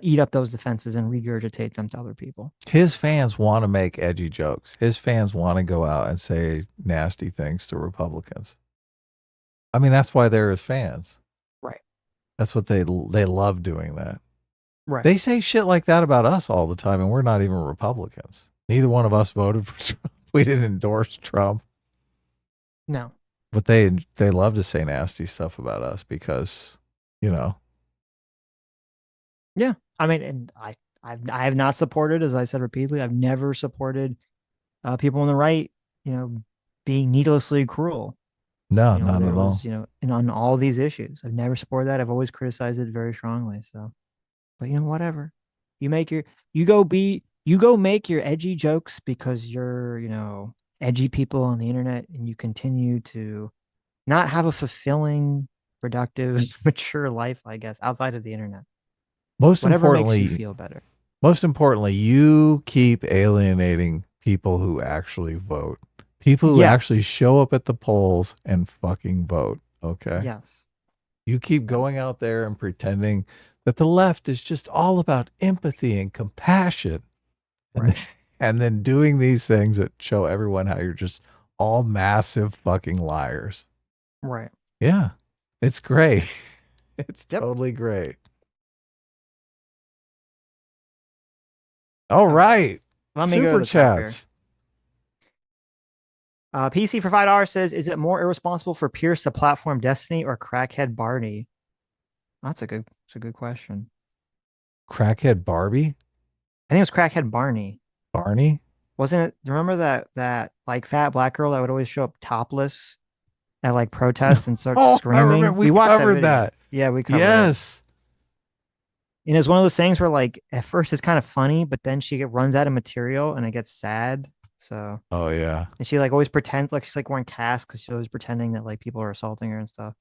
eat up those defenses and regurgitate them to other people. His fans want to make edgy jokes. His fans want to go out and say nasty things to Republicans. I mean, that's why they're his fans. Right. That's what they love doing that. Right. They say shit like that about us all the time, and we're not even Republicans. Neither one of us voted for Trump. We didn't endorse Trump. No. But they love to say nasty stuff about us because, Yeah. I mean, and I have not supported, as I said repeatedly, I've never supported people on the right, being needlessly cruel. No, not at all. And on all these issues, I've never supported that. I've always criticized it very strongly. So, but whatever. You go make your edgy jokes because you're, edgy people on the internet, and you continue to not have a fulfilling, productive, mature life, I guess, outside of the internet. Whatever makes you feel better. Most importantly, you keep alienating people who actually vote. People who actually show up at the polls and fucking vote. Okay. Yes. You keep going out there and pretending that the left is just all about empathy and compassion. Right. And then doing these things that show everyone how you're just all massive fucking liars. Right. Yeah. It's great. It's totally great. All right. Let me go to the chats. PC for $5 says, is it more irresponsible for Piers to platform Destiny or crackhead Barney? That's a good question. Crackhead Barbie? I think it was crackhead Barney. Barney? Wasn't it? Remember that like fat black girl that would always show up topless at like protests and start screaming? We watched that. Yeah, we covered Yes. And it's one of those things where like at first it's kind of funny, but then she runs out of material and it gets sad. So. Oh yeah. And she like always pretends like she's like wearing casts because she's always pretending that like people are assaulting her and stuff.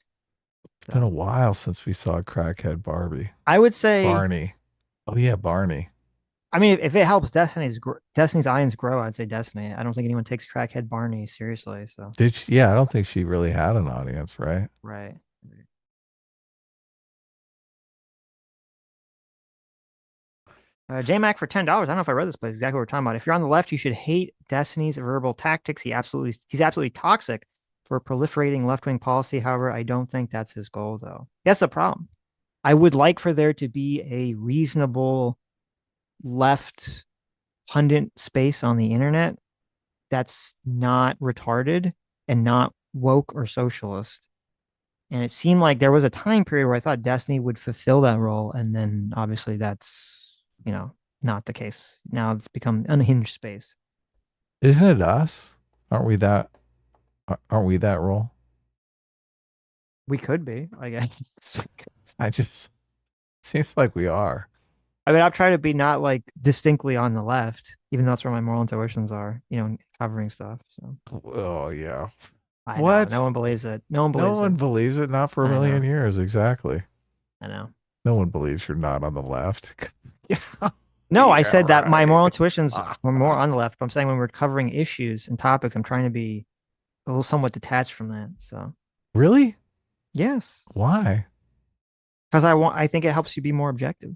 It's been a while since we saw crackhead Barbie. I would say Barney. Oh yeah, Barney. I mean, if it helps Destiny's audience grow, I'd say Destiny. I don't think anyone takes crackhead Barney seriously. So did she? Yeah, I don't think she really had an audience, right? Right. JMac for $10. I don't know if I read this, but exactly what we're talking about. If you're on the left, you should hate Destiny's verbal tactics. He's absolutely toxic for proliferating left-wing policy. However, I don't think that's his goal, though. That's the problem. I would like for there to be a reasonable left pundit space on the internet that's not retarded and not woke or socialist. And it seemed like there was a time period where I thought Destiny would fulfill that role. And then obviously that's, not the case. Now it's become unhinged space. Isn't it us? Aren't we that role? We could be, I guess. Seems like we are. I mean, I'll try to be not like distinctly on the left, even though that's where my moral intuitions are, covering stuff. So. Oh yeah. What? No one believes it. No one believes it. Not for a million years. Exactly. I know. No one believes you're not on the left. Yeah. No, I said that my moral intuitions were more on the left. But I'm saying when we're covering issues and topics, I'm trying to be a little somewhat detached from that. So. Really? Yes. Why? Because I think it helps you be more objective.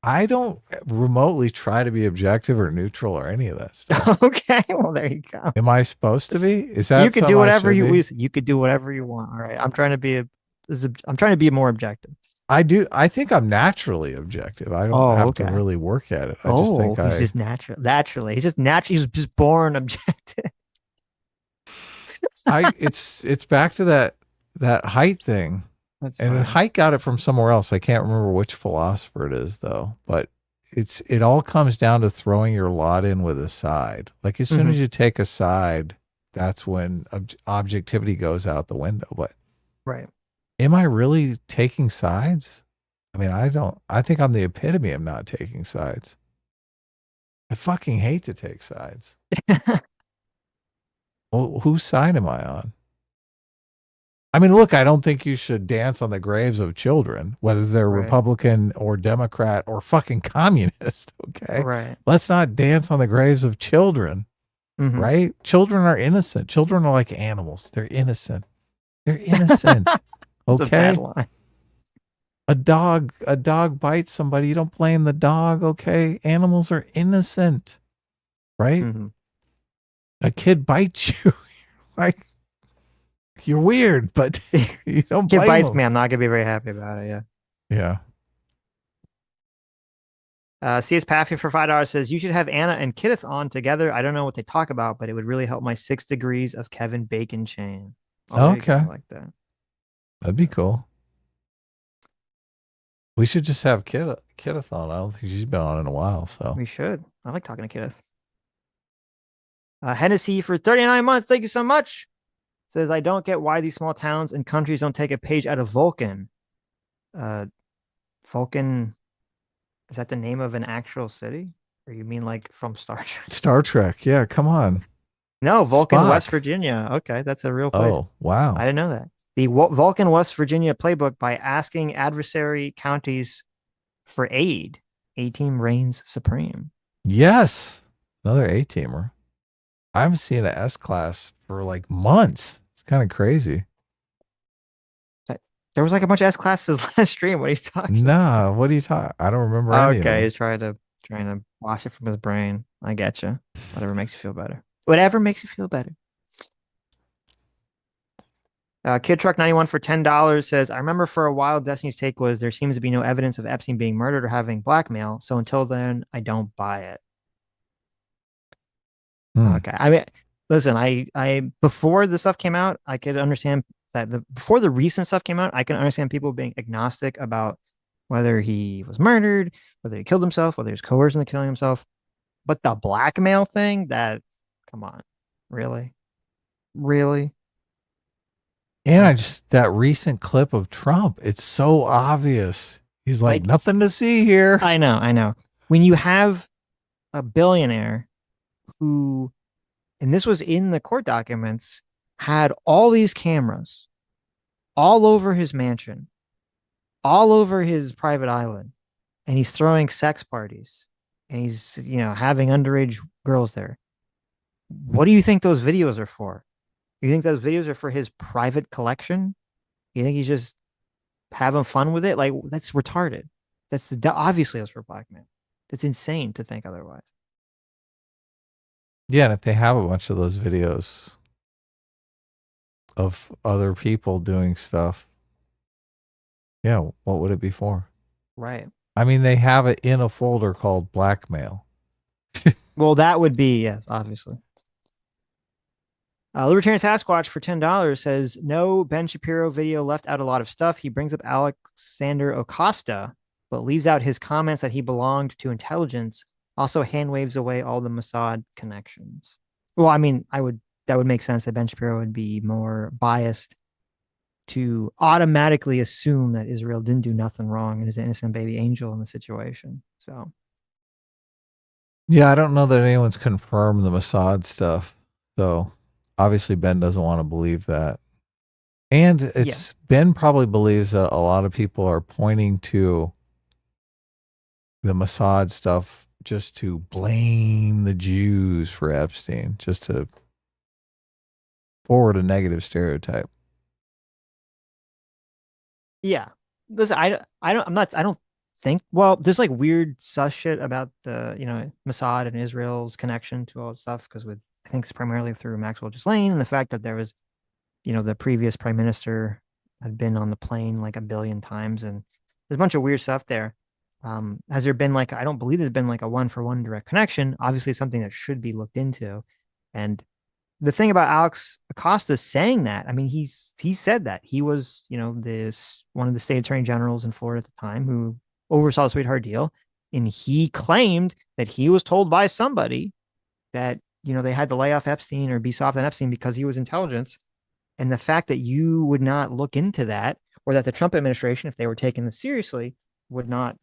I don't remotely try to be objective or neutral or any of that stuff. Okay, well there you go. Am I supposed to be? Is that you could do whatever you could do whatever you want. All right, I'm trying to be more objective. I do. I think I'm naturally objective. I don't have to really work at it. I just think he's just natural. Naturally, he's just naturally. He's just born objective. It's back to that height thing. And Haidt got it from somewhere else. I can't remember which philosopher it is though, but it all comes down to throwing your lot in with a side. Like as soon as you take a side, that's when objectivity goes out the window. But right. Am I really taking sides? I mean, I think I'm the epitome of not taking sides. I fucking hate to take sides. Well, whose side am I on? I mean, look, I don't think you should dance on the graves of children, whether they're Republican or Democrat or fucking communist. Okay. Right. Let's not dance on the graves of children. Right. Children are innocent. Children are like animals. They're innocent. They're innocent. Okay. A dog bites somebody. You don't blame the dog. Okay. Animals are innocent. Right. A kid bites you. Like, you're weird, but you don't blame Kid bites him. me. I'm not gonna be very happy about it. Yeah. CS Paffy for $5 says you should have Anna and Kenneth on together. I don't know what they talk about, but it would really help my 6 degrees of Kevin Bacon chain. Okay. I like that. That'd be cool. We should just have Kenneth on. I don't think she's been on in a while. So we should. I like talking to Kenneth. Hennessy for 39 months. Thank you so much. Says, I don't get why these small towns and countries don't take a page out of Vulcan. Vulcan, is that the name of an actual city? Or you mean like from Star Trek? Star Trek, yeah, come on. No, Vulcan, Spock. West Virginia. Okay, that's a real place. Oh, wow. I didn't know that. The Vulcan, West Virginia playbook by asking adversary counties for aid. A-team reigns supreme. Yes, another A-teamer. I haven't seen an S-class for like months. It's kind of crazy. There was like a bunch of S classes last stream. What are you talking? No, what are you talking? I don't remember. Okay, he's trying to wash it from his brain. I get you. Whatever makes you feel better. Whatever makes you feel better. Kid Truck 91 for $10 says, I remember for a while Destiny's take was there seems to be no evidence of Epstein being murdered or having blackmail. So until then, I don't buy it. Okay. I mean, listen, I before the stuff came out, I could understand that before the recent stuff came out, I can understand people being agnostic about whether he was murdered, whether he killed himself, whether he was coerced into killing himself. But the blackmail thing, come on, really? And that recent clip of Trump, it's so obvious. He's like nothing to see here. I know. When you have a billionaire who, and this was in the court documents, had all these cameras all over his mansion, all over his private island, and he's throwing sex parties and he's, having underage girls there. What do you think those videos are for? You think those videos are for his private collection? You think he's just having fun with it? Like, that's retarded. Obviously that's for blackmail. That's insane to think otherwise. Yeah, and if they have a bunch of those videos of other people doing stuff, yeah, what would it be for? Right. I mean, they have it in a folder called blackmail. Well, that would be, yes, obviously. Libertarian Sasquatch for $10 says, no, Ben Shapiro video left out a lot of stuff. He brings up Alexander Acosta, but leaves out his comments that he belonged to intelligence. Also hand waves away all the Mossad connections. Well, I mean, that would make sense that Ben Shapiro would be more biased to automatically assume that Israel didn't do nothing wrong and is an innocent baby angel in the situation. So, yeah, I don't know that anyone's confirmed the Mossad stuff. So obviously Ben doesn't want to believe that. And Ben probably believes that a lot of people are pointing to the Mossad stuff just to blame the Jews for Epstein, just to forward a negative stereotype. Yeah. Listen, I don't think, well, there's like weird sus shit about the, Mossad and Israel's connection to all that stuff. Cause I think it's primarily through Maxwell Ghislaine and the fact that there was, the previous prime minister had been on the plane like 1 billion times. And there's a bunch of weird stuff there. Has there been I don't believe there's been like a 1-for-1 direct connection. Obviously it's something that should be looked into. And the thing about Alex Acosta saying that, I mean, he said that he was, one of the state attorney generals in Florida at the time who oversaw the sweetheart deal. And he claimed that he was told by somebody that, they had to lay off Epstein or be soft on Epstein because he was intelligence. And the fact that you would not look into that, or that the Trump administration, if they were taking this seriously, would not,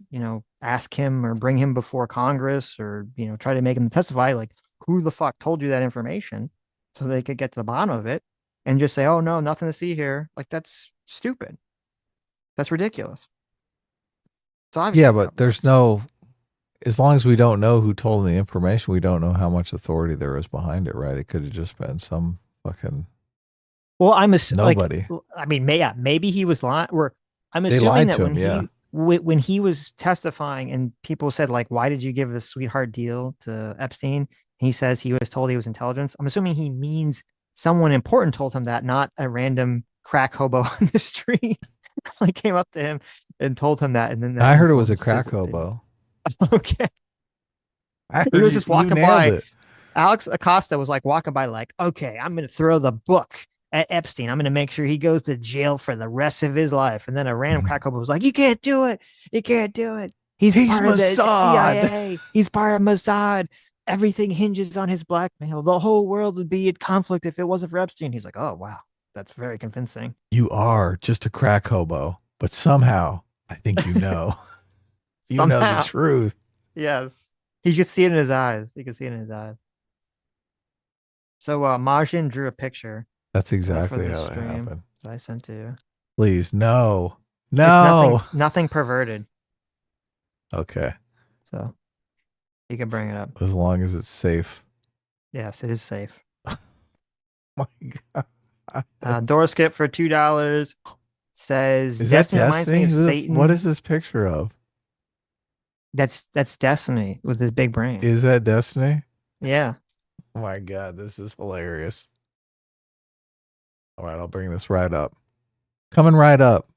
ask him or bring him before Congress or, try to make him testify, like, who the fuck told you that information? So they could get to the bottom of it and just say, oh, no, nothing to see here. Like, that's stupid. That's ridiculous. Yeah, but there's no, as long as we don't know who told them the information, we don't know how much authority there is behind it, right? It could have just been some fucking nobody. I mean, maybe he was lying. I'm assuming that when he was testifying and people said, like, why did you give a sweetheart deal to Epstein? He says he was told he was intelligence. I'm assuming he means someone important told him that, not a random crack hobo on the street. Like came up to him and told him that. And then I heard it was a crack hobo. Okay. He was just walking by. Alex Acosta was like walking by like, okay, I'm going to throw the book at Epstein. I'm going to make sure he goes to jail for the rest of his life. And then a random crack hobo was like, you can't do it. You can't do it. He's part of the CIA. He's part of Mossad. Everything hinges on his blackmail. The whole world would be in conflict if it wasn't for Epstein. He's like, oh, wow. That's very convincing. You are just a crack hobo, but somehow I think you know. You know the truth. Yes. He could see it in his eyes. So Majin drew a picture. That's exactly how it happened. That I sent to you. Please, no. It's nothing perverted. Okay. So you can bring it up. As long as it's safe. Yes, it is safe. My God. Door skip for $2 says is that Destiny reminds me of Satan. What is this picture of? That's Destiny with his big brain. Is that Destiny? Yeah. Oh my God, this is hilarious. All right, I'll bring this right up. Coming right up.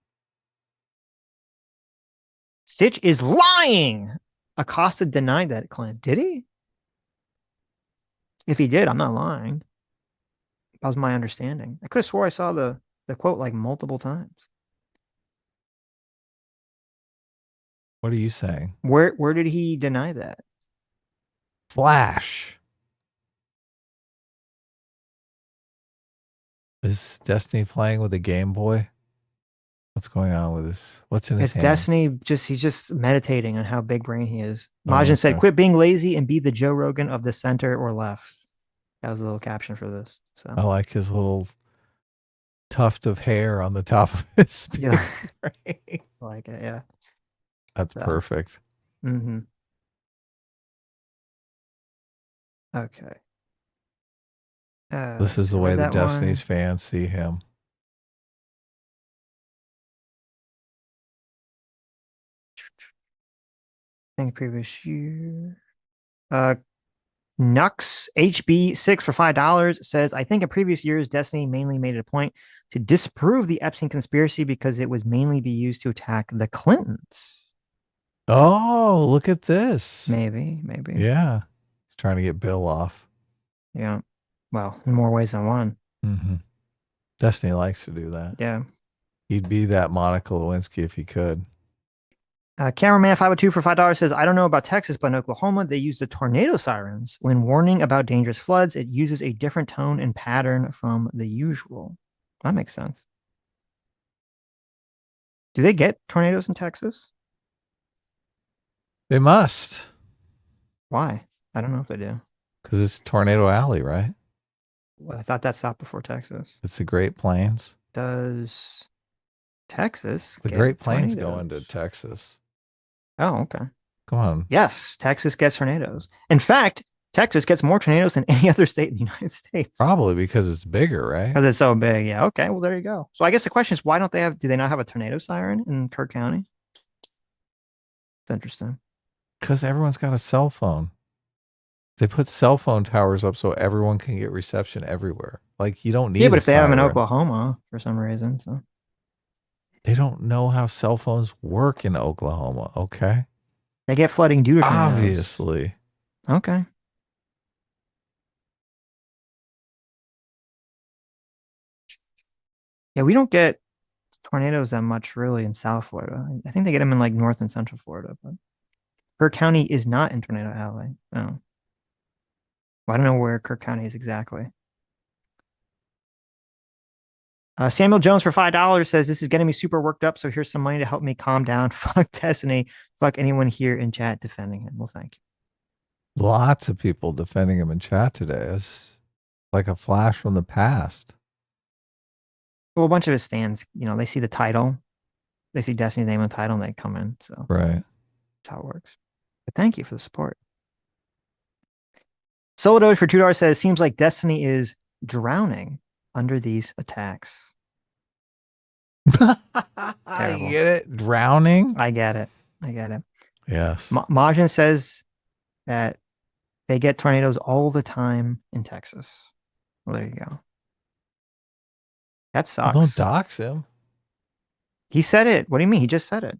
Sitch is lying. Acosta denied that claim. Did he? If he did, I'm not lying. That was my understanding. I could have swore I saw the quote like multiple times. What are you saying? Where did he deny that? Flash. Is Destiny playing with a Game Boy? What's going on with this? What's in his hand? Destiny, he's just meditating on how big brain he is. Majin said, quit being lazy and be the Joe Rogan of the center or left. That was a little caption for this. So I like his little tuft of hair on the top of his beard. Yeah. I like it, yeah. That's perfect. Mm-hmm. Okay. This is the way the Destiny's fans see him. I think previous year. Nux HB6 for $5 says, I think in previous years, Destiny mainly made it a point to disprove the Epstein conspiracy because it would mainly be used to attack the Clintons. Oh, look at this. Maybe. Yeah. He's trying to get Bill off. Yeah. Well, in more ways than one. Mm-hmm. Destiny likes to do that. Yeah. He'd be that Monica Lewinsky if he could. Cameraman 502 for $5 says, I don't know about Texas, but in Oklahoma, they use the tornado sirens. When warning about dangerous floods, it uses a different tone and pattern from the usual. That makes sense. Do they get tornadoes in Texas? They must. Why? I don't know if they do. Because it's Tornado Alley, right? Well, I thought that stopped before Texas. It's the Great Plains. Does Texas The get Great Plains tornadoes? go into Texas. Oh, okay. Come on. Yes, Texas gets tornadoes. In fact, Texas gets more tornadoes than any other state in the United States. Probably because it's bigger, right? Because it's so big. Yeah. Okay. Well, there you go. So I guess the question is, why don't they do they not have a tornado siren in Kerr County? It's interesting. Because everyone's got a cell phone. They put cell phone towers up so everyone can get reception everywhere. Like, you don't need. Yeah, but if they have them in siren. Oklahoma for some reason, so They don't know how cell phones work in Oklahoma. Okay. they get flooding due to tornadoes. Obviously. Okay. Yeah, we don't get tornadoes that much really in South Florida. I think they get them in like North and Central Florida, but Kerr County is not in Tornado Alley. No. Well, I don't know where Kerr County is exactly. Samuel Jones for $5 says, this is getting me super worked up, so here's some money to help me calm down. Fuck Destiny. Fuck anyone here in chat defending him. Well, thank you. Lots of people defending him in chat today. It's like a flash from the past. Well, a bunch of his stands, they see the title. They see Destiny's name in the title and they come in. So Right. that's how it works. But thank you for the support. Solodoge for $2 says, seems like Destiny is drowning under these attacks. I get it. Drowning? I get it. Yes. Majin says that they get tornadoes all the time in Texas. Well, there you go. That sucks. Don't dox him. He said it. What do you mean? He just said it.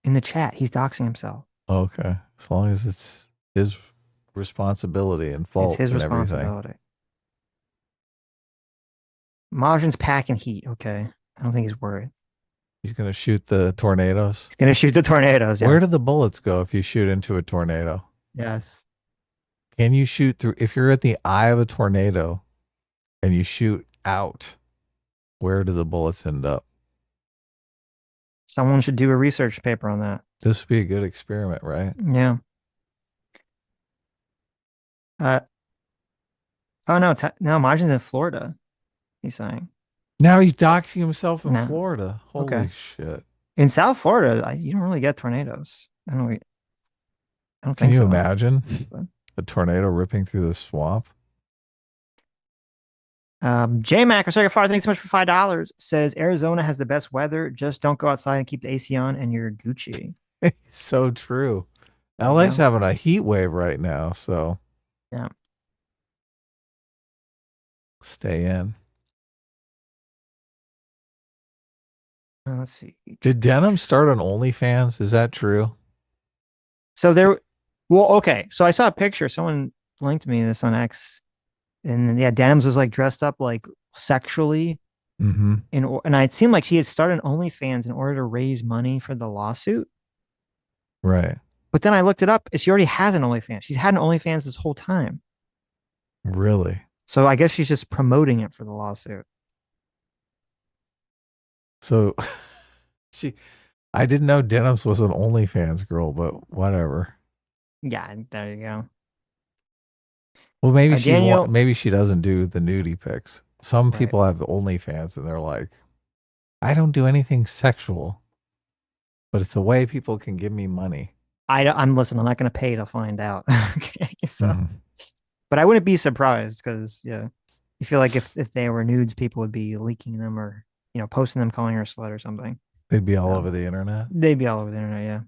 In the chat, he's doxing himself. Okay. As long as it's his responsibility and fault. It's his and responsibility. Majin's packing heat. Okay. I don't think he's worried. He's going to shoot the tornadoes. He's going to shoot the tornadoes. Yeah. Where do the bullets go if you shoot into a tornado? Yes. Can you shoot through? If you're at the eye of a tornado and you shoot out, where do the bullets end up? Someone should do a research paper on that. This would be a good experiment, right? Yeah. Oh no, Majin's in Florida. He's saying. Now he's doxing himself in Florida. Holy shit! In South Florida, you don't really get tornadoes. I don't think so. Can you imagine a tornado ripping through the swamp? J-Mac, or Circuit Fire, thanks so much for $5. Says Arizona has the best weather. Just don't go outside and keep the AC on, and you're Gucci. It's so true. LA's having a heat wave right now, so yeah. Stay in. Let's see. Did Denim start on OnlyFans? Is that true? So okay. So I saw a picture. Someone linked me this on X. And yeah, Denims was like dressed up like sexually. Mm-hmm. And it seemed like she had started OnlyFans in order to raise money for the lawsuit. Right. But then I looked it up. She already has an OnlyFans. She's had an OnlyFans this whole time. Really? So I guess she's just promoting it for the lawsuit. So I didn't know Denims was an OnlyFans girl, but whatever. Yeah, there you go. Well, maybe maybe she doesn't do the nudie pics. Some people have OnlyFans and they're like, I don't do anything sexual, but it's a way people can give me money. I'm not going to pay to find out. Okay, so, but I wouldn't be surprised because you feel like if they were nudes, people would be leaking them or posting them, calling her a slut or something. They'd be all over the internet. They'd be all over the internet. Yeah.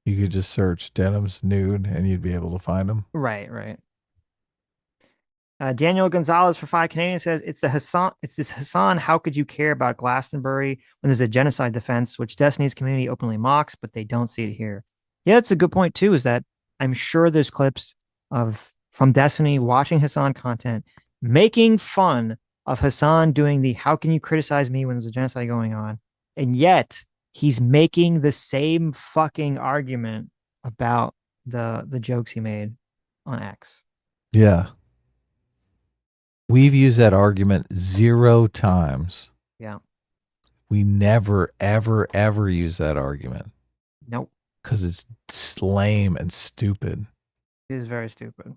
You could just search Denims nude and you'd be able to find them. Right. Daniel Gonzalez for 5 Canadian says it's this Hassan. How could you care about Glastonbury when there's a genocide defense, which Destiny's community openly mocks, but they don't see it here? Yeah, that's a good point too. Is that I'm sure there's clips from Destiny watching Hassan content, making fun of Hassan doing the "How can you criticize me when there's a genocide going on?" And yet he's making the same fucking argument about the jokes he made on X. Yeah. We've used that argument 0 times. Yeah. We never, ever, ever use that argument. Nope. Because it's lame and stupid. It is very stupid.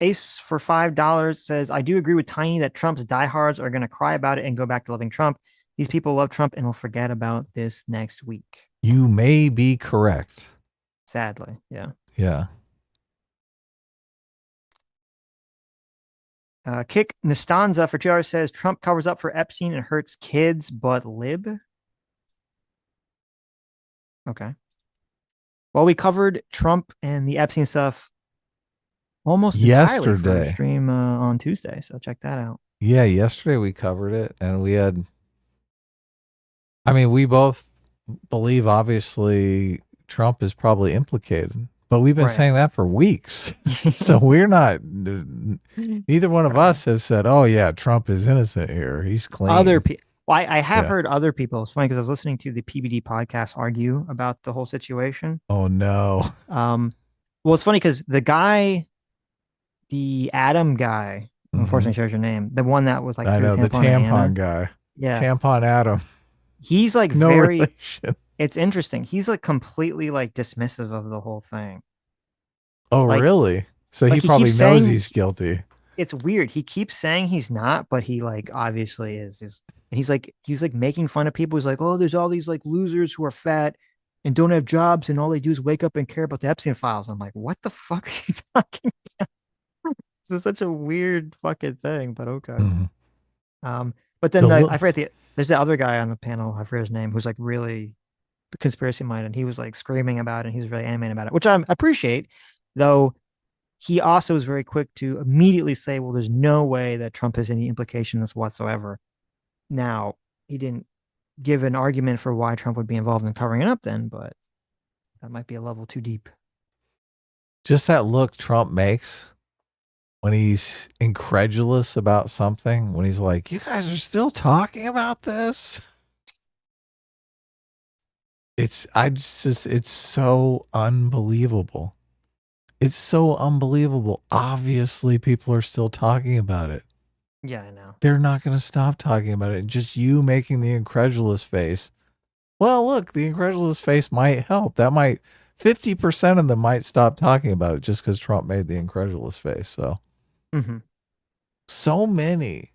Ace for $5 says, I do agree with Tiny that Trump's diehards are going to cry about it and go back to loving Trump. These people love Trump and will forget about this next week. You may be correct. Sadly, yeah. Yeah. Kick Nastanza for $2 says Trump covers up for Epstein and hurts kids, but lib. Okay. Well, we covered Trump and the Epstein stuff almost entirely for a stream on Tuesday, so check that out. Yeah, yesterday we covered it, and we both believe obviously Trump is probably implicated. But we've been saying that for weeks. So we're not, neither one of us has said, oh, yeah, Trump is innocent here. He's clean. I have heard other people. It's funny because I was listening to the PBD podcast argue about the whole situation. Oh, no. Well, it's funny because the Adam guy, unfortunately shares your name, the one that was like, I know, the tampon guy. Yeah. Tampon Adam. He's like no relation. It's interesting. He's like completely like dismissive of the whole thing. Oh, like, really? So he probably knows he's guilty. It's weird. He keeps saying he's not, but he like obviously is. And he's like making fun of people. He's like, oh, there's all these like losers who are fat and don't have jobs, and all they do is wake up and care about the Epstein files. I'm like, what the fuck are you talking about? This is such a weird fucking thing, but okay. Mm-hmm. But then I forget there's the other guy on the panel. I forget his name, who's like really conspiracy minded, and he was like screaming about it, and he was really animated about it, which I appreciate, though he also was very quick to immediately say, well, there's no way that Trump has any implication in this whatsoever. Now, he didn't give an argument for why Trump would be involved in covering it up then, but that might be a level too deep. Just that look Trump makes when he's incredulous about something, when he's like, you guys are still talking about this? It's so unbelievable. It's so unbelievable. Obviously, people are still talking about it. Yeah, I know. They're not going to stop talking about it. Just you making the incredulous face. Well, look, the incredulous face might help. 50% of them might stop talking about it just because Trump made the incredulous face. So, so many.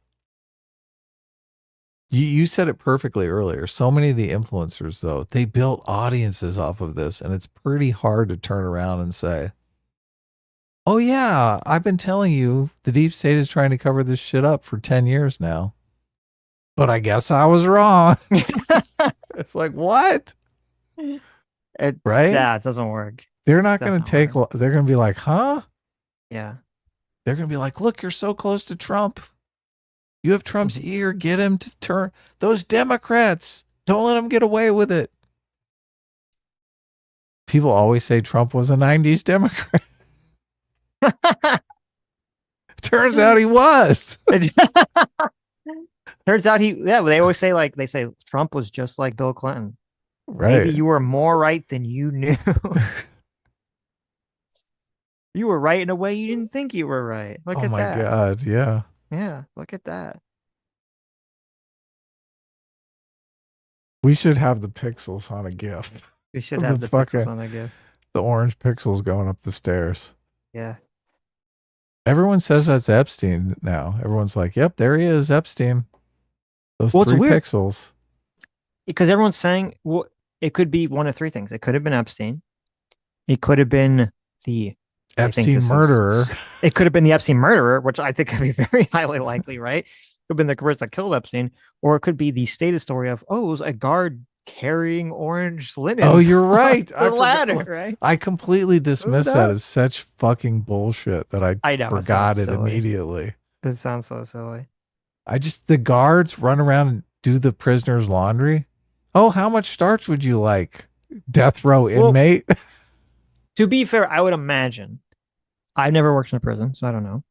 You said it perfectly earlier. So many of the influencers, though, they built audiences off of this, and it's pretty hard to turn around and say, oh, yeah, I've been telling you the deep state is trying to cover this shit up for 10 years now. But I guess I was wrong. It's like, what? Right? Yeah, it doesn't work. They're not going to they're going to be like, huh? Yeah. They're going to be like, look, you're so close to Trump. You have Trump's ear. Get him to turn. Those Democrats, don't let them get away with it. People always say Trump was a 90s Democrat. Turns out he was. Turns out they always say they say Trump was just like Bill Clinton. Right. Maybe you were more right than you knew. You were right in a way you didn't think you were right. Look at that. Oh my God. Yeah. Yeah. Look at that. We should have the pixels on a GIF. We should have the pixels on a GIF. The orange pixels going up the stairs. Yeah. Everyone says that's Epstein now. Everyone's like, yep, there he is, Epstein. Those 3 pixels. Because everyone's saying, well, it could be one of 3 things. It could have been Epstein. It could have been the Epstein murderer. It could have been the Epstein murderer, which I think could be very highly likely, right? It could have been the person that killed Epstein. Or it could be the stated story of, it was a guard carrying orange linens. Oh, you're right. The ladder, right? I completely dismissed that as such fucking bullshit that I know, forgot it immediately. It sounds so silly. The guards run around and do the prisoner's laundry. Oh, how much starch would you like, death row inmate? To be fair, I would imagine, I've never worked in a prison, so I don't know.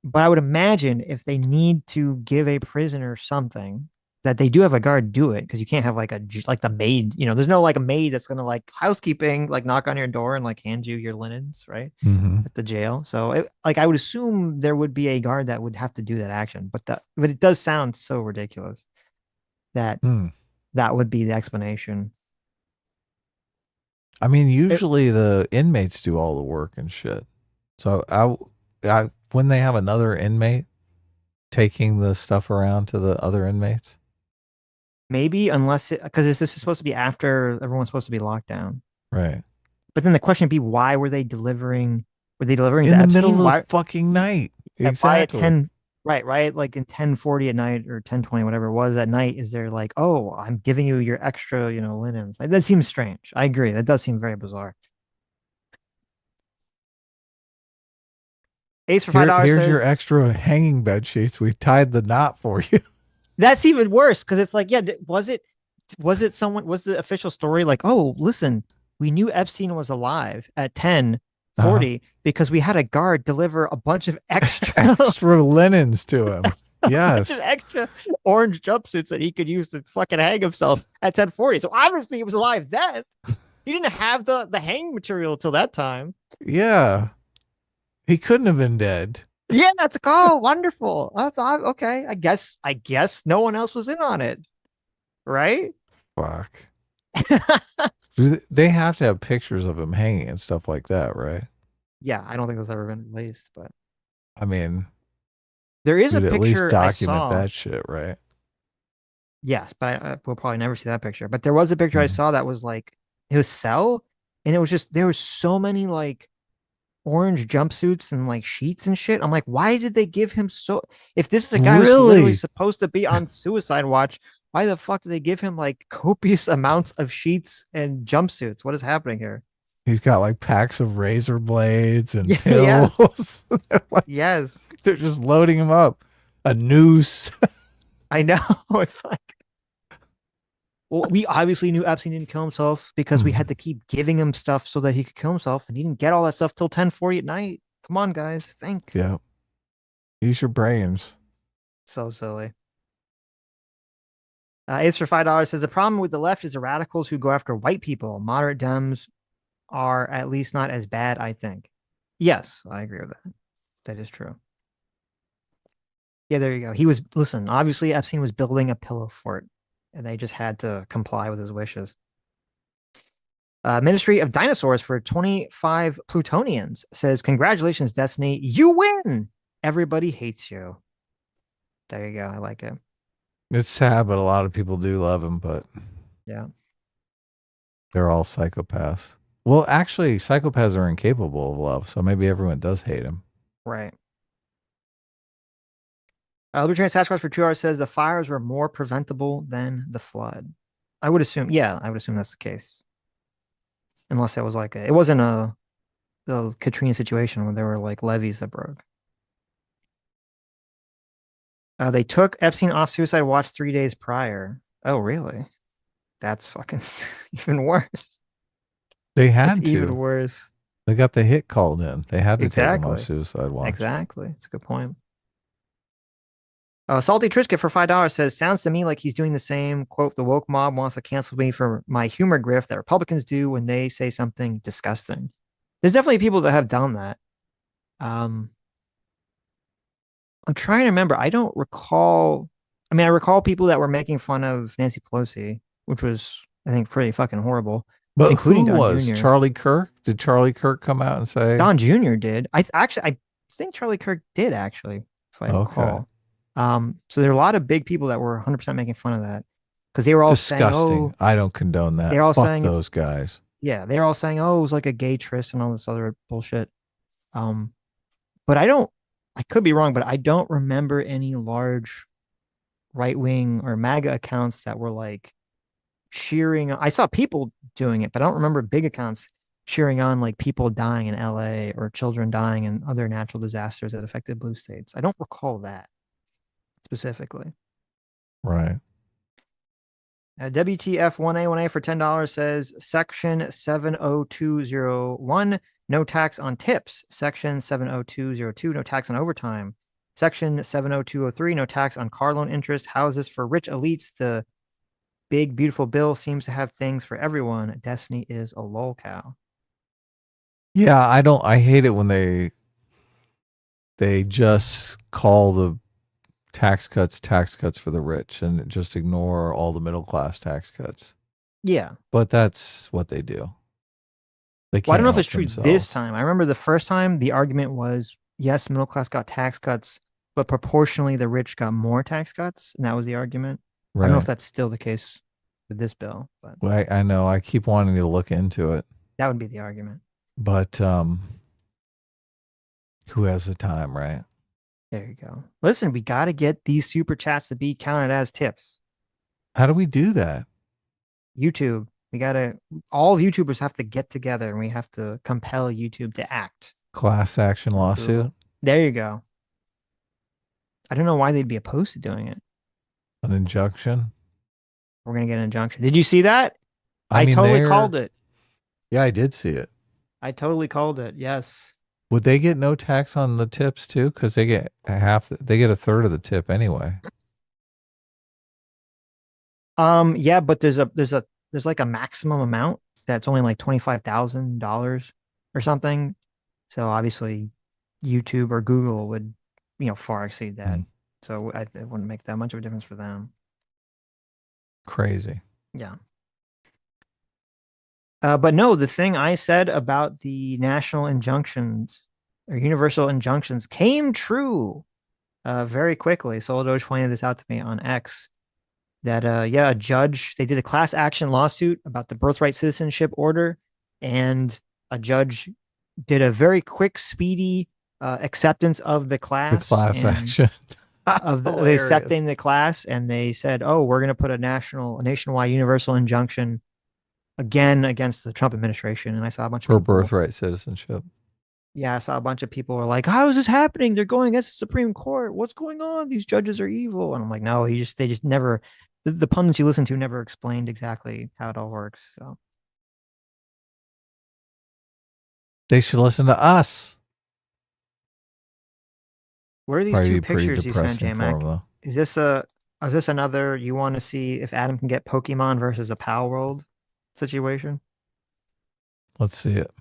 But I would imagine if they need to give a prisoner something, that they do have a guard do it, because you can't have like the maid, there's no like a maid that's gonna like housekeeping, like knock on your door and like hand you your linens, right? At the jail. So I would assume there would be a guard that would have to do that action, but it does sound so ridiculous that that would be the explanation. I mean, usually the inmates do all the work and shit. So I when they have another inmate taking the stuff around to the other inmates. Maybe, unless because this is supposed to be after everyone's supposed to be locked down, right? But then the question would be, why were they delivering? Were they delivering in the Epstein? Middle of the fucking night? Exactly. At 10, right, like in 10:40 at night or 10:20, whatever it was at night. Is there like, oh, I'm giving you your extra, linens? Like, that seems strange. I agree. That does seem very bizarre. Ace for $5 Here's says, your extra hanging bed sheets. We tied the knot for you. That's even worse, because it's like, yeah, was it the official story like, oh, listen, we knew Epstein was alive at 10:40 because we had a guard deliver a bunch of extra linens to him. Yes, extra orange jumpsuits that he could use to fucking hang himself at 10:40. So obviously he was alive then. He didn't have the hanging material till that time. Yeah, he couldn't have been dead. Yeah, that's wonderful. That's okay. I guess no one else was in on it, right? Fuck. They have to have pictures of him hanging and stuff like that, right? Yeah, I don't think those ever been released, but I mean, there is a picture. At least document I saw. That shit, right? Yes, but we'll probably never see that picture. But there was a picture I saw that was like his cell, and it was just there was so many like orange jumpsuits and like sheets and shit. I'm like, why did they give him so? If this is a guy who's literally supposed to be on suicide watch, why the fuck did they give him like copious amounts of sheets and jumpsuits? What is happening here? He's got like packs of razor blades and pills. Yes. They're just loading him up. A noose. I know. It's like, well, we obviously knew Epstein didn't kill himself because we had to keep giving him stuff so that he could kill himself, and he didn't get all that stuff till 10:40 at night. Come on, guys. Think. Yeah. Use your brains. So silly. Ace for $5 says the problem with the left is the radicals who go after white people. Moderate Dems are at least not as bad, I think. Yes, I agree with that. That is true. Yeah, there you go. Listen, obviously Epstein was building a pillow fort, and they just had to comply with his wishes. Ministry of Dinosaurs for 25 Plutonians says, congratulations, Destiny. You win. Everybody hates you. There you go. I like it. It's sad, but a lot of people do love him, but yeah, they're all psychopaths. Well, actually, psychopaths are incapable of love, so maybe everyone does hate him. Right. Libertarian Sasquatch for 2 hours says the fires were more preventable than the flood. I would assume that's the case. Unless it was like it wasn't a Katrina situation where there were like levees that broke. They took Epstein off suicide watch 3 days prior. Oh, really? That's fucking even worse. They had to. Even worse. They got the hit called in. They had to take him off suicide watch. Exactly. It's a good point. Salty Trisket for $5 says, sounds to me like he's doing the same. Quote, the woke mob wants to cancel me for my humor grift that Republicans do when they say something disgusting. There's definitely people that have done that. I'm trying to remember. I don't recall. I mean, I recall people that were making fun of Nancy Pelosi, which was, I think, pretty fucking horrible. But including who Don was Jr. Charlie Kirk? Did Charlie Kirk come out and say? Don Jr. did. I think Charlie Kirk did, actually, if I recall. So there are a lot of big people that were 100% making fun of that because they were all disgusting. Saying, I don't condone that. They're all Fuck saying those guys. Yeah, they're all saying, oh, it was like a gay tryst and all this other bullshit. But I could be wrong, but I don't remember any large right-wing or MAGA accounts that were like cheering. I saw people doing it, but I don't remember big accounts cheering on like people dying in LA or children dying in other natural disasters that affected blue states. I don't recall that specifically. Right. WTF1A1A for $10 says Section 70201, no tax on tips. Section 70202, no tax on overtime. Section 70203, no tax on car loan interest. Houses for rich elites. The big, beautiful bill seems to have things for everyone. Destiny is a lolcow. Yeah, I hate it when they just call the tax cuts for the rich and just ignore all the middle class tax cuts. Yeah. But that's what they do. Well, I don't know if it's true this time. I remember the first time the argument was, yes, middle class got tax cuts, but proportionally the rich got more tax cuts. And that was the argument. Right. I don't know if that's still the case with this bill. But well, I know. I keep wanting to look into it. That would be the argument. But who has the time, right? There you go. Listen, we got to get these super chats to be counted as tips. How do we do that? YouTube. All YouTubers have to get together and we have to compel YouTube to act. Class action lawsuit. There you go. I don't know why they'd be opposed to doing it. An injunction? We're going to get an injunction. Did you see that? I totally called it. Yeah, I did see it. I totally called it. Yes. Would they get no tax on the tips too? Because they get a third of the tip anyway. Yeah, but there's like a maximum amount that's only like $25,000 or something. So obviously YouTube or Google would, far exceed that. So it wouldn't make that much of a difference for them. Crazy. Yeah. But no, the thing I said about the national injunctions or universal injunctions came true very quickly. Soul Doge pointed this out to me on X that, a judge, they did a class action lawsuit about the birthright citizenship order, and a judge did a very quick, speedy acceptance of the class. The class action. Of accepting the class, and they said, "Oh, we're going to put a nationwide universal injunction again against the Trump administration." And I saw a bunch of for birthright citizenship. Yeah, I saw a bunch of people were like, "How is this happening? They're going against the Supreme Court. What's going on? These judges are evil." And I'm like, "No, they just never. The pundits you listen to never explained exactly how it all works." So they should listen to us. What are these two pictures you sent, J-Mac? Is this another, you want to see if Adam can get Pokemon versus a Palworld situation? Let's see it.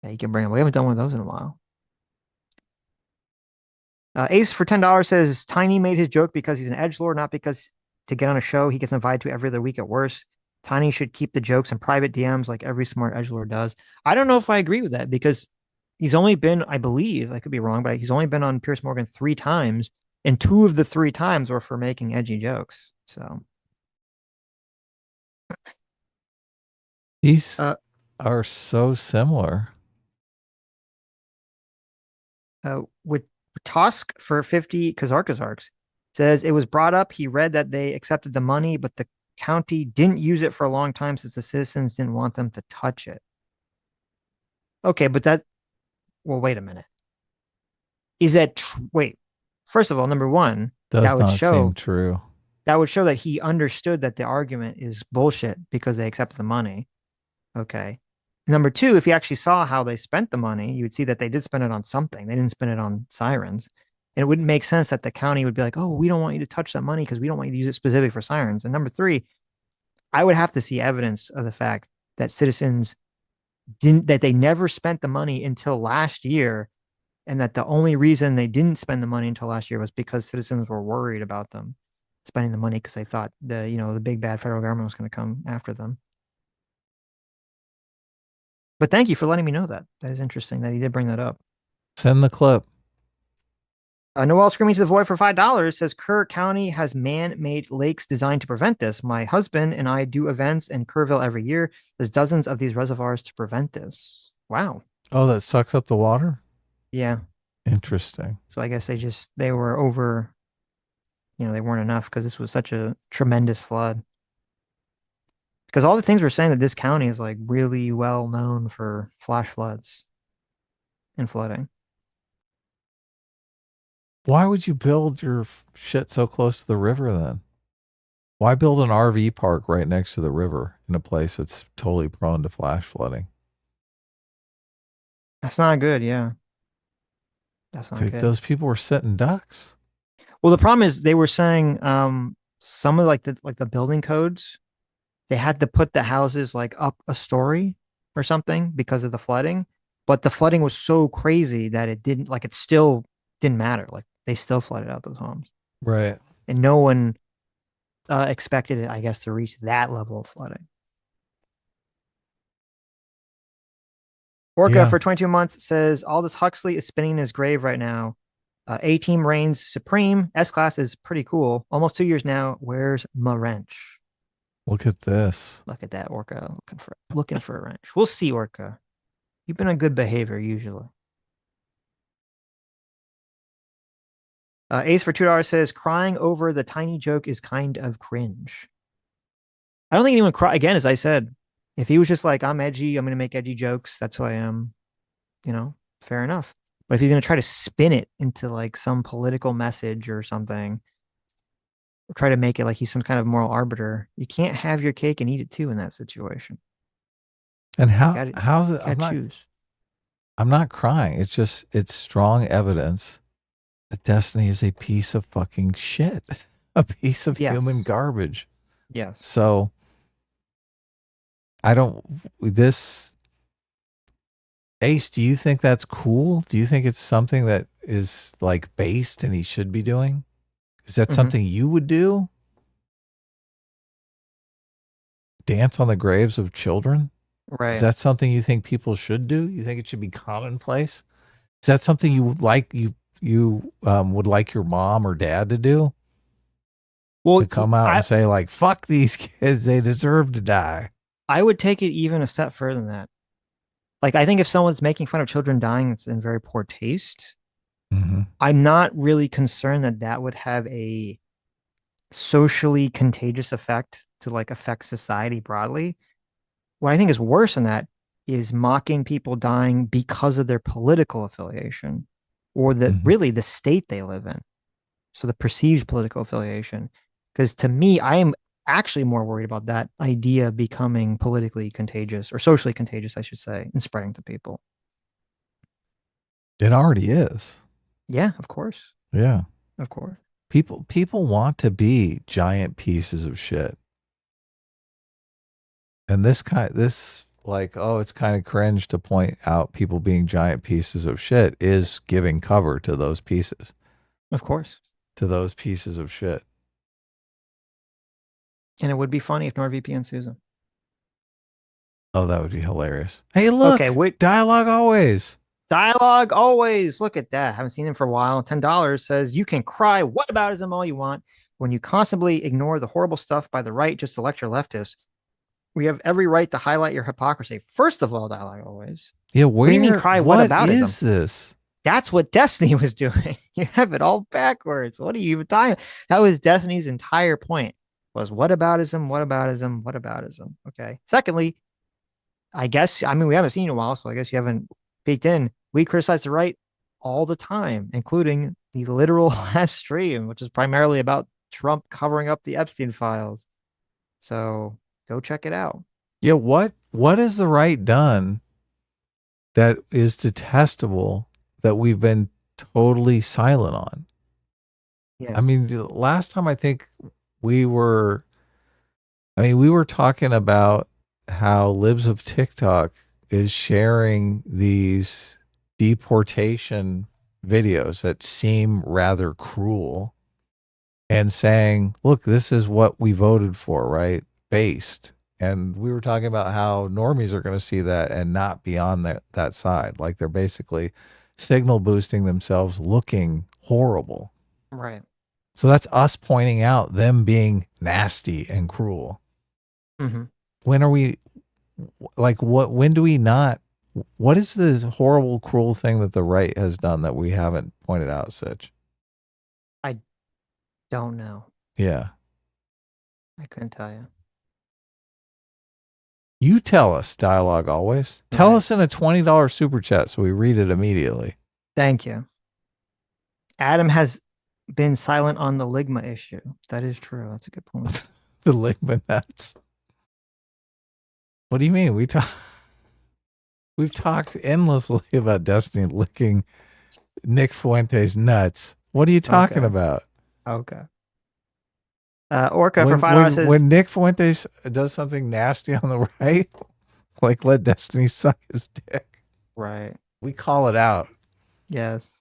Yeah, you can bring it. We haven't done one of those in a while. Ace for $10 says Tiny made his joke because he's an edgelord, not because to get on a show he gets invited to every other week at worst. Tiny should keep the jokes in private DMs like every smart edgelord does. I don't know if I agree with that, because he's only been, I believe, I could be wrong, but he's only been on Piers Morgan 3 times, and 2 of the 3 times were for making edgy jokes. So these are so similar. With Tosk for 50 Kazarks says it was brought up. He read that they accepted the money, but the county didn't use it for a long time since the citizens didn't want them to touch it. Okay, but well, wait a minute. Is that wait? First of all, number one, that would show true. That would show that he understood that the argument is bullshit because they accepted the money. Okay. Number 2, if you actually saw how they spent the money, you would see that they did spend it on something. They didn't spend it on sirens, and it wouldn't make sense that the county would be like, "Oh, we don't want you to touch that money because we don't want you to use it specifically for sirens." And number 3, I would have to see evidence of the fact that citizens that they never spent the money until last year, and that the only reason they didn't spend the money until last year was because citizens were worried about them spending the money because they thought the big bad federal government was going to come after them. But thank you for letting me know that. That is interesting that he did bring that up. Send the clip. Noel Screaming to the Void for $5 says Kerr County has man-made lakes designed to prevent this. My husband and I do events in Kerrville every year. There's dozens of these reservoirs to prevent this. Wow. Oh, that sucks up the water? Yeah. Interesting. So I guess they were over, they weren't enough because this was such a tremendous flood. Because all the things we're saying that this county is like really well known for flash floods and flooding. Why would you build your shit so close to the river then? Why build an RV park right next to the river in a place that's totally prone to flash flooding? That's not good, yeah. That's not good. Those people were sitting ducks. Well, the problem is they were saying some of the building codes, they had to put the houses like up a story or something because of the flooding. But the flooding was so crazy that it still didn't matter. Like they still flooded out those homes. Right. And no one expected it, I guess, to reach that level of flooding. Orca for 22 months says, all this Huxley is spinning in his grave right now. A-Team reigns supreme. S-Class is pretty cool. Almost 2 years now. Where's my wrench? Look at this. Look at that, Orca. Looking for a wrench. We'll see, Orca. You've been on good behavior, usually. Ace for $2 says, crying over the tiny joke is kind of cringe. I don't think anyone cry. Again, as I said, if he was just like, I'm edgy, I'm going to make edgy jokes, that's who I am, fair enough. But if he's going to try to spin it into like some political message or something, or try to make it like he's some kind of moral arbiter, you can't have your cake and eat it too in that situation. And how's it? I'm not crying. It's strong evidence that Destiny is a piece of fucking shit, a piece of human garbage. Yes. So Ace, do you think that's cool? Do you think it's something that is like based and he should be doing? Is that something you would do? Dance on the graves of children? Right. Is that something you think people should do? You think it should be commonplace? Is that something you would like would like your mom or dad to do? Well, to come out and say like, fuck these kids, they deserve to die. I would take it even a step further than that. Like, I think if someone's making fun of children dying, it's in very poor taste. I'm not really concerned that would have a socially contagious effect to like affect society broadly. What I think is worse than that is mocking people dying because of their political affiliation or really the state they live in. So the perceived political affiliation. Because to me, I am actually more worried about that idea becoming politically contagious or socially contagious, I should say, and spreading to people. It already is. Yeah, of course. Yeah. Of course. People want to be giant pieces of shit. And it's kind of cringe to point out people being giant pieces of shit is giving cover to those pieces. Of course. To those pieces of shit. And it would be funny if NordVPN sues them. Oh, that would be hilarious. Hey, look. Okay, dialogue always. Dialogue always. Look at that. Haven't seen him for a while. $10 says you can cry whataboutism all you want when you constantly ignore the horrible stuff by the right just to lecture leftists. We have every right to highlight your hypocrisy. First of all, dialogue always. Yeah, what do you mean cry whataboutism? What is this? That's what Destiny was doing. You have it all backwards. What are you even talking? That was Destiny's entire point. Was whataboutism. Okay. Secondly, we haven't seen you in a while, so I guess you haven't peeked in. We criticize the right all the time, including the literal last stream, which is primarily about Trump covering up the Epstein files. So go check it out. Yeah, what has the right done that is detestable that we've been totally silent on? Yeah. I mean, last time I think we were talking about how Libs of TikTok is sharing these deportation videos that seem rather cruel and saying, look, this is what we voted for, right? Based. And we were talking about how normies are going to see that and not be on that side. Like they're basically signal boosting themselves looking horrible. Right. So that's us pointing out them being nasty and cruel. When are we when do we not? What is this horrible, cruel thing that the right has done that we haven't pointed out, Sitch? I don't know. Yeah. I couldn't tell you. You tell us, dialogue always. Tell us in a $20 super chat so we read it immediately. Thank you. Adam has been silent on the Ligma issue. That is true. That's a good point. The Ligma nuts. What do you mean? We've talked endlessly about Destiny licking Nick Fuentes nuts. What are you talking about? Okay. Orca for $5 says, when Nick Fuentes does something nasty on the right, like let Destiny suck his dick. Right. We call it out. Yes.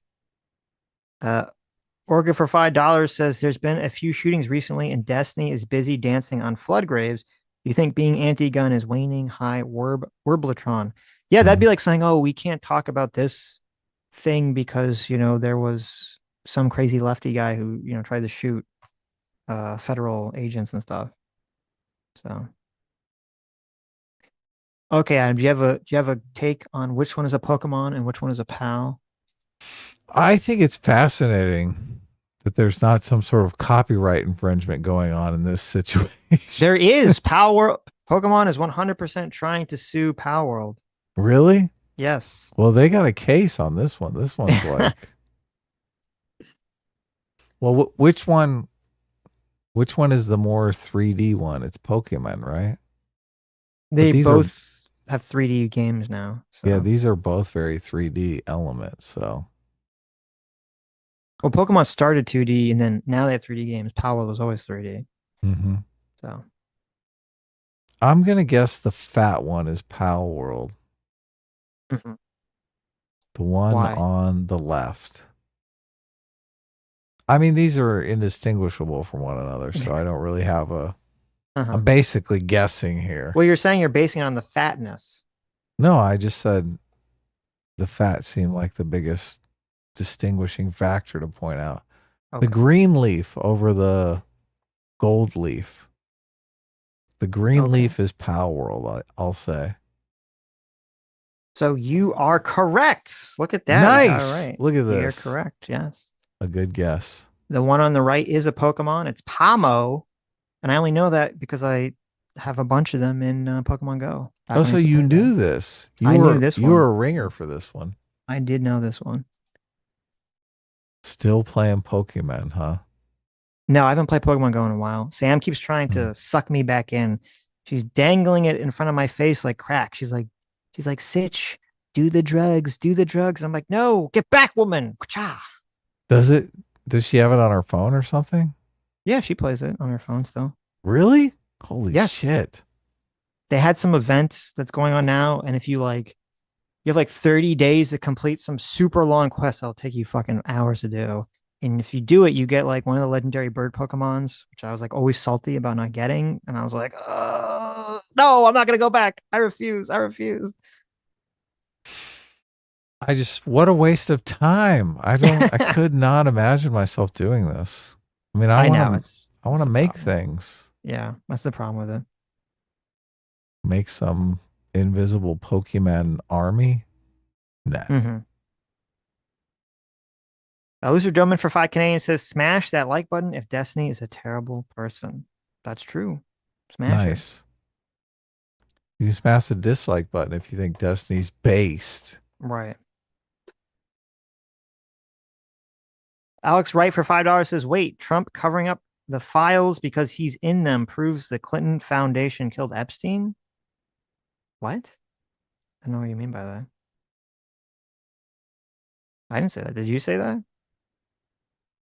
Orca for $5 says there's been a few shootings recently and Destiny is busy dancing on flood graves. You think being anti-gun is waning? High Werblatron. Yeah, that'd be like saying, oh, we can't talk about this thing because, there was some crazy lefty guy who, tried to shoot federal agents and stuff. So, okay, Adam, do you have a take on which one is a Pokemon and which one is a PAL? I think it's fascinating that there's not some sort of copyright infringement going on in this situation. There is. Palworld. Pokemon is 100% trying to sue Palworld. Really? Yes. Well, they got a case on this one. This one's like, well, which one is the more 3D one? It's Pokemon, right? They both have 3D games now. So. Yeah, these are both very 3D elements. So, well, Pokemon started 2D, and then now they have 3D games. Palworld was always 3D. Mm-hmm. So, I'm gonna guess the fat one is Palworld. Mm-hmm. The one on the left. I mean, these are indistinguishable from one another, so I don't really have a. I'm basically guessing here. Well, you're saying you're basing it on the fatness. No, I just said the fat seemed like the biggest distinguishing factor to point out. Okay. The green leaf over the gold leaf. The green leaf is Palworld, I'll say. So you are correct. Look at that. Nice. All right. Look at this. You're correct. Yes. A good guess. The one on the right is a Pokemon. It's Pamo. And I only know that because I have a bunch of them in Pokemon Go. Oh, so you knew this. I knew this one. You were a ringer for this one. I did know this one. Still playing Pokemon, huh? No, I haven't played Pokemon Go in a while. Sam keeps trying to suck me back in. She's dangling it in front of my face like crack. She's like, Sitch, do the drugs. I'm like, no, get back, woman. Does she have it on her phone or something? Yeah, she plays it on her phone still. Really? Holy shit. They had some event that's going on now, and if you have 30 days to complete some super long quest that'll take you fucking hours to do. And if you do it, you get like one of the legendary bird Pokemons, which I was like always salty about not getting. And I was like, no, I'm not going to go back. I refuse. What a waste of time. I could not imagine myself doing this. I mean, I want to make things. Yeah, that's the problem with it. Make some invisible Pokemon army? Nah. Mm-hmm. Loser Doman for 5 Canadian says, smash that like button if Destiny is a terrible person. That's true. Smash it. You can smash the dislike button if you think Destiny's based. Right. Alex Wright for $5 says, wait, Trump covering up the files because he's in them proves the Clinton Foundation killed Epstein? What? I don't know what you mean by that. I didn't say that. Did you say that?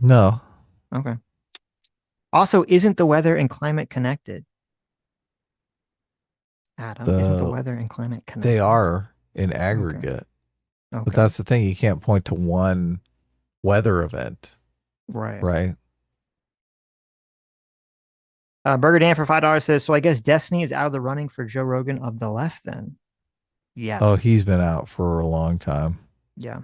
No. Okay. Also, isn't the weather and climate connected? Adam, isn't the weather and climate connected? They are in aggregate. Okay. But that's the thing. You can't point to one weather event. Right. Burger Dan for $5 says, so I guess Destiny is out of the running for Joe Rogan of the left then. Yes. Oh, he's been out for a long time. Yeah.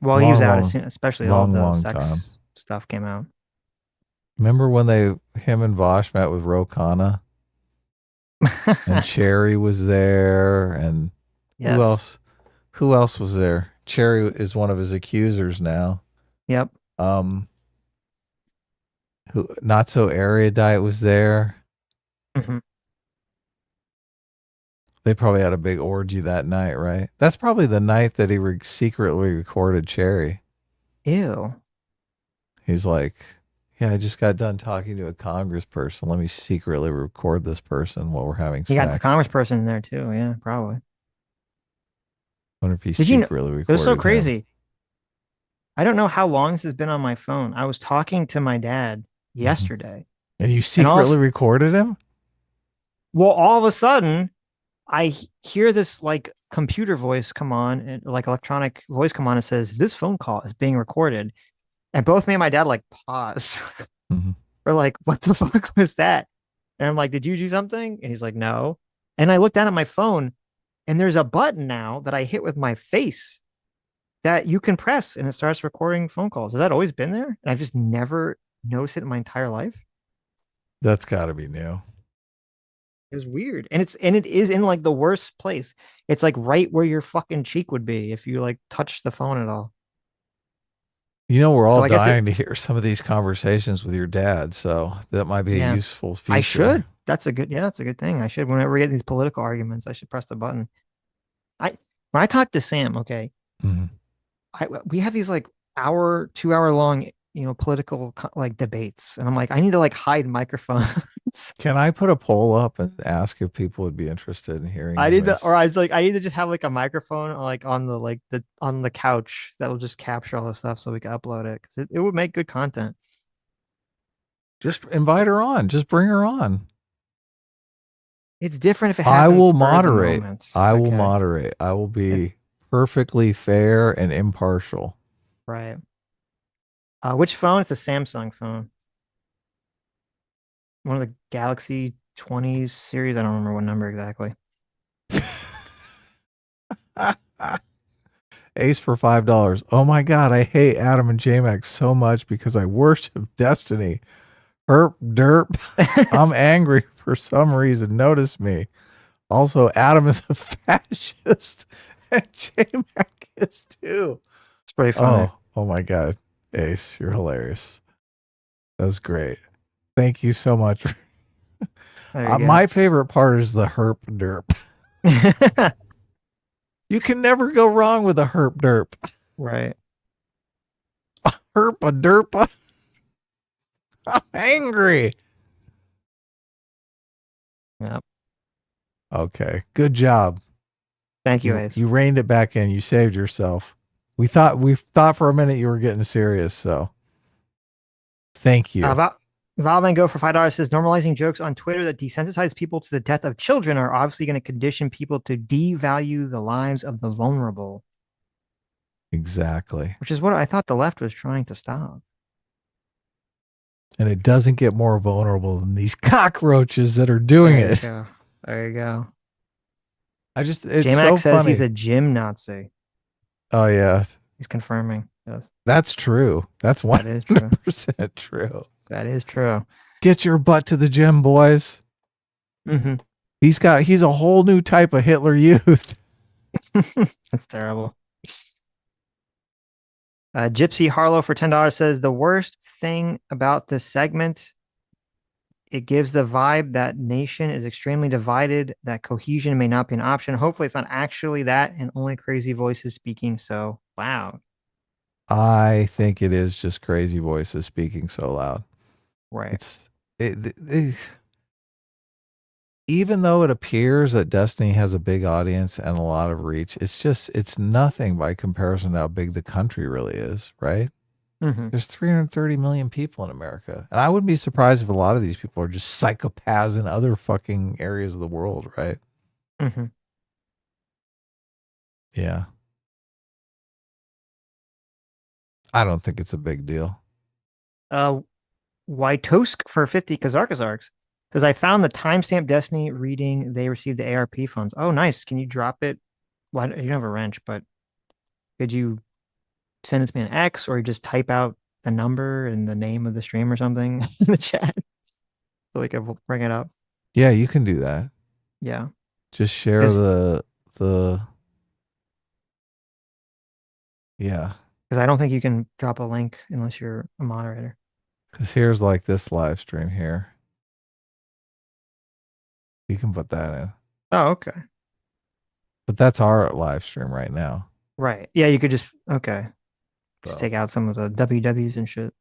Well, he was out as soon, especially all the sex stuff came out. Remember when him and Vosh met with Ro Khanna? And Cherry was there, and who else was there? Cherry is one of his accusers now. Yep. Who Not So Erudite was there. Mm-hmm. They probably had a big orgy that night, right? That's probably the night that he secretly recorded Cherry. Ew. He's like, yeah, I just got done talking to a congressperson. Let me secretly record this person while we're having sex. He got the congressperson in there too. Yeah, probably. Wonder if he secretly recorded it was so him. crazy. I don't know how long this has been on my phone. I was talking to my dad yesterday. And you secretly recorded him? Well, all of a sudden, I hear this like computer voice come on, and like electronic voice come on and says, this phone call is being recorded. And both me and my dad like pause. We're like, what the fuck was that? And I'm like, did you do something? And he's like, no. And I look down at my phone and there's a button now that I hit with my face that you can press and it starts recording phone calls. Has that always been there? And I've just never noticed it in my entire life. That's gotta be new. It's weird. And it is in like the worst place. It's like right where your fucking cheek would be if you like touch the phone at all. You know, we're all dying to hear some of these conversations with your dad, so that might be a useful feature. I should. That's a good thing. I should. Whenever we get these political arguments, I should press the button. When I talk to Sam, okay, we have these like 2-hour long, political like debates, and I'm like, I need to like hide microphones. Can I put a poll up and ask if people would be interested in hearing? I need to just have like a microphone like on the couch that will just capture all the stuff so we can upload it because it would make good content. Just invite her on. Just bring her on. It's different if it happens. I will moderate. I will moderate. I will be perfectly fair and impartial. Right. Which phone? It's a Samsung phone. One of the Galaxy 20s series. I don't remember what number exactly. Ace for $5. Oh my God, I hate Adam and J-Max so much because I worship Destiny. Herp derp. I'm angry for some reason. Notice me. Also, Adam is a fascist and J-Max is too. It's pretty funny. Oh my God. Ace, you're hilarious. That was great. Thank you so much. My favorite part is the herp derp. You can never go wrong with a herp derp. Right. Herp a derp. I'm angry. Yep. Okay. Good job. Thank you, Ace. You reined it back in. You saved yourself. We thought for a minute you were getting serious, so thank you. Val Van Gogh for $5 says normalizing jokes on Twitter that desensitize people to the death of children are obviously going to condition people to devalue the lives of the vulnerable. Exactly. Which is what I thought the left was trying to stop. And it doesn't get more vulnerable than these cockroaches that are doing it. There you go. It's J-Max so says funny. He's a gym Nazi. Oh yeah. He's confirming. Yes. That's true. That's 100% true. That is true. Get your butt to the gym, boys. Mm-hmm. He's a whole new type of Hitler Youth. That's terrible. Gypsy Harlow for $10 says the worst thing about this segment, it gives the vibe that nation is extremely divided, that cohesion may not be an option. Hopefully it's not actually that and only crazy voices speaking. So, wow. I think it is just crazy voices speaking so loud. Right. Even though it appears that Destiny has a big audience and a lot of reach, it's nothing by comparison to how big the country really is, right? Mm-hmm. There's 330 million people in America. And I wouldn't be surprised if a lot of these people are just psychopaths in other fucking areas of the world, right? Mm-hmm. Yeah. I don't think it's a big deal. Wytosk for 50 Kazarkazarks says, I found the timestamp Destiny reading they received the ARP funds. Oh, nice. Can you drop it? Well, you don't have a wrench, but could you send it to me on X or just type out the number and the name of the stream or something in the chat so we can bring it up? Yeah, you can do that. Yeah. Just share the yeah. Because I don't think you can drop a link unless you're a moderator. Because here's like this live stream here. You can put that in. Oh, okay. But that's our live stream right now. Right. Yeah, you could just just take out some of the WWs and shit.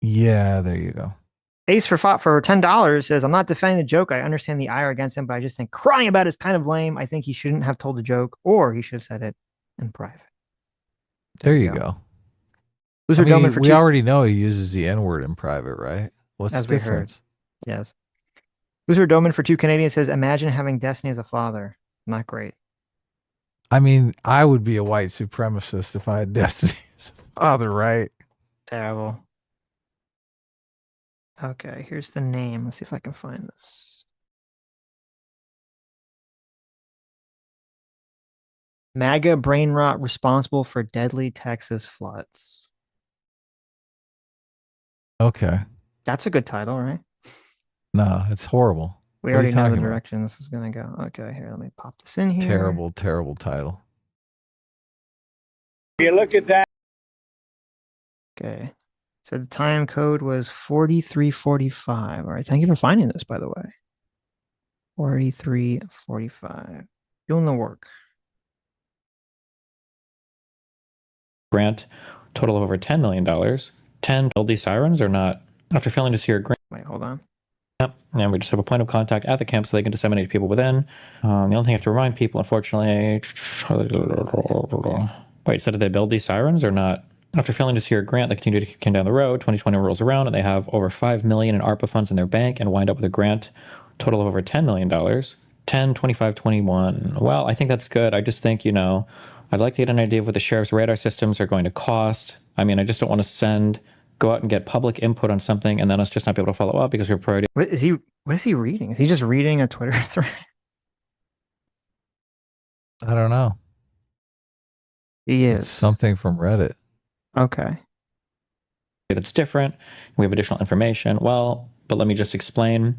Yeah, there you go. Ace for $10 says, I'm not defending the joke. I understand the ire against him, but I just think crying about it is kind of lame. I think he shouldn't have told the joke, or he should have said it in private. There you go. We already know he uses the N-word in private, right? What's the difference? Yes. Loser Doman for 2 Canadians says, imagine having Destiny as a father. Not great. I mean, I would be a white supremacist if I had Destiny as a father, right? Terrible. Okay, here's the name. Let's see if I can find this. MAGA brain rot responsible for deadly Texas floods. Okay. That's a good title, right? No, it's horrible. We already know the direction this is going to go. Okay, here, let me pop this in here. Terrible, terrible title. You look at that. Okay. So the time code was 4345. All right. Thank you for finding this, by the way. 4345. Doing the work. Grant, total of over $10 million. 10 build these sirens or not? After failing to secure a grant. Wait, hold on. Yep. And we just have a point of contact at the camp so they can disseminate people within. The only thing I have to remind people, unfortunately. Wait, so did they build these sirens or not? After failing to secure a grant, they continue to kick down the road. 2020 rolls around and they have over $5 million in ARPA funds in their bank and wind up with a grant total of over $10 million. 10, 25, 21. Well, I think that's good. I just think, I'd like to get an idea of what the sheriff's radar systems are going to cost. I mean, I just don't want to go out and get public input on something and then us just not be able to follow up because we're priority. What is he reading? Is he just reading a Twitter thread? I don't know. He is. It's something from Reddit. Okay. That's different. We have additional information. Well, but let me just explain.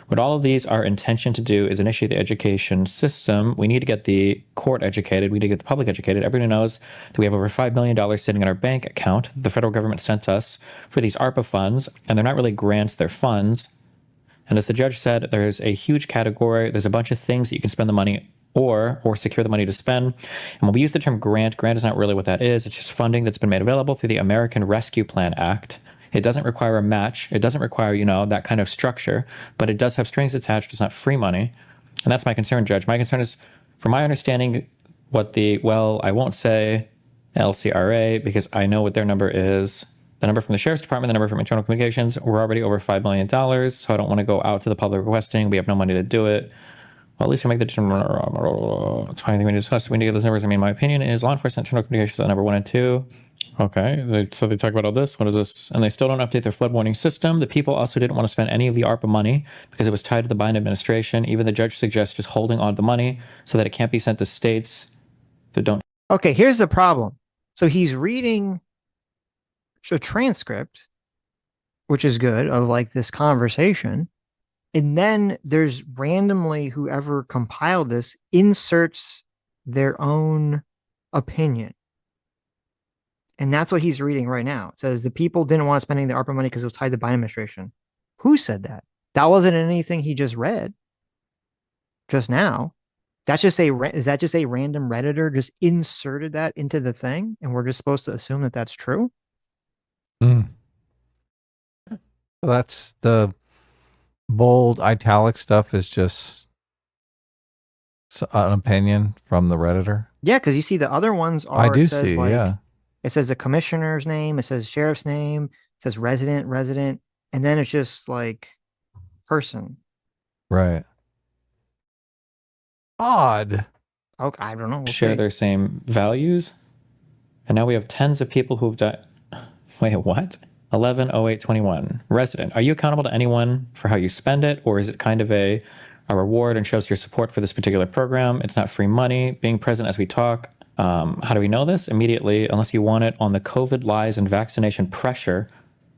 What all of these are intention to do is initiate the education system. We need to get the court educated. We need to get the public educated. Everyone knows that we have over $5 million sitting in our bank account. The federal government sent us for these ARPA funds, and they're not really grants, they're funds. And as the judge said, there's a huge category. There's a bunch of things that you can spend the money or secure the money to spend. And when we use the term grant is not really what that is. It's just funding that's been made available through the American Rescue Plan Act. It doesn't require a match. It doesn't require, that kind of structure, but it does have strings attached. It's not free money. And that's my concern, Judge. My concern is, from my understanding, I won't say LCRA because I know what their number is. The number from the Sheriff's Department, the number from Internal Communications, we're already over $5 million. So I don't want to go out to the public requesting. We have no money to do it. Well, at least we make the determination. That's why I think we discussed. We need to get those numbers. I mean, my opinion is law enforcement, internal communications at number 1 and 2. Okay, so they talk about all this. What is this? And they still don't update their flood warning system. The people also didn't want to spend any of the ARPA money because it was tied to the Biden administration. Even the judge suggests just holding on to the money so that it can't be sent to states that don't. Okay, here's the problem. So he's reading a transcript, which is good, of like this conversation. And then there's randomly whoever compiled this inserts their own opinion. And that's what he's reading right now. It says the people didn't want to spend any of the ARPA money because it was tied to the Biden administration. Who said that? That wasn't anything he just read just now. Is that just a random Redditor just inserted that into the thing? And we're just supposed to assume that that's true? That's the bold italic stuff is just an opinion from the Redditor. Yeah, because you see the other ones are. I do see, yeah. It says the commissioner's name, it says sheriff's name, it says resident, and then it's just like person. Right. Odd. Okay, I don't know. Share their same values. And now we have tens of people who've died. Wait, what? 11/08/21. Resident. Are you accountable to anyone for how you spend it? Or is it kind of a reward and shows your support for this particular program? It's not free money. Being present as we talk. How do we know this? Immediately, unless you want it on the COVID lies and vaccination pressure,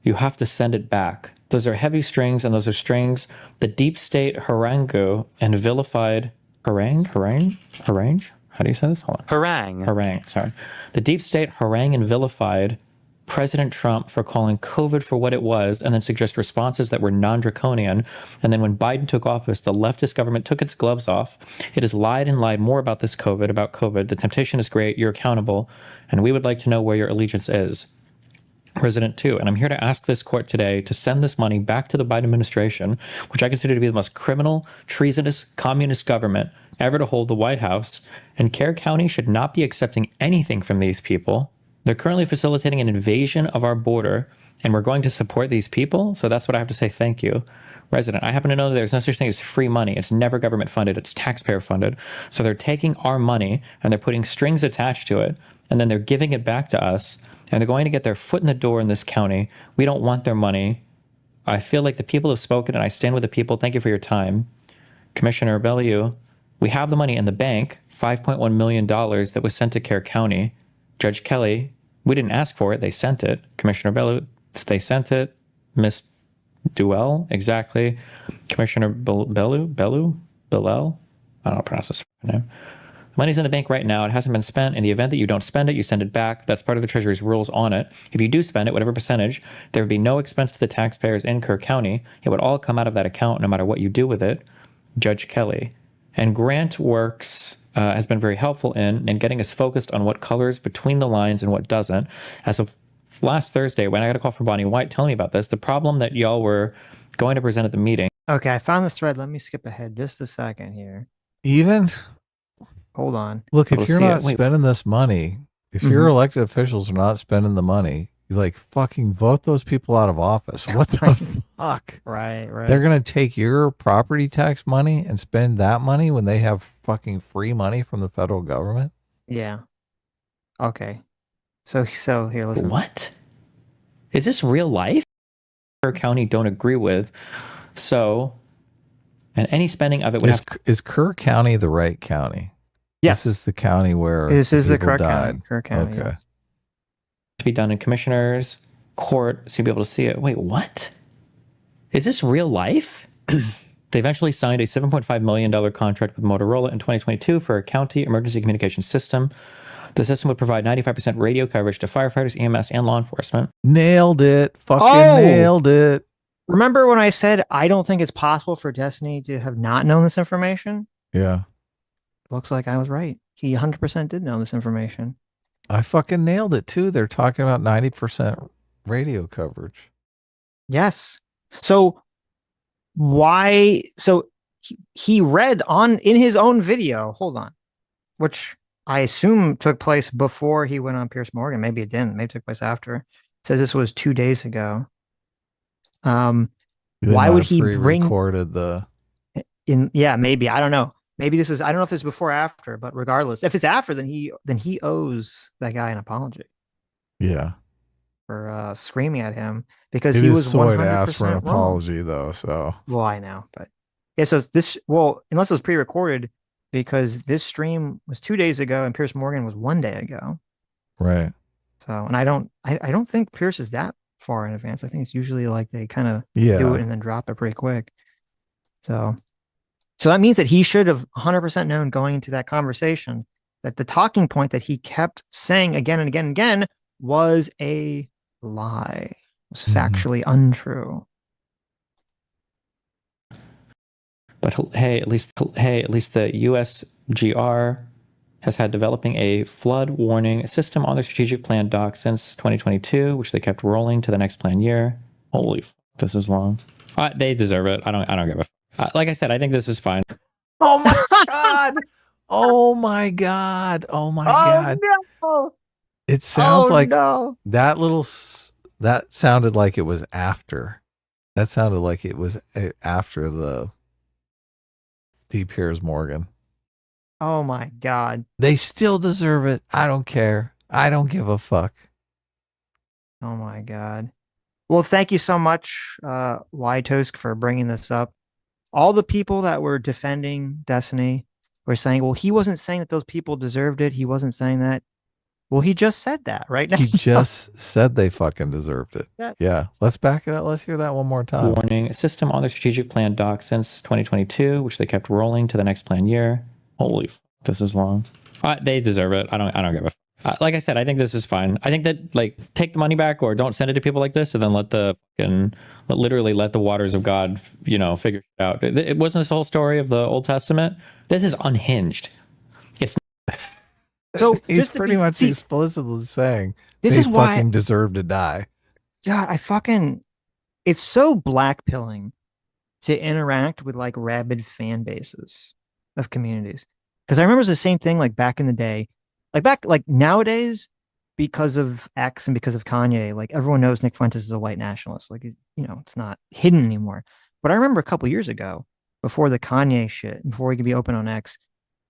you have to send it back. Those are heavy strings, and those are strings the deep state harangue and vilified harangue? How do you say this? Hold on. Harangue. Sorry. The deep state harangue and vilified President Trump for calling COVID for what it was and then suggest responses that were non-draconian. And then when Biden took office, the leftist government took its gloves off. It has lied and lied more about this COVID, about COVID. The temptation is great. You're accountable. And we would like to know where your allegiance is. President 2. And I'm here to ask this court today to send this money back to the Biden administration, which I consider to be the most criminal, treasonous, communist government ever to hold the White House. And Kerr County should not be accepting anything from these people. They're currently facilitating an invasion of our border, and we're going to support these people. So that's what I have to say. Thank you, Resident. I happen to know that there's no such thing as free money. It's never government funded. It's taxpayer funded. So they're taking our money and they're putting strings attached to it, and then they're giving it back to us, and they're going to get their foot in the door in this county. We don't want their money. I feel like the people have spoken, and I stand with the people. Thank you for your time. Commissioner Bellew, we have the money in the bank, $5.1 million that was sent to Kerr County. Judge Kelly, we didn't ask for it. They sent it. Commissioner Bellew, they sent it. Miss Duell, exactly. Commissioner Bellew? I don't know how to pronounce this name. Money's in the bank right now. It hasn't been spent. In the event that you don't spend it, you send it back. That's part of the Treasury's rules on it. If you do spend it, whatever percentage, there would be no expense to the taxpayers in Kerr County. It would all come out of that account no matter what you do with it. Judge Kelly. And GrantWorks has been very helpful in getting us focused on what colors between the lines and what doesn't. As of last Thursday, when I got a call from Bonnie White telling me about this, the problem that y'all were going to present at the meeting. Okay, I found this thread. Let me skip ahead just a second here. Even? Hold on. Look, if you're not spending this money, if your elected officials are not spending the money, you like fucking vote those people out of office. What the fuck? Right. They're going to take your property tax money and spend that money when they have fucking free money from the federal government? Yeah. Okay. So here, listen. What? Is this real life? Kerr County don't agree with. So, and any spending of it would Is Kerr County the right county? Yes. This is the county where this is the Kerr died. County. Kerr County. Okay. Yes. to be done in commissioner's court so you'll be able to see it. Wait, what? Is this real life? They eventually signed a $7.5 million contract with Motorola in 2022 for a county emergency communication system. The system would provide 95% radio coverage to firefighters, EMS, and law enforcement. Nailed it. Fucking nailed it. Remember when I said I don't think it's possible for Destiny to have not known this information? Yeah. Looks like I was right. He 100% did know this information. I fucking nailed it too. They're talking about 90% radio coverage. Yes. So why? So he read in his own video. Hold on, which I assume took place before he went on Piers Morgan. Maybe it didn't. Maybe it took place after. It says this was 2 days ago. Why would he recorded the? Yeah, maybe. I don't know. Maybe this is. I don't know if it's before or after, but regardless, if it's after, then he owes that guy an apology. Yeah. For screaming at him because he was 100% to ask for an wrong. apology though. So well, I know, but yeah. So this unless it was pre-recorded, because this stream was 2 days ago and Piers Morgan was 1 day ago. Right. So, and I don't think Piers is that far in advance. I think it's usually like they kind of do it and then drop it pretty quick. So that means that he should have 100% known going into that conversation that the talking point that he kept saying again and again and again was a lie. It was factually untrue. But hey, at least the USGR has had developing a flood warning system on their strategic plan doc since 2022, which they kept rolling to the next plan year. Holy f***, this is long. They deserve it. I don't give a f***. Like I said, I think this is fine. Oh my god! Oh my god! Oh my god! No! It sounds that sounded like it was after. That sounded like it was after the Piers Morgan. Oh my god. They still deserve it. I don't care. I don't give a fuck. Oh my god. Well, thank you so much, Wytosk, for bringing this up. All the people that were defending Destiny were saying, well, he wasn't saying that those people deserved it. He wasn't saying that. Well, he just said that right now. He just said they fucking deserved it. Yeah. Let's back it up. Let's hear that one more time. Warning system on their strategic plan doc since 2022, which they kept rolling to the next plan year. Holy f***, this is long. They deserve it. I don't give a f***. Like I said, I think this is fine. I think that like take the money back or don't send it to people like this, and then let the waters of God, figure it out. It wasn't this whole story of the Old Testament. This is unhinged. It's so he's pretty much explicitly saying this is why fucking deserve to die. God, it's so blackpilling to interact with like rabid fan bases of communities. Because I remember it was the same thing like back in the day. Like nowadays, because of X and because of Kanye, like everyone knows Nick Fuentes is a white nationalist. Like, it's not hidden anymore. But I remember a couple years ago, before the Kanye shit, before he could be open on X,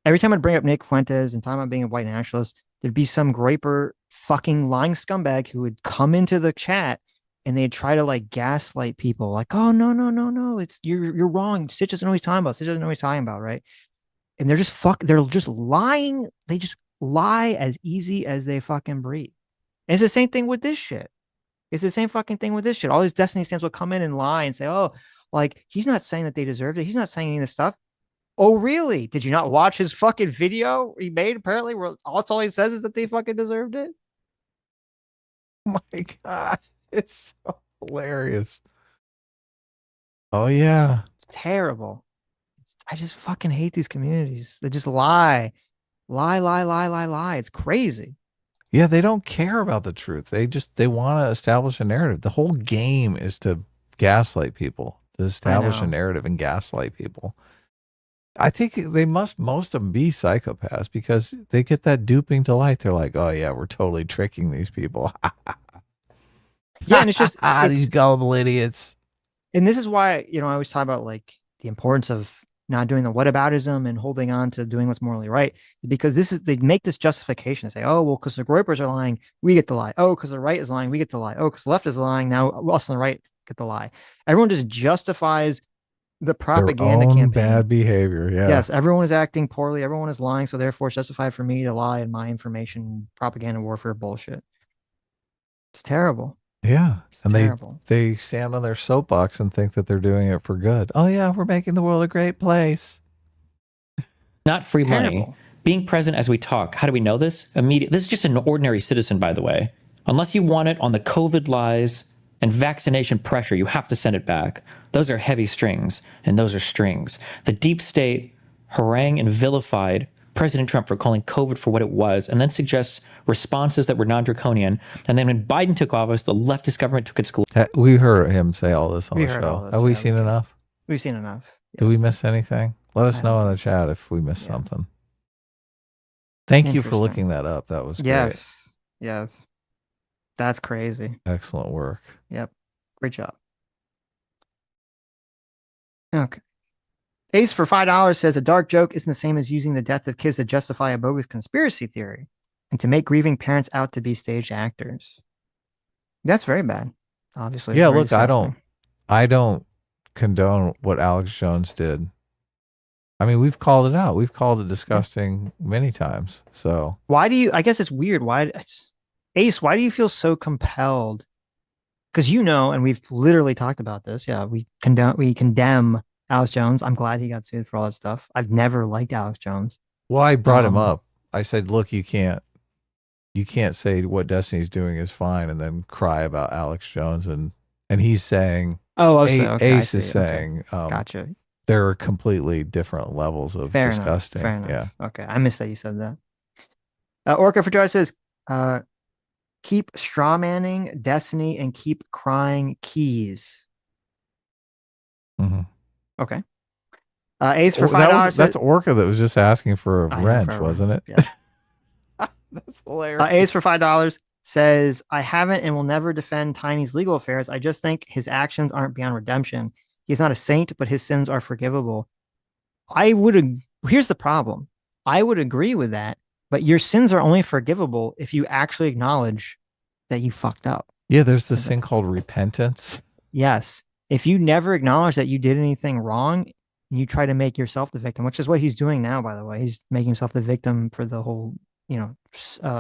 every time I'd bring up Nick Fuentes and talk about being a white nationalist, there'd be some groyper fucking lying scumbag who would come into the chat and they'd try to like gaslight people. Like, oh, no. It's you're wrong. Sitch doesn't know what he's talking about. Sitch doesn't know what he's talking about, right? And they're just lying. They just lie as easy as they fucking breathe. And it's the same thing with this shit. It's the same fucking thing with this shit. All these Destiny stands will come in and lie and say, oh, like he's not saying that they deserved it. He's not saying any of this stuff. Oh, really? Did you not watch his fucking video he made? Apparently, where that's all he says is that they fucking deserved it. Oh my God. It's so hilarious. Oh, yeah. It's terrible. I just fucking hate these communities. They just lie. It's crazy. Yeah, they don't care about the truth. They want to establish a narrative. The whole game is to gaslight people, to establish a narrative and gaslight people. I think most of them be psychopaths because they get that duping delight. They're like, oh yeah, we're totally tricking these people. Yeah, and it's just these gullible idiots. And this is why, I always talk about like the importance of not doing the whataboutism and holding on to doing what's morally right, because they make this justification and say, oh, well, because the groypers are lying, we get to lie. Oh, because the right is lying, we get to lie. Oh, because the left is lying, now us on the right get to lie. Everyone just justifies the propaganda campaign. Bad behavior. Yeah. Yes, everyone is acting poorly. Everyone is lying, so therefore it's justified for me to lie in my information, propaganda warfare bullshit. It's terrible. Yeah. It's terrible. They stand on their soapbox and think that they're doing it for good. Oh yeah, we're making the world a great place. Not free money. Being present as we talk. How do we know this? This is just an ordinary citizen, by the way. Unless you want it on the COVID lies and vaccination pressure, you have to send it back. Those are heavy strings, and those are strings. The deep state harangued and vilified President Trump for calling COVID for what it was, and then suggests responses that were non-draconian. And then when Biden took office, the leftist government took its... We heard him say all this on the show. Have we seen enough? We've seen enough. Yes. Did we miss anything? Let us know in the chat if we missed something. Thank you for looking that up. That was great. Yes. That's crazy. Excellent work. Yep. Great job. Okay. Ace for $5 says a dark joke isn't the same as using the death of kids to justify a bogus conspiracy theory and to make grieving parents out to be stage actors. That's very bad. Obviously. Yeah, look, disgusting. I don't condone what Alex Jones did. I mean, we've called it out. We've called it disgusting many times. So why do you, I guess it's weird. Ace, why do you feel so compelled? Because and we've literally talked about this. Yeah, we condemn Alex Jones. I'm glad he got sued for all that stuff. I've never liked Alex Jones. Well, I brought him up. I said, look, you can't say what Destiny's doing is fine and then cry about Alex Jones. And he's saying, Ace is saying, gotcha. There are completely different levels of disgusting. Fair enough. Yeah. Okay. I missed that you said that. Orca for Joy says, keep strawmanning Destiny and keep crying keys. Mm-hmm. Okay. Ace for $5. That's Orca that was just asking for a wrench, wasn't it? Yeah. That's hilarious. Ace for $5 says, I haven't and will never defend Tiny's legal affairs. I just think his actions aren't beyond redemption. He's not a saint, but his sins are forgivable. Here's the problem. I would agree with that, but your sins are only forgivable if you actually acknowledge that you fucked up. Yeah, there's this thing called repentance. Yes. If you never acknowledge that you did anything wrong, and you try to make yourself the victim, which is what he's doing now, by the way. He's making himself the victim for the whole,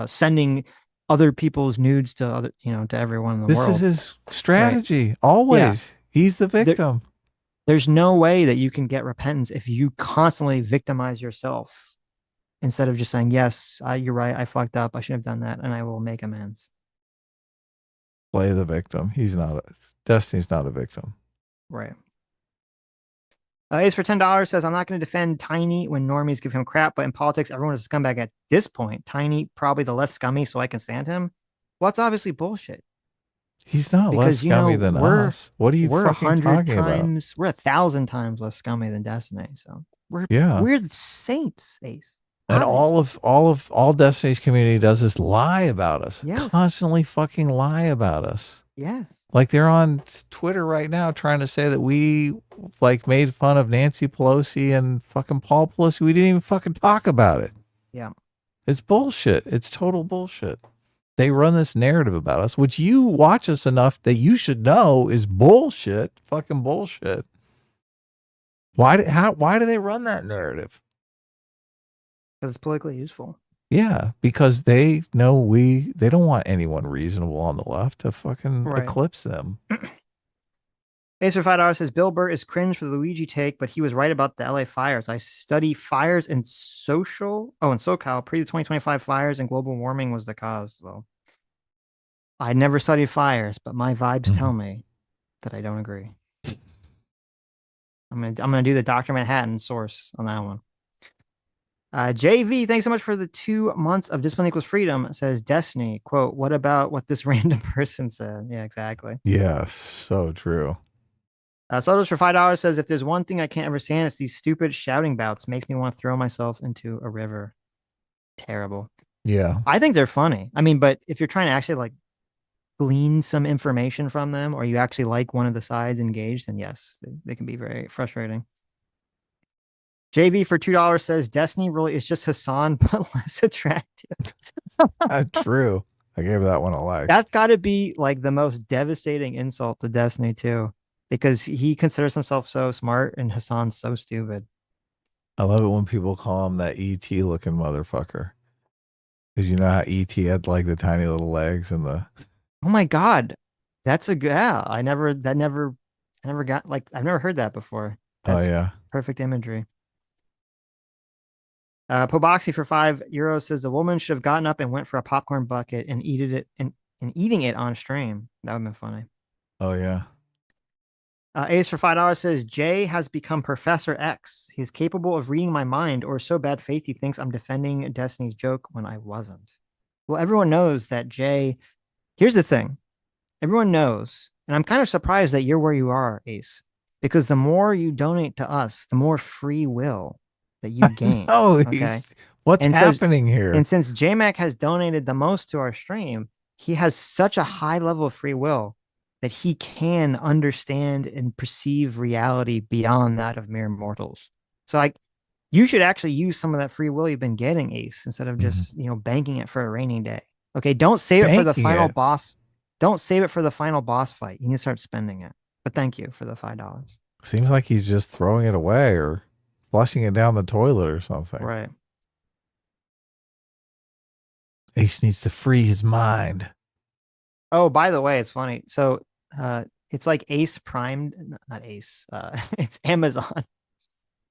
sending other people's nudes to to everyone in the world. This is his strategy. Right. Always. Yeah. He's the victim. There's no way that you can get repentance if you constantly victimize yourself instead of just saying, yes, you're right, I fucked up, I shouldn't have done that, and I will make amends. Play the victim. Destiny's not a victim. Right. Ace for $10 says, I'm not going to defend Tiny when normies give him crap, but in politics, everyone is a scumbag at this point. Tiny, probably the less scummy, so I can stand him. Well, that's obviously bullshit. He's not less scummy than us. What are you fucking talking about? We're 1,000 times less scummy than Destiny. So we're the saints, Ace. And all Destiny's community does is lie about us. Yes. Constantly fucking lie about us. Yes. Like they're on Twitter right now trying to say that we like made fun of Nancy Pelosi and fucking Paul Pelosi. We didn't even fucking talk about it. Yeah. It's bullshit. It's total bullshit. They run this narrative about us, which you watch us enough that you should know is bullshit. Fucking bullshit. Why do they run that narrative? Because it's politically useful. Yeah, because they know they don't want anyone reasonable on the left to fucking eclipse them. Ace for $5 says, Bill Burr is cringe for the Luigi take, but he was right about the LA fires. I study fires in SoCal. Pre the 2025 fires and global warming was the cause. Well, I never studied fires, but my vibes tell me that I don't agree. I'm gonna do the Dr. Manhattan source on that one. JV, thanks so much for the 2 months of discipline equals freedom. It says Destiny, quote, what about what this random person said? Yeah, exactly. Yeah, so true. Sotos for $5 says, if there's one thing I can't understand, it's these stupid shouting bouts. Makes me want to throw myself into a river. Terrible. Yeah. I think they're funny. I mean, but if you're trying to actually like glean some information from them, or you actually like one of the sides engaged, then yes, they can be very frustrating. JV for $2 says, Destiny really is just Hassan, but less attractive. True. I gave that one a like. That's got to be like the most devastating insult to Destiny too, because he considers himself so smart and Hassan's so stupid. I love it when people call him that ET looking motherfucker. Because you know how ET had like the tiny little legs and the. Oh my God. That's a good, I never got like, I've never heard that before. That's perfect imagery. Poboxy for €5 says the woman should have gotten up and went for a popcorn bucket and eating it on stream. That would have been funny. Oh yeah. Ace for $5 says Jay has become Professor X. He's capable of reading my mind, or so bad faith he thinks I'm defending Destiny's joke when I wasn't. Well, everyone knows that Jay. Here's the thing. Everyone knows, and I'm kind of surprised that you're where you are, Ace, because the more you donate to us, the more free will that you gain. Oh, okay. What's happening here? And since JMac has donated the most to our stream, he has such a high level of free will that he can understand and perceive reality beyond that of mere mortals. So like, you should actually use some of that free will you've been getting, Ace, instead of just, banking it for a rainy day. Okay. Don't save it for the final boss. Don't save it for the final boss fight. You need to start spending it. But thank you for the $5. Seems like he's just throwing it away or flushing it down the toilet or something. Right. Ace needs to free his mind. Oh, by the way, it's funny. So it's like Ace Prime, not Ace. It's Amazon.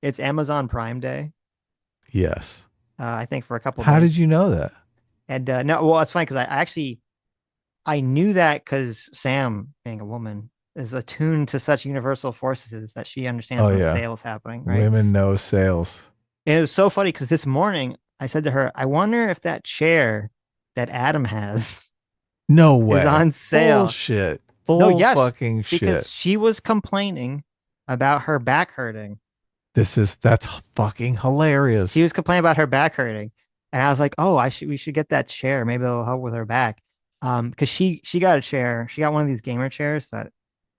It's Amazon Prime Day. Yes. I think for a couple How days. did you know that? And no, well, it's funny because I knew that because Sam, being a woman, is attuned to such universal forces that she understands when sales happening. Right? Women know sales. And it was so funny because this morning I said to her, I wonder if that chair that Adam has no way is on sale. Bullshit. Fucking shit. Because she was complaining about her back hurting. That's fucking hilarious. She was complaining about her back hurting. And I was like, oh, we should get that chair. Maybe it'll help with her back. Because she got a chair. She got one of these gamer chairs that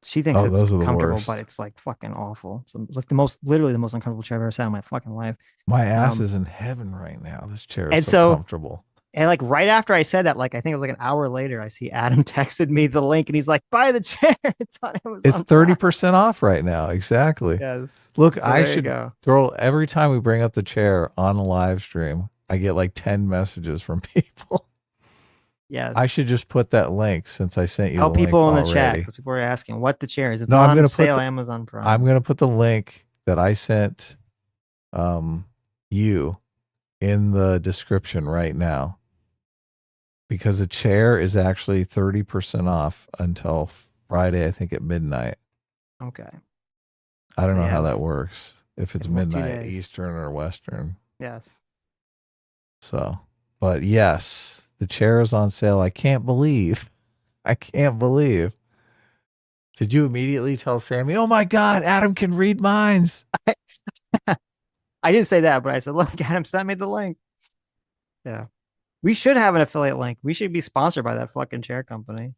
she thinks it's comfortable, but it's like fucking awful. So like literally the most uncomfortable chair I've ever sat in my fucking life. My ass is in heaven right now. This chair is so comfortable. And like right after I said that, like I think it was like an hour later, I see Adam texted me the link and he's like, buy the chair. It's on Amazon. It's 30% off right now. Exactly. Yes. Look, I should throw every time we bring up the chair on a live stream, I get like 10 messages from people. Yes. I should just put that link since I sent you Help the link people in the already. chat because people are asking what the chair is. It's on sale Amazon Prime. I'm going to put the link that I sent you in the description right now because a chair is actually 30% off until Friday, I think at midnight. Okay. I don't know how that works. If it's midnight Eastern or Western. Yes. So, but yes, the chair is on sale. I can't believe. Did you immediately tell Sammy, oh my God, Adam can read minds? I didn't say that, but I said, look, Adam sent me the link. Yeah. We should have an affiliate link. We should be sponsored by that fucking chair company.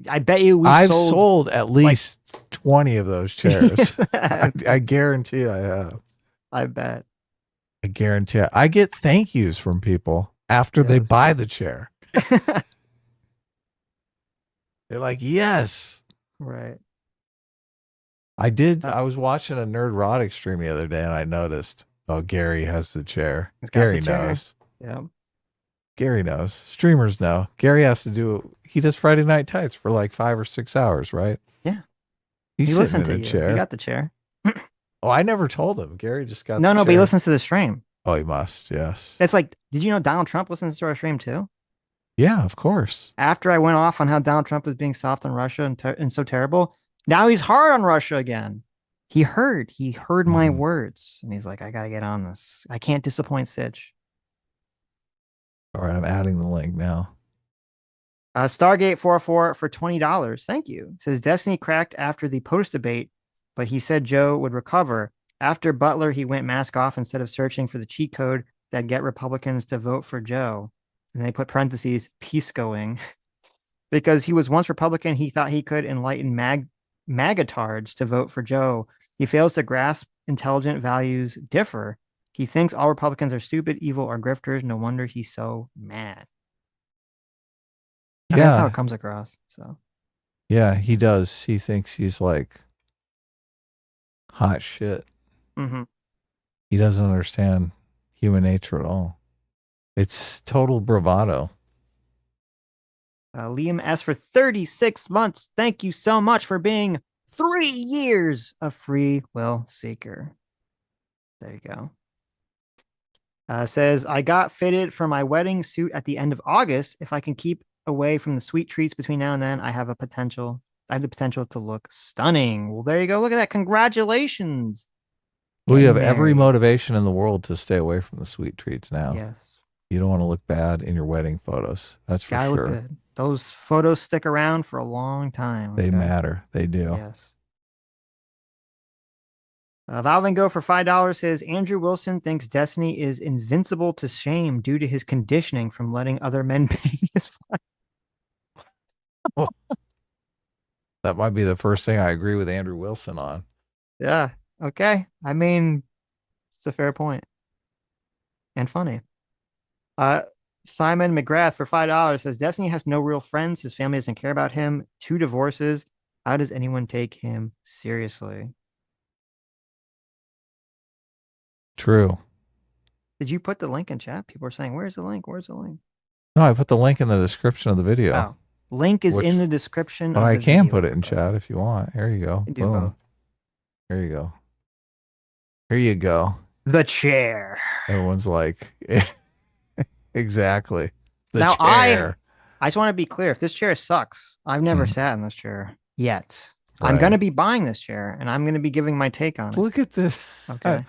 I bet you I've sold at least 20 of those chairs. I guarantee I have. I bet. I guarantee I get thank yous from people after they buy the chair. They're like, yes. Right. I was watching a Nerdrotic stream the other day and I noticed, oh, Gary has the chair. Gary knows. Yeah. Gary knows. Streamers know. Gary has to he does Friday Night Tights for like 5 or 6 hours, right? Yeah. He listened to you. Chair. He got the chair. Oh, I never told him. Gary just got the chair. But he listens to the stream. Oh, he must, yes. It's like, did you know Donald Trump listens to our stream too? Yeah, of course. After I went off on how Donald Trump was being soft on Russia and so terrible, now he's hard on Russia again. He heard my words, and he's like, I got to get on this. I can't disappoint Sitch. All right, I'm adding the link now. Stargate 404 for $20. Thank you. It says Destiny cracked after the POTUS debate, but he said Joe would recover. After Butler, he went mask off instead of searching for the cheat code that get Republicans to vote for Joe. And they put parentheses, peace going. Because he was once Republican, he thought he could enlighten MAGA-tards to vote for Joe. He fails to grasp intelligent values differ. He thinks all Republicans are stupid, evil, or grifters. No wonder he's so mad. And that's how it comes across. So, yeah, he does. He thinks he's like hot shit. Mm-hmm. He doesn't understand human nature at all. It's total bravado. Liam S. for 36 months. Thank you so much for being 3 years a free will seeker. There you go. Says, I got fitted for my wedding suit at the end of August. If I can keep away from the sweet treats between now and then, I have the potential to look stunning. Well, there you go. Look at that. Congratulations. Well, you have every motivation in the world to stay away from the sweet treats now. Yes. You don't want to look bad in your wedding photos. That's for sure. Look good. Those photos stick around for a long time. They matter. They do. Yes. Valve Go for $5 says Andrew Wilson thinks Destiny is invincible to shame due to his conditioning from letting other men pay his fine. Well, that might be the first thing I agree with Andrew Wilson on. Yeah. Okay. I mean, it's a fair point. And funny. Simon McGrath for $5 says Destiny has no real friends. His family doesn't care about him. 2 divorces. How does anyone take him seriously? True. Did you put the link in chat? People are saying, where's the link? Where's the link? No, I put the link in the description of the video. Oh, link is in the description. Well, I can put it in chat if you want. Here you go. Boom. Here you go. Here you go. The chair. Everyone's like, exactly. The now, chair. I just want to be clear. If this chair sucks, I've never sat in this chair yet. Right. I'm going to be buying this chair, and I'm going to be giving my take on it. Look at this. Okay.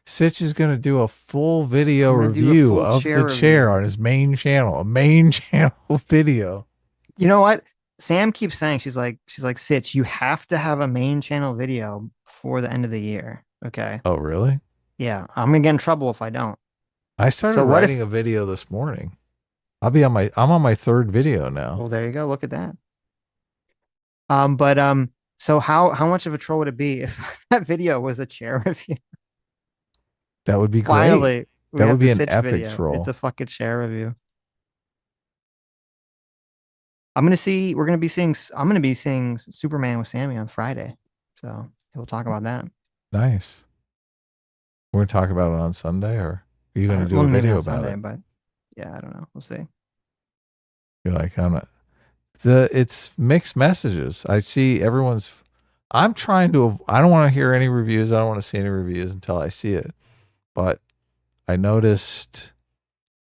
Sitch is going to do a full video review of the chair on his main channel, a main channel video. You know what? Sam keeps saying, she's like, Sitch, you have to have a main channel video before the end of the year. Okay. Oh, really? Yeah. I'm going to get in trouble if I don't. I started writing a video this morning. I'm on my 3rd video now. Well, there you go. Look at that. So how much of a troll would it be if that video was a chair review? That would be great. Finally, that would be an epic troll. It's a fucking chair review. I'm going to be seeing Superman with Sammy on Friday. So we'll talk about that. Nice. We're going to talk about it on Sunday, or are you going to do a video about Sunday, it? But yeah, I don't know. We'll see. You're like, it's mixed messages. I see everyone's, I don't want to hear any reviews. I don't want to see any reviews until I see it. But I noticed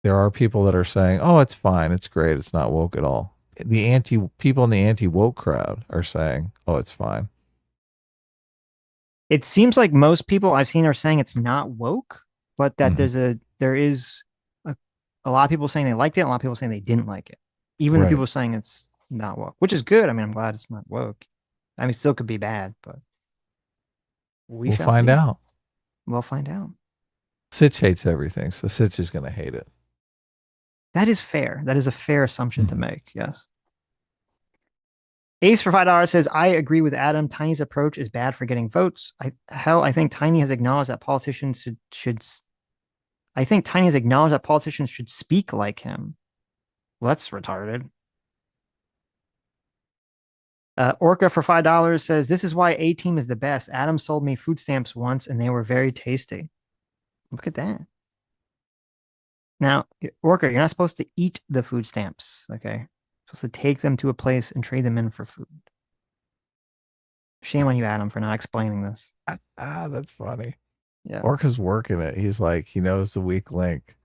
there are people that are saying, "Oh, it's fine, it's great, it's not woke at all." The people in the anti-woke crowd are saying, "Oh, it's fine." It seems like most people I've seen are saying it's not woke, but that there is a lot of people saying they liked it, and a lot of people saying they didn't like it. Even the people saying it's not woke, which is good. I mean, I'm glad it's not woke. I mean, it still could be bad, but we'll find out. We'll find out. Sitch hates everything, so Sitch is going to hate it. That is fair. That is a fair assumption to make. Yes. Ace for $5 says, I agree with Adam. Tiny's approach is bad for getting votes. I think Tiny has acknowledged that politicians should speak like him. Well, that's retarded. Orca for $5 says, this is why A-Team is the best. Adam sold me food stamps once and they were very tasty. Look at that. Now, Orca, you're not supposed to eat the food stamps, okay? You're supposed to take them to a place and trade them in for food. Shame on you, Adam, for not explaining this. That's funny. Yeah. Orca's working it. He's like, he knows the weak link.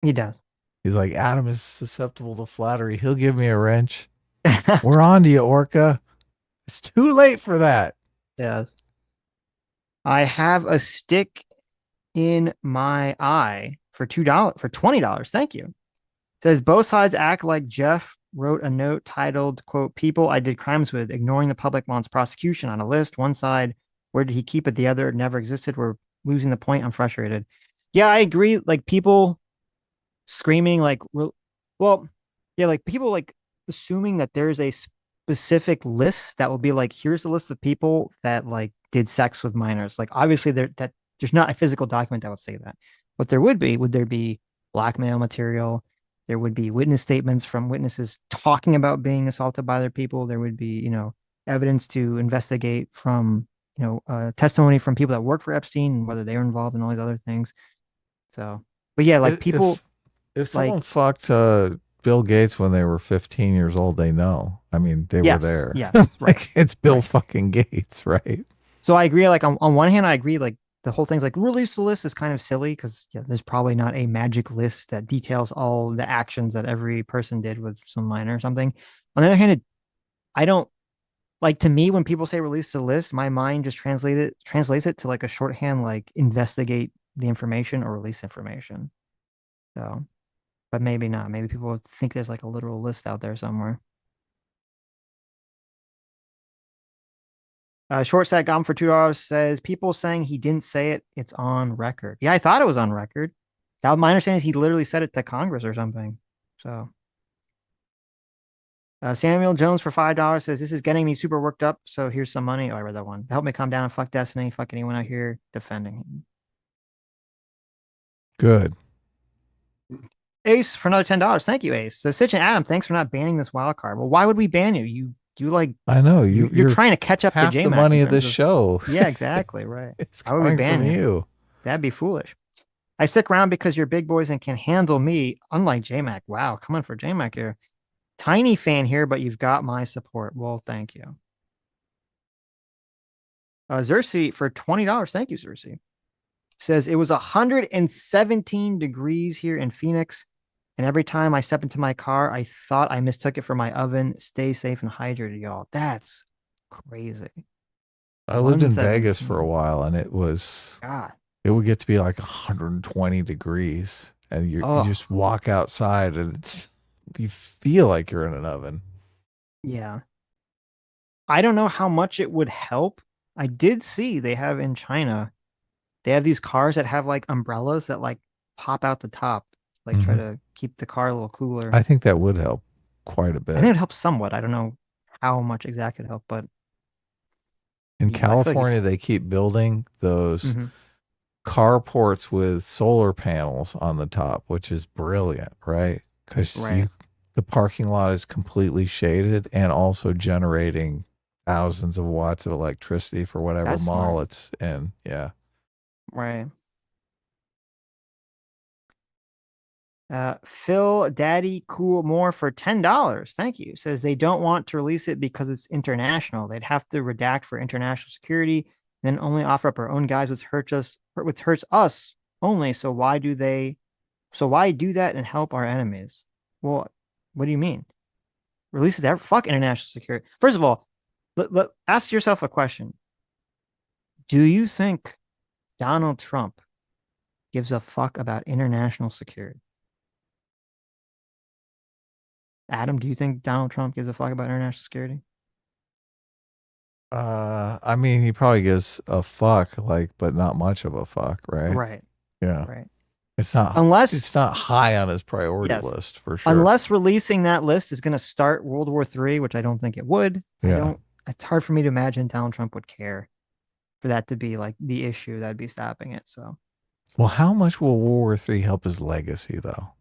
He does. He's like, Adam is susceptible to flattery. He'll give me a wrench. We're on to you, Orca. It's too late for that. Yes. I have a stick in my eye for $20. Thank you. It says both sides act like Jeff wrote a note titled, quote, people I did crimes with, ignoring the public wants prosecution on a list. One side, where did he keep it? The other, it never existed. We're losing the point. I'm frustrated. Yeah, I agree. Like people screaming like, well, yeah, like people like assuming that there's a specific list that will be like, here's the list of people that like did sex with minors. Like obviously there's not a physical document that would say that. What there would there be blackmail material? There would be witness statements from witnesses talking about being assaulted by other people. There would be, evidence to investigate from, testimony from people that work for Epstein and whether they were involved in all these other things. So, but yeah, like people. If someone fucked Bill Gates when they were 15 years old, they know. I mean, they were there. Yes, like right. It's Bill fucking Gates, right? So I agree. Like on one hand, I agree. Like the whole thing's like release the list is kind of silly because there's probably not a magic list that details all the actions that every person did with some minor or something. On the other hand, I don't like, to me, when people say release the list, my mind just translates it to like a shorthand, like investigate the information or release information. So, but maybe not. Maybe people think there's like a literal list out there somewhere. Short Stack Gom for $2 says, people saying he didn't say it, it's on record. Yeah, I thought it was on record. That my understanding is he literally said it to Congress or something. So Samuel Jones for $5 says, this is getting me super worked up, so here's some money. Oh, I read that one. Help me calm down. Fuck Destiny. Fuck anyone out here defending him. Good. Ace for another $10. Thank you, Ace. So Sitch and Adam, thanks for not banning this wild card. Well, why would we ban you? You like, I know you're trying to catch up half to the money of this show. Yeah, exactly. Right. It's I would be banning you. That'd be foolish. I stick around because you're big boys and can handle me. Unlike JMac. Wow, come on for JMac here. Tiny fan here, but you've got my support. Well, thank you. Xerxes for $20. Thank you, Xerxes. Says it was 117 degrees here in Phoenix. And every time I step into my car, I thought I mistook it for my oven. Stay safe and hydrated, y'all. That's crazy. I lived in Vegas for a while, and it was, it would get to be like 120 degrees. And you just walk outside, and you feel like you're in an oven. Yeah. I don't know how much it would help. I did see they have in China, they have these cars that have like umbrellas that like pop out the top. Like try to keep the car a little cooler. I think that would help quite a bit. I think it helps somewhat. I don't know how much exactly it help, but in California, they keep building those carports with solar panels on the top, which is brilliant, right? Because the parking lot is completely shaded and also generating thousands of watts of electricity for whatever mall it's in. Yeah. Right. Phil Daddy Cool More for $10. Thank you. Says they don't want to release it because it's international. They'd have to redact for international security, then only offer up our own guys, which hurts us only. So why do they So why do that and help our enemies? Well, what do you mean? Release their fuck international security. First of all, ask yourself a question. Do you think Donald Trump gives a fuck about international security? Adam, do you think Donald Trump gives a fuck about international security? I mean, he probably gives a fuck, but not much of a fuck, right? Right. Yeah. Right. It's not high on his priority list for sure. Unless releasing that list is going to start World War III, which I don't think it would. Yeah. It's hard for me to imagine Donald Trump would care for that to be like the issue that'd be stopping it. So, well, how much will World War III help his legacy, though?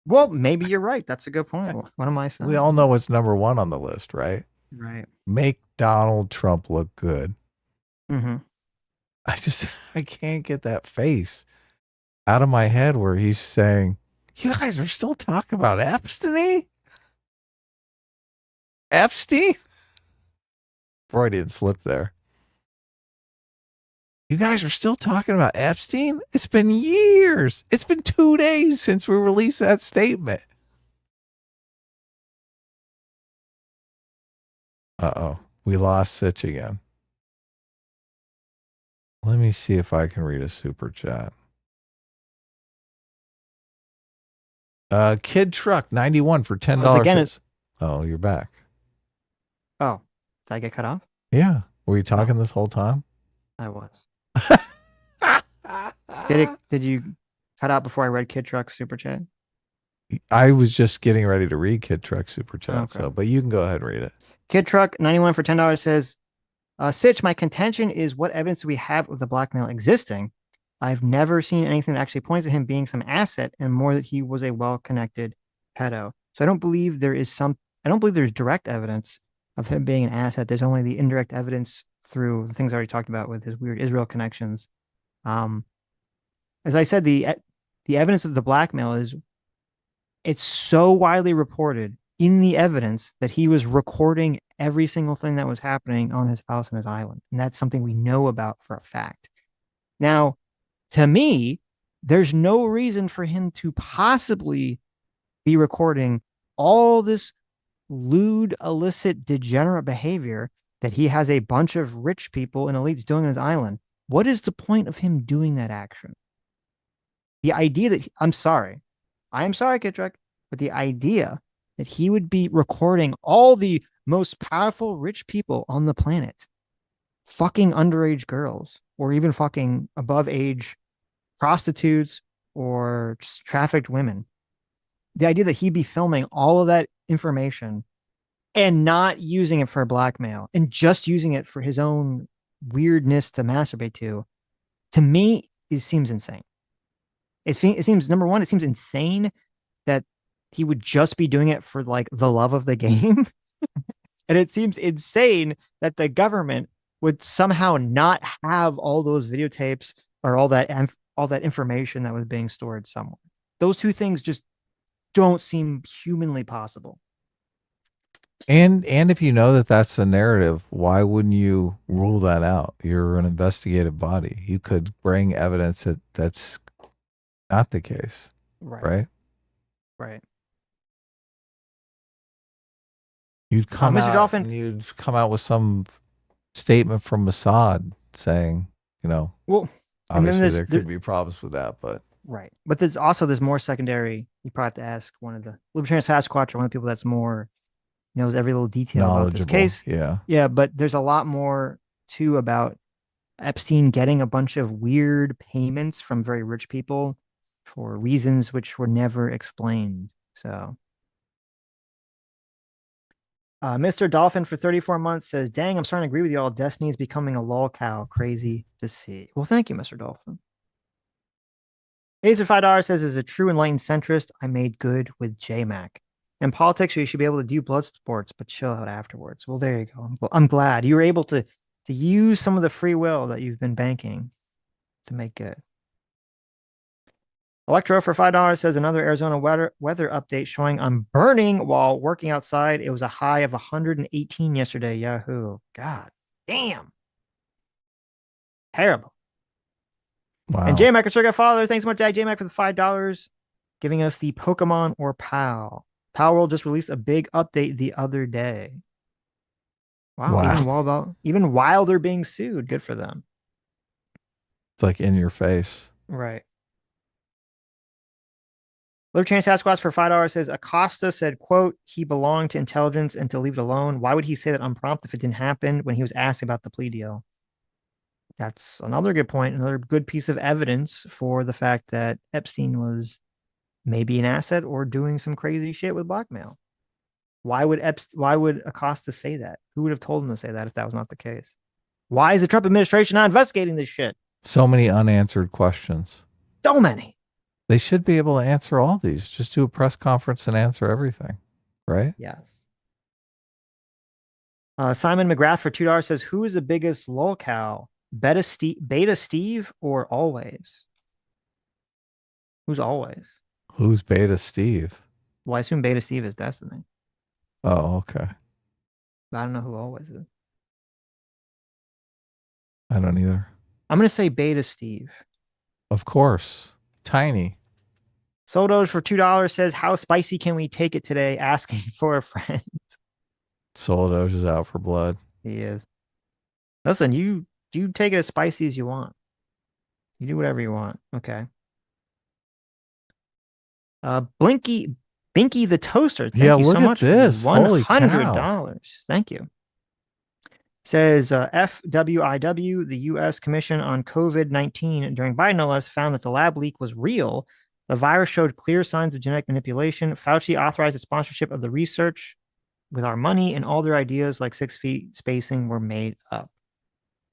Well, maybe you're right. That's a good point. What am I saying? We all know what's number one on the list, right? Right. Make Donald Trump look good. Mm-hmm. I can't get that face out of my head where he's saying, "You guys are still talking about Epstein? Epstein?" Freudian slip there. You guys are still talking about Epstein? It's been years. It's been 2 days since we released that statement. Uh-oh. We lost Sitch again. Let me see if I can read a super chat. Kid Truck 91 for $10. Oh, you're back. Oh, did I get cut off? Yeah. Were you talking this whole time? I was. Did you cut out before I read Kid Truck's super chat? I was just getting ready to read Kid Truck's super chat, Okay. but you can go ahead and read it. Kid Truck 91 for $10 says, Sitch, my contention is what evidence do we have of the blackmail existing? I've never seen anything that actually points to him being some asset and more that he was a well-connected pedo. So I don't believe there's direct evidence of him being an asset. There's only the indirect evidence through the things I already talked about with his weird Israel connections. As I said, the evidence of the blackmail it's so widely reported in the evidence that he was recording every single thing that was happening on his house and his island. And that's something we know about for a fact. Now, to me, there's no reason for him to possibly be recording all this lewd, illicit, degenerate behavior that he has a bunch of rich people and elites doing on his island. What is the point of him doing that action? The idea that I'm sorry, Kid Truck, but the idea that he would be recording all the most powerful rich people on the planet fucking underage girls or even fucking above age prostitutes or just trafficked women. The idea that he'd be filming all of that information and not using it for blackmail and just using it for his own weirdness to masturbate to me, it seems insane. It seems, number one, it seems insane that he would just be doing it for like the love of the game. And it seems insane that the government would somehow not have all those videotapes or all that information that was being stored somewhere. Those two things just don't seem humanly possible. And if you know that that's the narrative, why wouldn't you rule that out? You're an investigative body. You could bring evidence that that's not the case. Right. You'd come Mr. out Dolphin, and you'd come out with some statement from Mossad saying, well, obviously there could be problems with that, but right. But there's more secondary. You probably have to ask one of the Libertarian Sasquatch or one of the people that's more knows every little detail about this case. Yeah. But there's a lot more too about Epstein getting a bunch of weird payments from very rich people for reasons which were never explained. So Mr. Dolphin for 34 months says, dang, I'm starting to agree with you all. Destiny is becoming a lol cow. Crazy to see. Well, thank you, Mr. Dolphin. Ace of $5 says, as a true enlightened centrist, I made good with JMac. In politics, you should be able to do blood sports, but chill out afterwards. Well, there you go. I'm glad you were able to use some of the free will that you've been banking to make good. Electro for $5 says another Arizona weather update showing I'm burning while working outside. It was a high of 118 yesterday. Yahoo. God damn. Terrible. Wow. And J-Mac, Father, thanks so much, Dad J-Mac, for the $5. giving us the Pokemon or Palworld just released a big update the other day. Wow. Even while they're being sued, good for them. It's like in your face. Right. Live Chance Sasquatch for $5 says Acosta said, quote, he belonged to intelligence and to leave it alone. Why would he say that unprompted if it didn't happen when he was asked about the plea deal? That's another good point. Another good piece of evidence for the fact that Epstein was maybe an asset or doing some crazy shit with blackmail. Why would Acosta say that? Who would have told him to say that if that was not the case? Why is the Trump administration not investigating this shit? So many unanswered questions. So many. They should be able to answer all these. Just do a press conference and answer everything, right? Yes. Simon McGrath for $2 says, who is the biggest lolcow? Beta Steve or Always? Who's Always? Who's Beta Steve? Well, I assume Beta Steve is Destiny. Oh, okay. I don't know who Always is. I don't either. I'm going to say Beta Steve. Of course. Tiny. Soldos for $2 says, how spicy can we take it today? Asking for a friend. Soldos is out for blood. He is. Listen, you take it as spicy as you want. You do whatever you want. Okay. Binky the Toaster. Thank you so much. This. $100. Thank you. Says FWIW, the U.S. Commission on COVID-19 during Biden OS found that the lab leak was real. The virus showed clear signs of genetic manipulation. Fauci authorized the sponsorship of the research with our money, and all their ideas like 6 feet spacing were made up.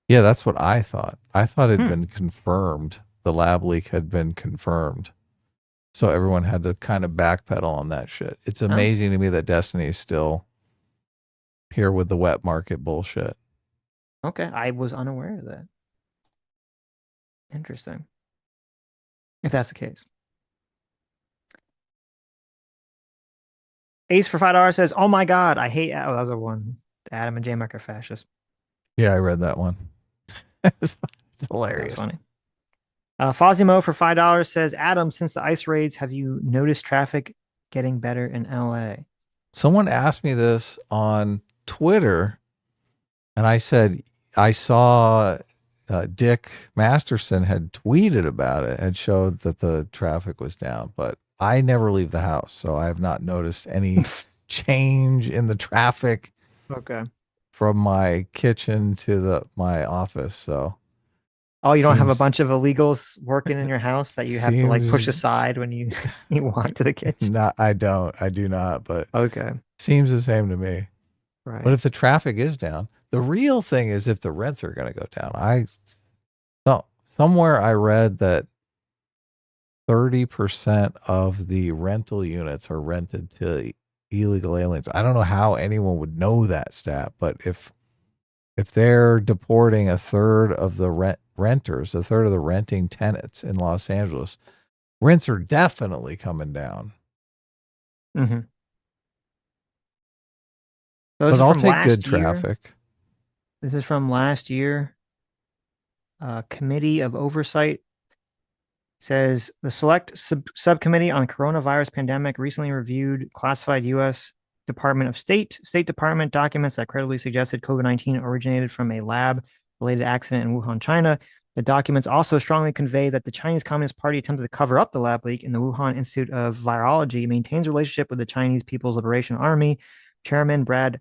Yeah, that's what I thought. I thought it had been confirmed. The lab leak had been confirmed. So everyone had to kind of backpedal on that shit. It's amazing to me that Destiny is still here with the wet market bullshit. Okay, I was unaware of that. Interesting. If that's the case. Ace for $5 says, oh my God, I hate... Oh, that was a one. Adam and J-Mac are fascists. Yeah, I read that one. It's hilarious. That's funny. Fozimo for $5 says, Adam, since the ICE raids, have you noticed traffic getting better in LA? Someone asked me this on Twitter, and I said, I saw Dick Masterson had tweeted about it and showed that the traffic was down, but I never leave the house, so I have not noticed any change in the traffic. Okay. From my kitchen to my office, so. Oh, you don't have a bunch of illegals working in your house that you have to like push aside when you walk to the kitchen? No, I don't. I do not, but okay. Seems the same to me. Right. But if the traffic is down, the real thing is if the rents are going to go down. Somewhere I read that 30% of the rental units are rented to illegal aliens. I don't know how anyone would know that stat, but if they're deporting a third of the renters, a third of the renting tenants in Los Angeles, rents are definitely coming down. Mm-hmm. But I'll take good traffic. This is from last year. Committee of Oversight says the Select Subcommittee on Coronavirus Pandemic recently reviewed classified U.S. Department of State Department documents that credibly suggested COVID-19 originated from a lab-related accident in Wuhan, China. The documents also strongly convey that the Chinese Communist Party attempted to cover up the lab leak, and the Wuhan Institute of Virology maintains a relationship with the Chinese People's Liberation Army. Chairman Brad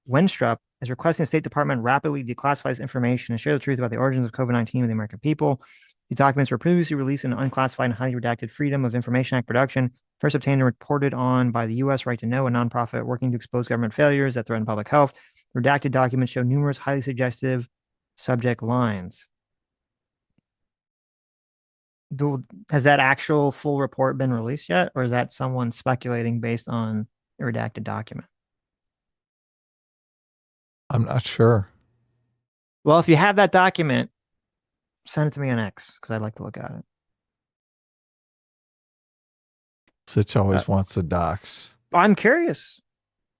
Wenstrup is requesting the State Department rapidly declassify information and share the truth about the origins of COVID-19 with the American people. These documents were previously released in an unclassified and highly redacted Freedom of Information Act production, first obtained and reported on by the U.S. Right to Know, a nonprofit working to expose government failures that threaten public health. The redacted documents show numerous highly suggestive subject lines. Has that actual full report been released yet, or is that someone speculating based on a redacted document? I'm not sure. Well, if you have that document, send it to me on X because I'd like to look at it. Sitch always wants the docs. I'm curious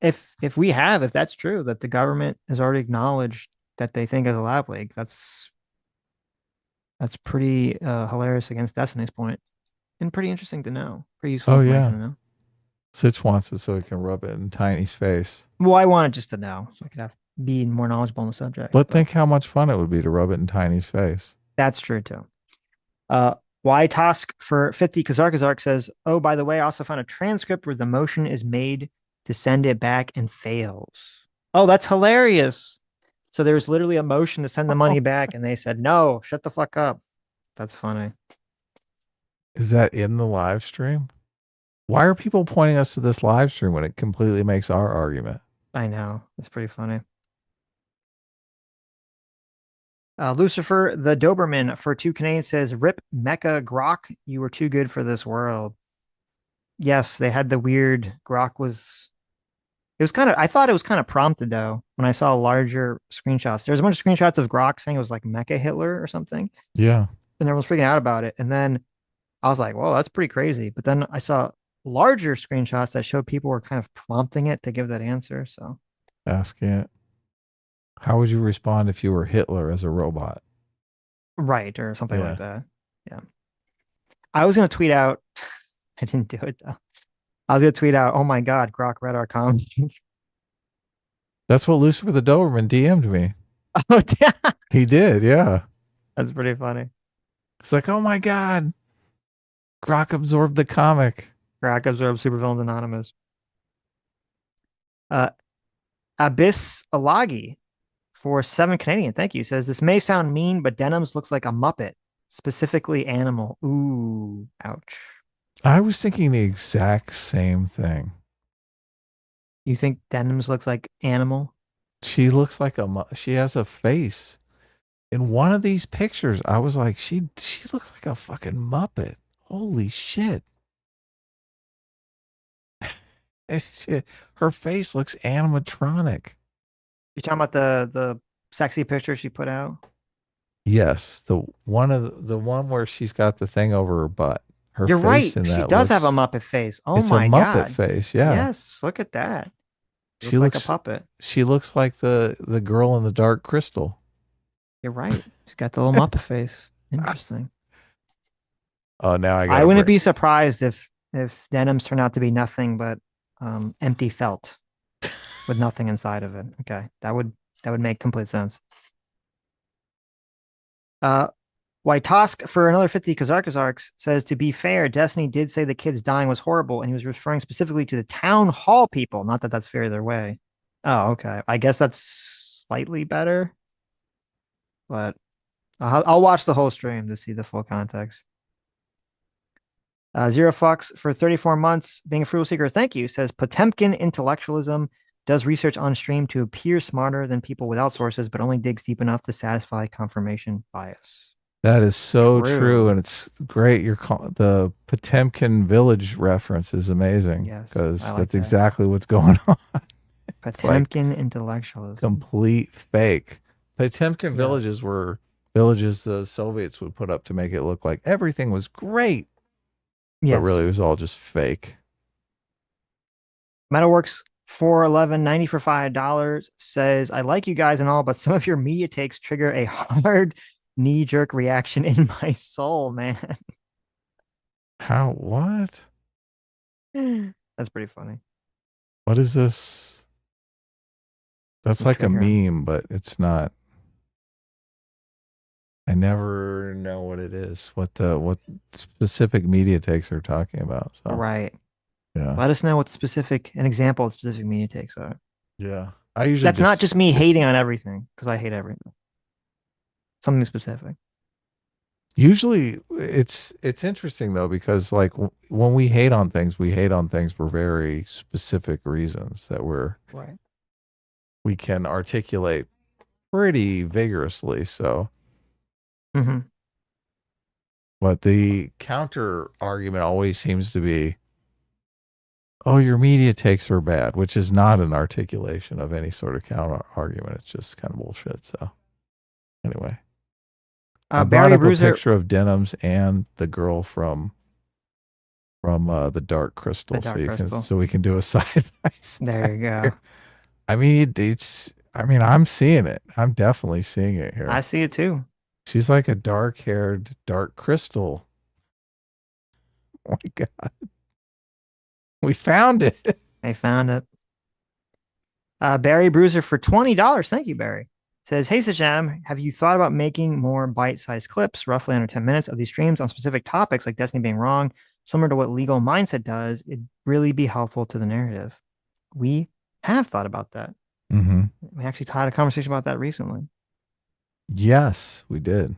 if that's true, that the government has already acknowledged that they think is a lab leak. That's pretty hilarious against Destiny's point. and pretty interesting to know. Pretty useful Oh, information yeah. to know. Sitch wants it so he can rub it in Tiny's face. Well, I wanted just to know so I could be more knowledgeable on the subject. But think how much fun it would be to rub it in Tiny's face. That's true too. Y Tosk for 50 Kazark says, oh, by the way, I also found a transcript where the motion is made to send it back and fails. Oh, that's hilarious. So there's literally a motion to send the money back, and they said, no, shut the fuck up. That's funny. Is that in the live stream? Why are people pointing us to this live stream when it completely makes our argument? I know. It's pretty funny. Lucifer the Doberman for 2 Canadians says, rip Mecha Grok, you were too good for this world. Yes, they had the weird Grok was... I thought it was kind of prompted though when I saw larger screenshots. There's a bunch of screenshots of Grok saying it was like Mecha Hitler or something. Yeah. And everyone's freaking out about it. And then I was like, whoa, that's pretty crazy. But then I saw larger screenshots that showed people were kind of prompting it to give that answer. So asking it. How would you respond if you were Hitler as a robot? Right. Or something like that. Yeah. I was going to tweet out. I didn't do it though. I was going to tweet out, oh my God, Grok read our comment. That's what Lucifer the Doberman DM'd me. Oh, he did. Yeah. That's pretty funny. It's like, oh my God. Grok absorbed the comic. Grok absorbed Supervillains Anonymous. Abyss Alagi for 7 Canadian. Thank you. Says, this may sound mean, but Denims looks like a Muppet, specifically animal. Ooh, ouch. I was thinking the exact same thing. You think Denims looks like animal? She looks like she has a face. In one of these pictures, I was like, she looks like a fucking Muppet. Holy shit. Her face looks animatronic. You're talking about the sexy picture she put out? Yes, the one where she's got the thing over her butt. You're right. She does have a Muppet face. Oh my God. It's a Muppet face, yeah. Yes, look at that. She looks like a puppet. She looks like the girl in the Dark Crystal. You're right. She's got the little Muppet face. Interesting. Oh, now I wouldn't be surprised if Denims turn out to be nothing but empty felt with nothing inside of it. Okay, that would make complete sense. Whitosk for another 50 Kazarks says, to be fair, Destiny did say the kids dying was horrible, and he was referring specifically to the town hall people. Not that that's fair either way. Oh, okay. I guess that's slightly better, but I'll watch the whole stream to see the full context. Zero Fucks for 34 months, being a frugal seeker. Thank you. Says Potemkin intellectualism does research on stream to appear smarter than people without sources, but only digs deep enough to satisfy confirmation bias. That is so true, and it's great. The Potemkin village reference is amazing because that's exactly what's going on. Potemkin intellectualism, complete fake. Potemkin villages were villages the Soviets would put up to make it look like everything was great, but really it was all just fake. Metalworks 411.90 for $5 says, I like you guys and all, but some of your media takes trigger a hard knee-jerk reaction in my soul, man. How? What? That's pretty funny. What is this? That's like a meme, but it's not. I never know what it is. What specific media takes are talking about. So. Right. Yeah. Let us know what an example of specific media takes are. Yeah. I usually That's not just me hating on everything, because I hate everything. Something specific. Usually it's interesting though, because like when we hate on things for very specific reasons that we can articulate pretty vigorously. So, but the counter argument always seems to be, oh, your media takes are bad, which is not an articulation of any sort of counter argument. It's just kind of bullshit. So anyway. I brought up a picture of Denims and the girl from the Dark Crystal, so we can do a side by side. There you go. I mean, I'm seeing it. I'm definitely seeing it here. I see it too. She's like a dark-haired Dark Crystal my God. We found it. I found it. Barry Bruiser for $20. Thank you, Barry. Says, hey, Sitch Adam, have you thought about making more bite-sized clips, roughly under 10 minutes, of these streams on specific topics like Destiny being wrong, similar to what Legal Mindset does? It'd really be helpful to the narrative. We have thought about that. Mm-hmm. We actually had a conversation about that recently. Yes, we did.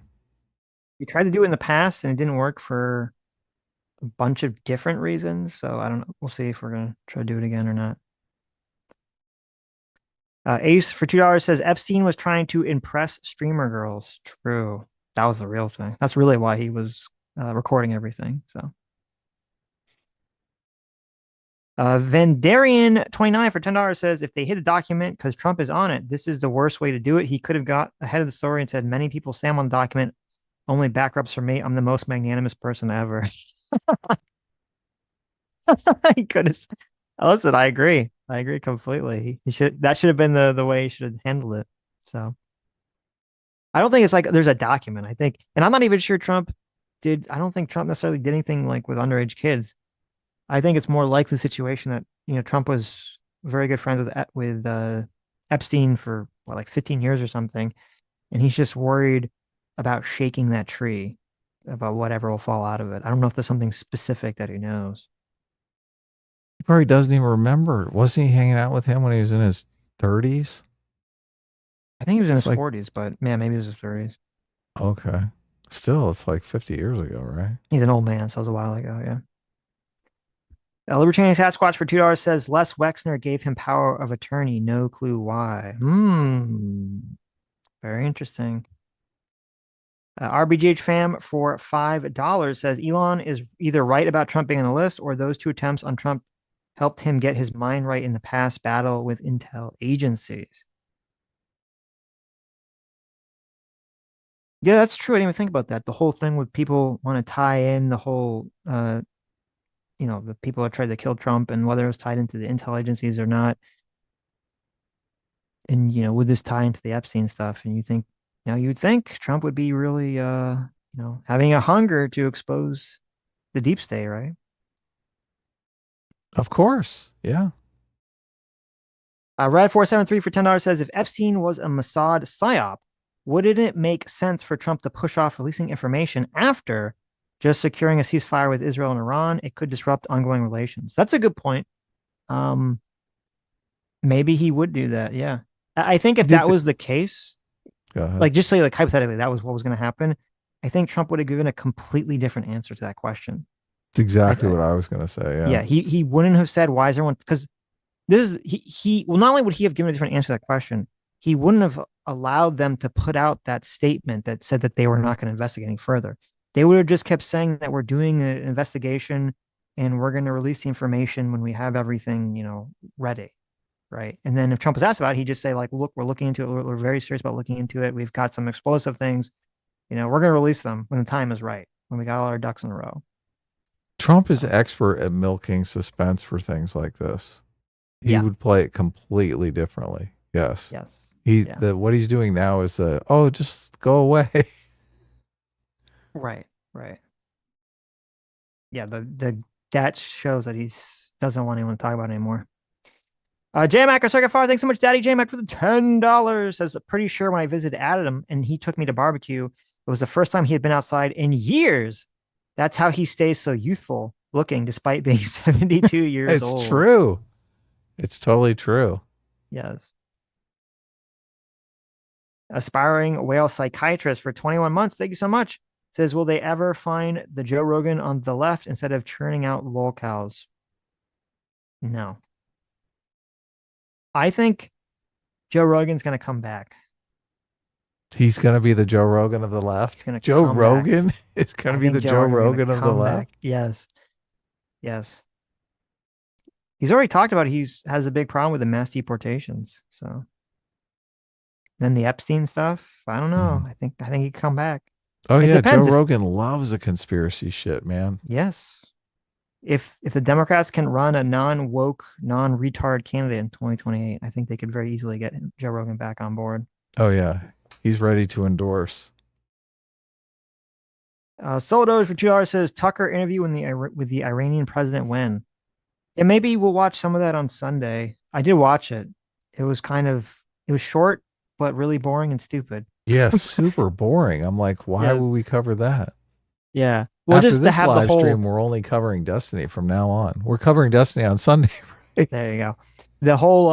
We tried to do it in the past, and it didn't work for a bunch of different reasons. So I don't know. We'll see if we're going to try to do it again or not. Ace for $2 says Epstein was trying to impress streamer girls. True. That was the real thing. That's really why he was recording everything. So Vendarian29 for $10 says if they hid the document because Trump is on it, this is the worst way to do it. He could have got ahead of the story and said many people say I'm on the document. Only backups for me. I'm the most magnanimous person ever. He could have. Listen, I agree. I agree completely. That should have been the way he should have handled it. So I don't think it's like there's a document. I think, and I'm not even sure Trump did. I don't think Trump necessarily did anything like with underage kids. I think it's more like the situation that, Trump was very good friends with Epstein for like 15 years or something. And he's just worried about shaking that tree, about whatever will fall out of it. I don't know if there's something specific that he knows. He probably doesn't even remember. Wasn't he hanging out with him when he was in his 30s? I think he was in his 40s, but maybe it was his 30s. Okay. Still, it's like 50 years ago, right? He's an old man, so it was a while ago, yeah. Libertarian Sasquatch for $2 says Les Wexner gave him power of attorney. No clue why. Very interesting. RBGH fam for $5 says Elon is either right about Trump being on the list or those two attempts on Trump helped him get his mind right in the past battle with intel agencies. Yeah, that's true. I didn't even think about that. The whole thing with people want to tie in the whole, the people that tried to kill Trump and whether it was tied into the intel agencies or not. And, would this tie into the Epstein stuff? And you'd think Trump would be really, having a hunger to expose the deep state, right? Of course. Yeah. Rad473 for $10 says, if Epstein was a Mossad psyop, wouldn't it make sense for Trump to push off releasing information after just securing a ceasefire with Israel and Iran? It could disrupt ongoing relations. That's a good point. Maybe he would do that. Yeah. I think if that was the case, like just say like hypothetically, that was what was going to happen. I think Trump would have given a completely different answer to that question. It's exactly what I was going to say. Yeah. Yeah. He wouldn't have said, why is everyone, because this is, well, not only would he have given a different answer to that question, he wouldn't have allowed them to put out that statement that said that they were not going to investigate any further. They would have just kept saying that we're doing an investigation and we're going to release the information when we have everything, ready. Right. And then if Trump was asked about it, he'd just say like, look, we're looking into it. We're very serious about looking into it. We've got some explosive things, we're going to release them when the time is right, when we got all our ducks in a row. Trump is expert at milking suspense for things like this. He would play it completely differently. Yes. What he's doing now is just go away. Right. Yeah, that shows that he doesn't want anyone to talk about it anymore. J-Mac or Circuit Far, thanks so much, Daddy J-Mac, for the $10. Says, pretty sure when I visited Adam and he took me to barbecue, it was the first time he had been outside in years. That's how he stays so youthful looking despite being 72 years old. It's true. It's totally true. Yes. Aspiring whale psychiatrist for 21 months. Thank you so much. Says, will they ever find the Joe Rogan on the left instead of churning out lolcows? No. I think Joe Rogan's going to come back. He's going to be the Joe Rogan of the left. Joe Rogan is going to be the Joe Rogan of the left. Yes. He's already talked about he has a big problem with the mass deportations. So then the Epstein stuff, I don't know. I think he could come back. Oh yeah, Joe Rogan loves the conspiracy shit, man. Yes. If the Democrats can run a non-woke, non-retard candidate in 2028, I think they could very easily get Joe Rogan back on board. Oh yeah, he's ready to endorse. Soldoge for $2 says Tucker interview with the Iranian president when? And maybe we'll watch some of that on Sunday. I did watch it. It was short, but really boring and stupid. Yeah, super boring. I'm like, why would we cover that? Yeah. Well, After just this to have live the whole stream, we're only covering Destiny from now on. We're covering Destiny on Sunday. Right? There you go. The whole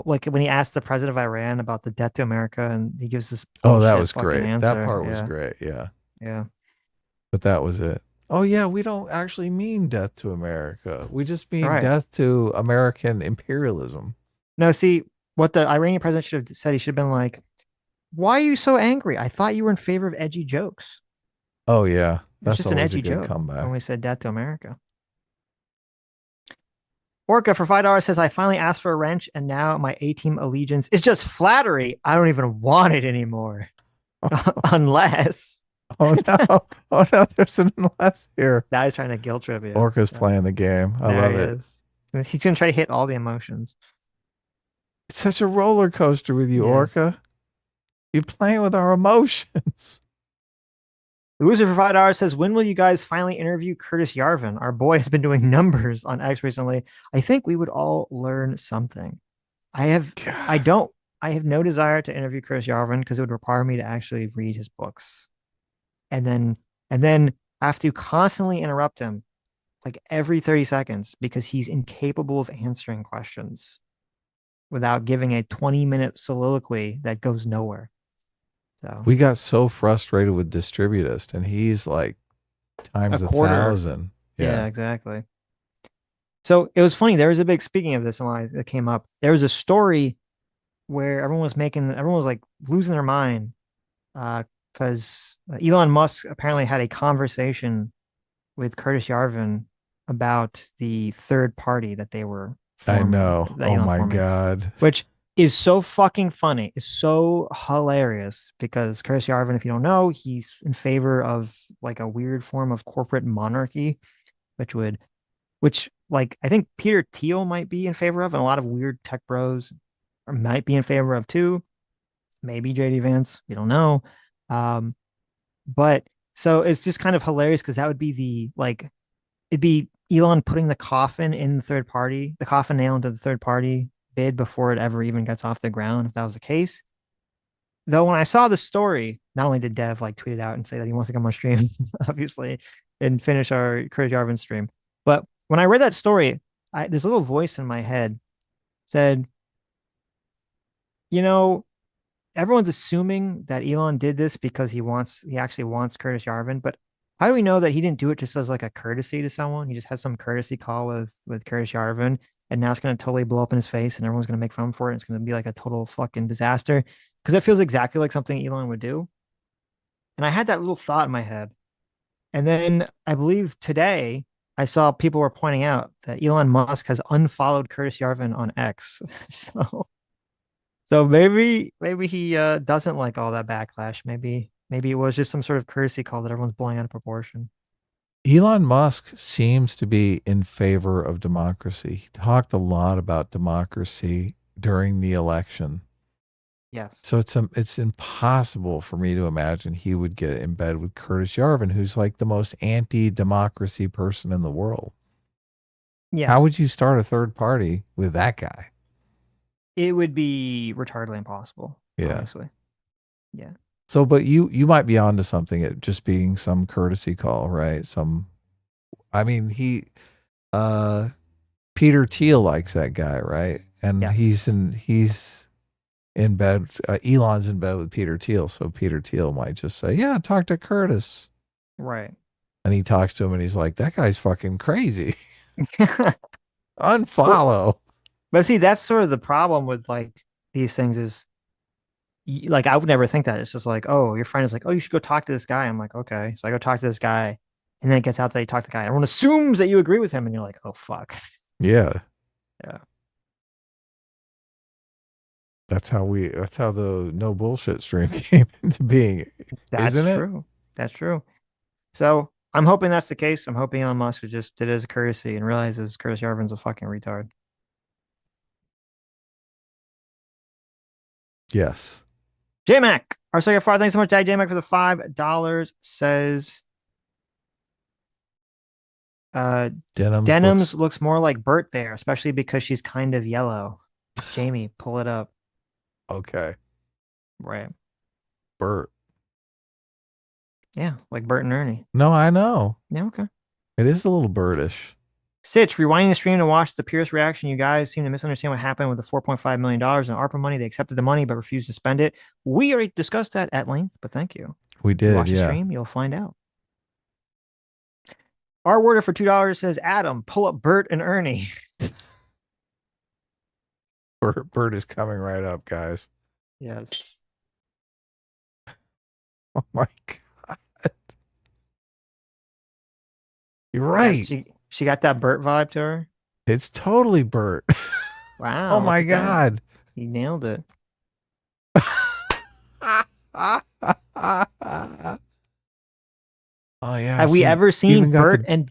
like when he asked the president of Iran about the debt to America, and he gives this that was great. answer. That part was great. Yeah. Yeah. But that was it. Oh yeah, we don't actually mean death to America. We just mean Right. death to American imperialism. No, see, what the Iranian president should have said, he should have been like, "Why are you so angry? I thought you were in favor of edgy jokes." Oh yeah, That's just an always edgy a good joke comeback. when we said death to America. Orca for $5 says, I finally asked for a wrench, and now my A-team allegiance is just flattery. I don't even want it anymore. Unless. Oh no, there's an unless here. Now he's trying to guilt trip you. Orca's playing the game. I love it. He's going to try to hit all the emotions. It's such a roller coaster with you, Yes. Orca. You're playing with our emotions. Loser for $5 says, when will you guys finally interview Curtis Yarvin? Our boy has been doing numbers on X recently. I think we would all learn something. I have no desire to interview Curtis Yarvin because it would require me to actually read his books. And then have to constantly interrupt him like every 30 seconds because he's incapable of answering questions without giving a 20-minute soliloquy that goes nowhere. So We got so frustrated with Distributist, and he's like times 1,000. Yeah, exactly. So it was funny. There was a big, speaking of this, when it came up, there was a story where everyone was like losing their mind because Elon Musk apparently had a conversation with Curtis Yarvin about the third party that they were forming, I know. Oh my God. Which is so fucking funny. It's so hilarious because Curtis Yarvin, if you don't know, he's in favor of like a weird form of corporate monarchy, which like I think Peter Thiel might be in favor of, and a lot of weird tech bros might be in favor of too. Maybe JD Vance, we don't know. But so it's just kind of hilarious because that would be it'd be Elon putting the coffin in the third party, the coffin nail into the third party bid before it ever even gets off the ground, if that was the case. Though when I saw the story, not only did Dev like tweet it out and say that he wants to come on stream, obviously, and finish our Curtis Yarvin stream, but when I read that story, this little voice in my head said, everyone's assuming that Elon did this because he actually wants Curtis Yarvin, but how do we know that he didn't do it just as like a courtesy to someone? He just had some courtesy call with Curtis Yarvin, and now it's going to totally blow up in his face, and everyone's going to make fun for it. And it's going to be like a total fucking disaster because it feels exactly like something Elon would do. And I had that little thought in my head, and then I believe today I saw people were pointing out that Elon Musk has unfollowed Curtis Yarvin on X, so maybe he doesn't like all that backlash. Maybe it was just some sort of courtesy call that everyone's blowing out of proportion. Elon Musk seems to be in favor of democracy. He talked a lot about democracy during the election. Yes. So it's impossible for me to imagine he would get in bed with Curtis Yarvin, who's like the most anti-democracy person in the world. Yeah. How would you start a third party with that guy? It would be retardedly impossible. Yeah. Honestly. Yeah. So, but you might be onto something, it just being some courtesy call, right? Peter Thiel likes that guy, right? And he's in bed. Elon's in bed with Peter Thiel, so Peter Thiel might just say, "Yeah, talk to Curtis." Right. And he talks to him, and he's like, "That guy's fucking crazy." Unfollow. But see, that's sort of the problem with like these things is. Like, I would never think that. It's just like, oh, your friend is like, oh, you should go talk to this guy. I'm like, okay. So I go talk to this guy, and then it gets out that you talk to the guy. Everyone assumes that you agree with him, and you're like, oh, fuck. Yeah. Yeah. That's how the no bullshit stream came into being. That's true. That's true. So I'm hoping that's the case. I'm hoping Elon Musk just did it as a courtesy and realizes Curtis Yarvin's a fucking retard. Yes. J-Mac, our second far, thanks so much, Daddy J-Mac, for the $5. Says Denims looks more like Bert there, especially because she's kind of yellow. Jamie, pull it up. Okay. Right. Bert. Yeah, like Bert and Ernie. No, I know. Yeah, okay. It is a little birdish. Sitch, rewinding the stream to watch the Piers reaction. You guys seem to misunderstand what happened with the $4.5 million in ARPA money. They accepted the money but refused to spend it. We already discussed that at length, but thank you. We did, watch the stream, you'll find out. Our order for $2 says, Adam, pull up Bert and Ernie. Bert is coming right up, guys. Yes. Oh my God. You're right. She got that Bert vibe to her. It's totally Bert. Wow. Oh my God. He nailed it. Oh yeah. Have we ever seen Bert and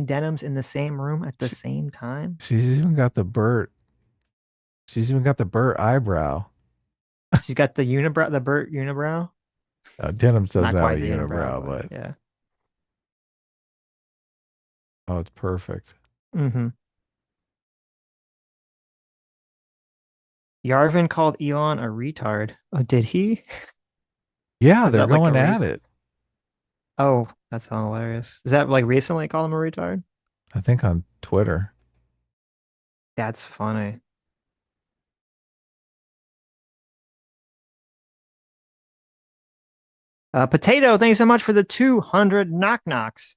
Denims in the same room at the same time? She's even got the Bert. She's even got the Bert eyebrow. She's got the unibrow, the Bert unibrow. Denims doesn't have a unibrow, but yeah. Oh, it's perfect. Mm-hmm. Yarvin called Elon a retard. Oh, did he? Yeah, they're going at it. Oh, that's hilarious. Is that like recently called him a retard? I think on Twitter. That's funny. Potato, thank you so much for the 200 knock-knocks.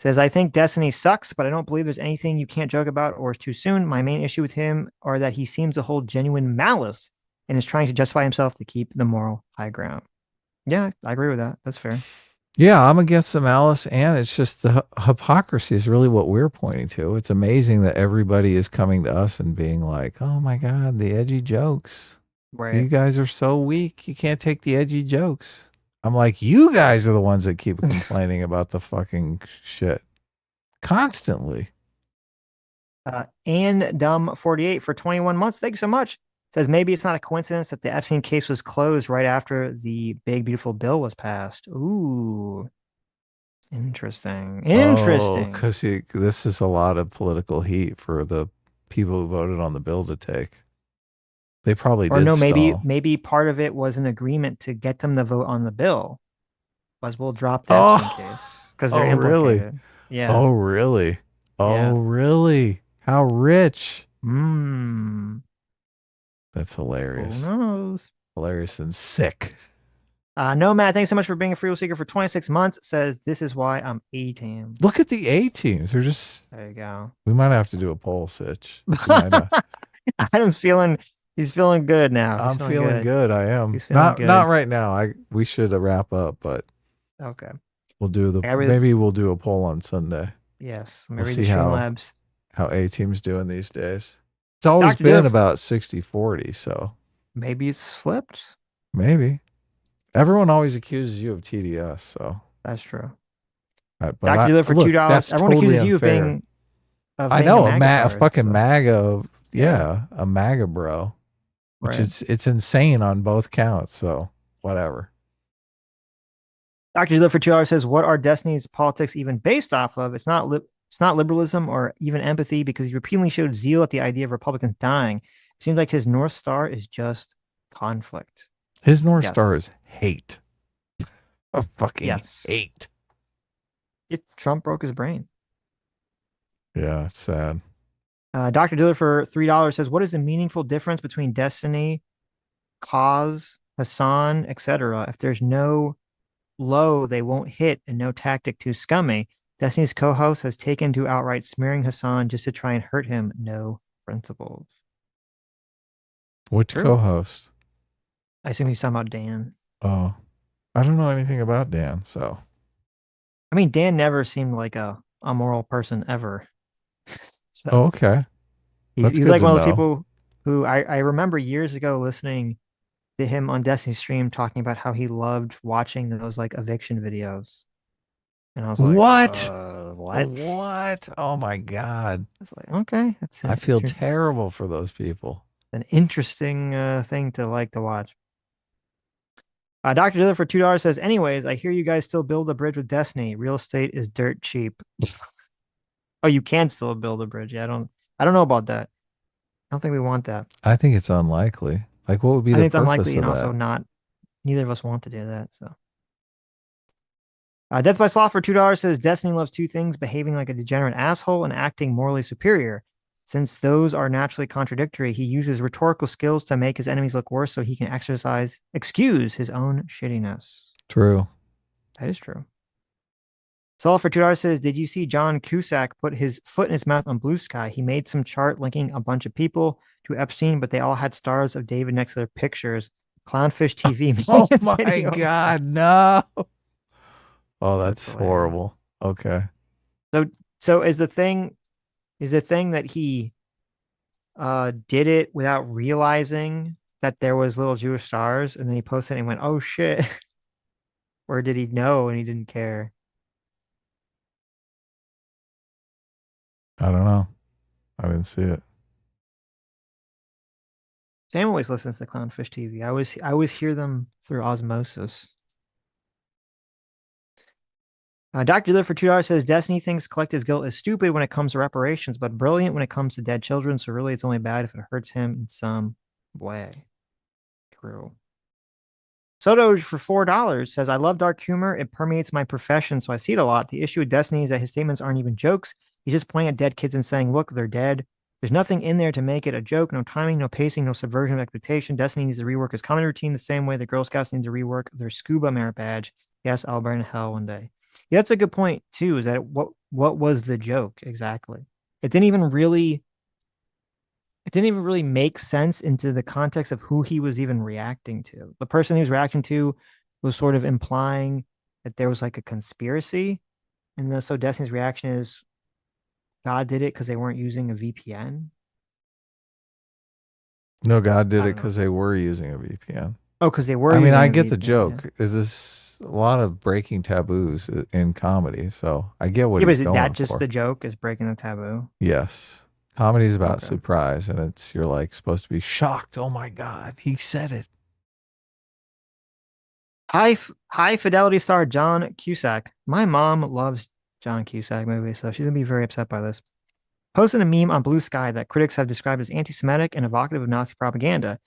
Says, I think Destiny sucks, but I don't believe there's anything you can't joke about or is too soon. My main issue with him are that he seems to hold genuine malice and is trying to justify himself to keep the moral high ground. Yeah, I agree with that. That's fair. Yeah, I'm against the malice, and it's just the hypocrisy is really what we're pointing to. It's amazing that everybody is coming to us and being like, oh my God, the edgy jokes. Right. You guys are so weak. You can't take the edgy jokes. I'm like, you guys are the ones that keep complaining about the fucking shit constantly. And Dumb 48 for 21 months. Thank you so much. Says maybe it's not a coincidence that the Epstein case was closed right after the big beautiful bill was passed. Ooh, interesting. Because this is a lot of political heat for the people who voted on the bill to take. They probably did. Or no, stall. maybe part of it was an agreement to get them to vote on the bill. But we'll drop the Epstein case because they're implicated. Really? Yeah. Oh, really? Oh, yeah. really? How rich? That's hilarious. Who knows? Hilarious and sick. Nomad, thanks so much for being a free will seeker for 26 months. Says this is why I'm A-team. Look at the A-teams. They're just. There you go. We might have to do a poll, Sitch. I'm feeling. He's feeling good now. I'm feeling good. I am. He's feeling good. Not right now. We should wrap up, but okay. We'll do maybe we'll do a poll on Sunday. Yes. We'll Maybe see the Streamlabs. how A-team's doing these days. It's always been about 60-40, so maybe it's flipped. Maybe. Everyone always accuses you of TDS, so that's true. But Dr. Dealer for $2. Everyone accuses you of being. I know a fucking MAGA. Yeah, a MAGA bro. Which it's insane on both counts. So whatever. Dr. Dealer for $2 says, "What are Destiny's politics even based off of? It's not liberalism or even empathy because he repeatedly showed zeal at the idea of Republicans dying. It seems like his North Star is just conflict. His North Star is hate. Fucking hate. Trump broke his brain. Yeah, it's sad. Dr. Dealer for $3 says, what is the meaningful difference between Destiny, Cause, Hassan, etc.? If there's no low, they won't hit and no tactic too scummy. Destiny's co-host has taken to outright smearing Hassan just to try and hurt him. No principles. Which co-host? I assume he's talking about Dan. Oh, I don't know anything about Dan, so. I mean, Dan never seemed like a moral person ever. So okay. He's like one of the people who I remember years ago listening to him on Destiny's stream talking about how he loved watching those like eviction videos. And I was like, what? Oh my God. I was like, okay. I feel terrible for those people. an interesting thing to like to watch. Dr. Diller for $2 says, anyways, I hear you guys still build a bridge with Destiny. Real estate is dirt cheap. Oh, you can still build a bridge. Yeah, I don't know about that. I don't think we want that. I think it's unlikely. Like, what would be the purpose of that? I think it's unlikely, and also not. Neither of us want to do that. So, Death by Sloth for $2 says Destiny loves two things: behaving like a degenerate asshole and acting morally superior. Since those are naturally contradictory, he uses rhetorical skills to make his enemies look worse, so he can excuse his own shittiness. True. That is true. Saul for $2 says, did you see John Cusack put his foot in his mouth on Blue Sky? He made some chart linking a bunch of people to Epstein, but they all had stars of David next to their pictures. Clownfish TV. Oh my God, no. Oh, that's horrible. Okay. So is the thing that he did it without realizing that there was little Jewish stars, and then he posted it and went, oh shit. Or did he know and he didn't care? I don't know. I didn't see it. Sam always listens to Clownfish TV. I always hear them through osmosis. Dr. Liv for $2 says, Destiny thinks collective guilt is stupid when it comes to reparations, but brilliant when it comes to dead children. So really, it's only bad if it hurts him in some way. True. Soto for $4 says, I love dark humor. It permeates my profession, so I see it a lot. The issue with Destiny is that his statements aren't even jokes. He's just pointing at dead kids and saying, look, they're dead. There's nothing in there to make it a joke. No timing, no pacing, no subversion of expectation. Destiny needs to rework his comedy routine the same way the Girl Scouts need to rework their scuba merit badge. Yes, I'll burn in hell one day. Yeah, that's a good point, too, is that what was the joke exactly? It didn't even really make sense into the context of who he was even reacting to. The person he was reacting to was sort of implying that there was like a conspiracy. And so Destiny's reaction is, God did it because they weren't using a VPN. No, God did it because they were using a VPN. Oh, because they were. I mean, I get the joke. Yeah. There's a lot of breaking taboos in comedy, so I get what he's going for. Yeah, but is that just the joke? Is breaking the taboo? Yes, comedy is about surprise, and you're like supposed to be shocked. Oh my God, he said it. High fidelity star John Cusack. My mom loves John Cusack movies, so she's gonna be very upset by this. Posted a meme on Blue Sky that critics have described as anti-Semitic and evocative of Nazi propaganda.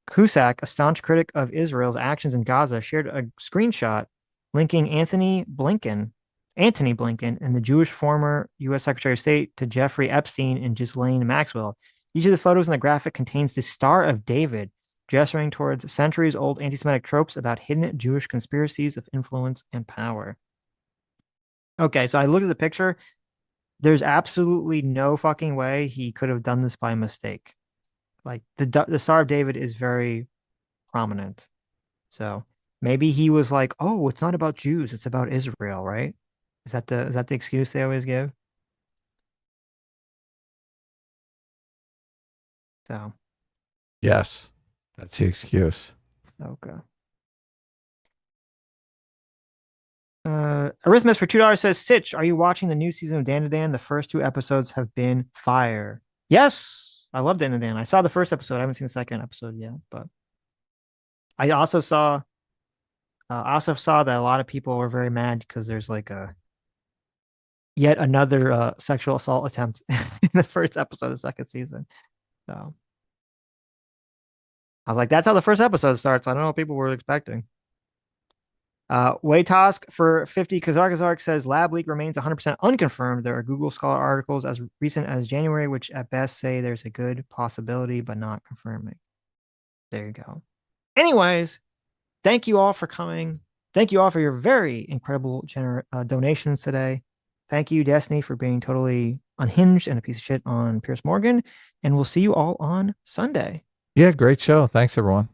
Cusack, a staunch critic of Israel's actions in Gaza, shared a screenshot linking Anthony Blinken and the Jewish former U.S. Secretary of State to Jeffrey Epstein and Ghislaine Maxwell. Each of the photos in the graphic contains the Star of David, gesturing towards centuries-old anti-Semitic tropes about hidden Jewish conspiracies of influence and power. Okay, so I looked at the picture. There's absolutely no fucking way he could have done this by mistake. Like the Star of David is very prominent. So maybe he was like, oh, it's not about Jews, it's about Israel, right? Is that the excuse they always give? So yes, that's the excuse. Okay. Arithmus for $2 says, Sitch, are you watching the new season of Dan to Dan? The first 2 episodes have been fire. Yes, I love Dan to Dan. I saw the first episode. I haven't seen the second episode yet, but I also saw that a lot of people were very mad because there's like yet another sexual assault attempt in the first episode of the second season. So I was like, that's how the first episode starts. I don't know what people were expecting. Waytask for 50 Kazark says lab leak remains 100% unconfirmed. There are Google Scholar articles as recent as January, which at best say there's a good possibility, but not confirming. There you go. Anyways, thank you all for coming. Thank you all for your very incredible donations today. Thank you, Destiny, for being totally unhinged and a piece of shit on Piers Morgan. And we'll see you all on Sunday. Yeah, great show. Thanks, everyone.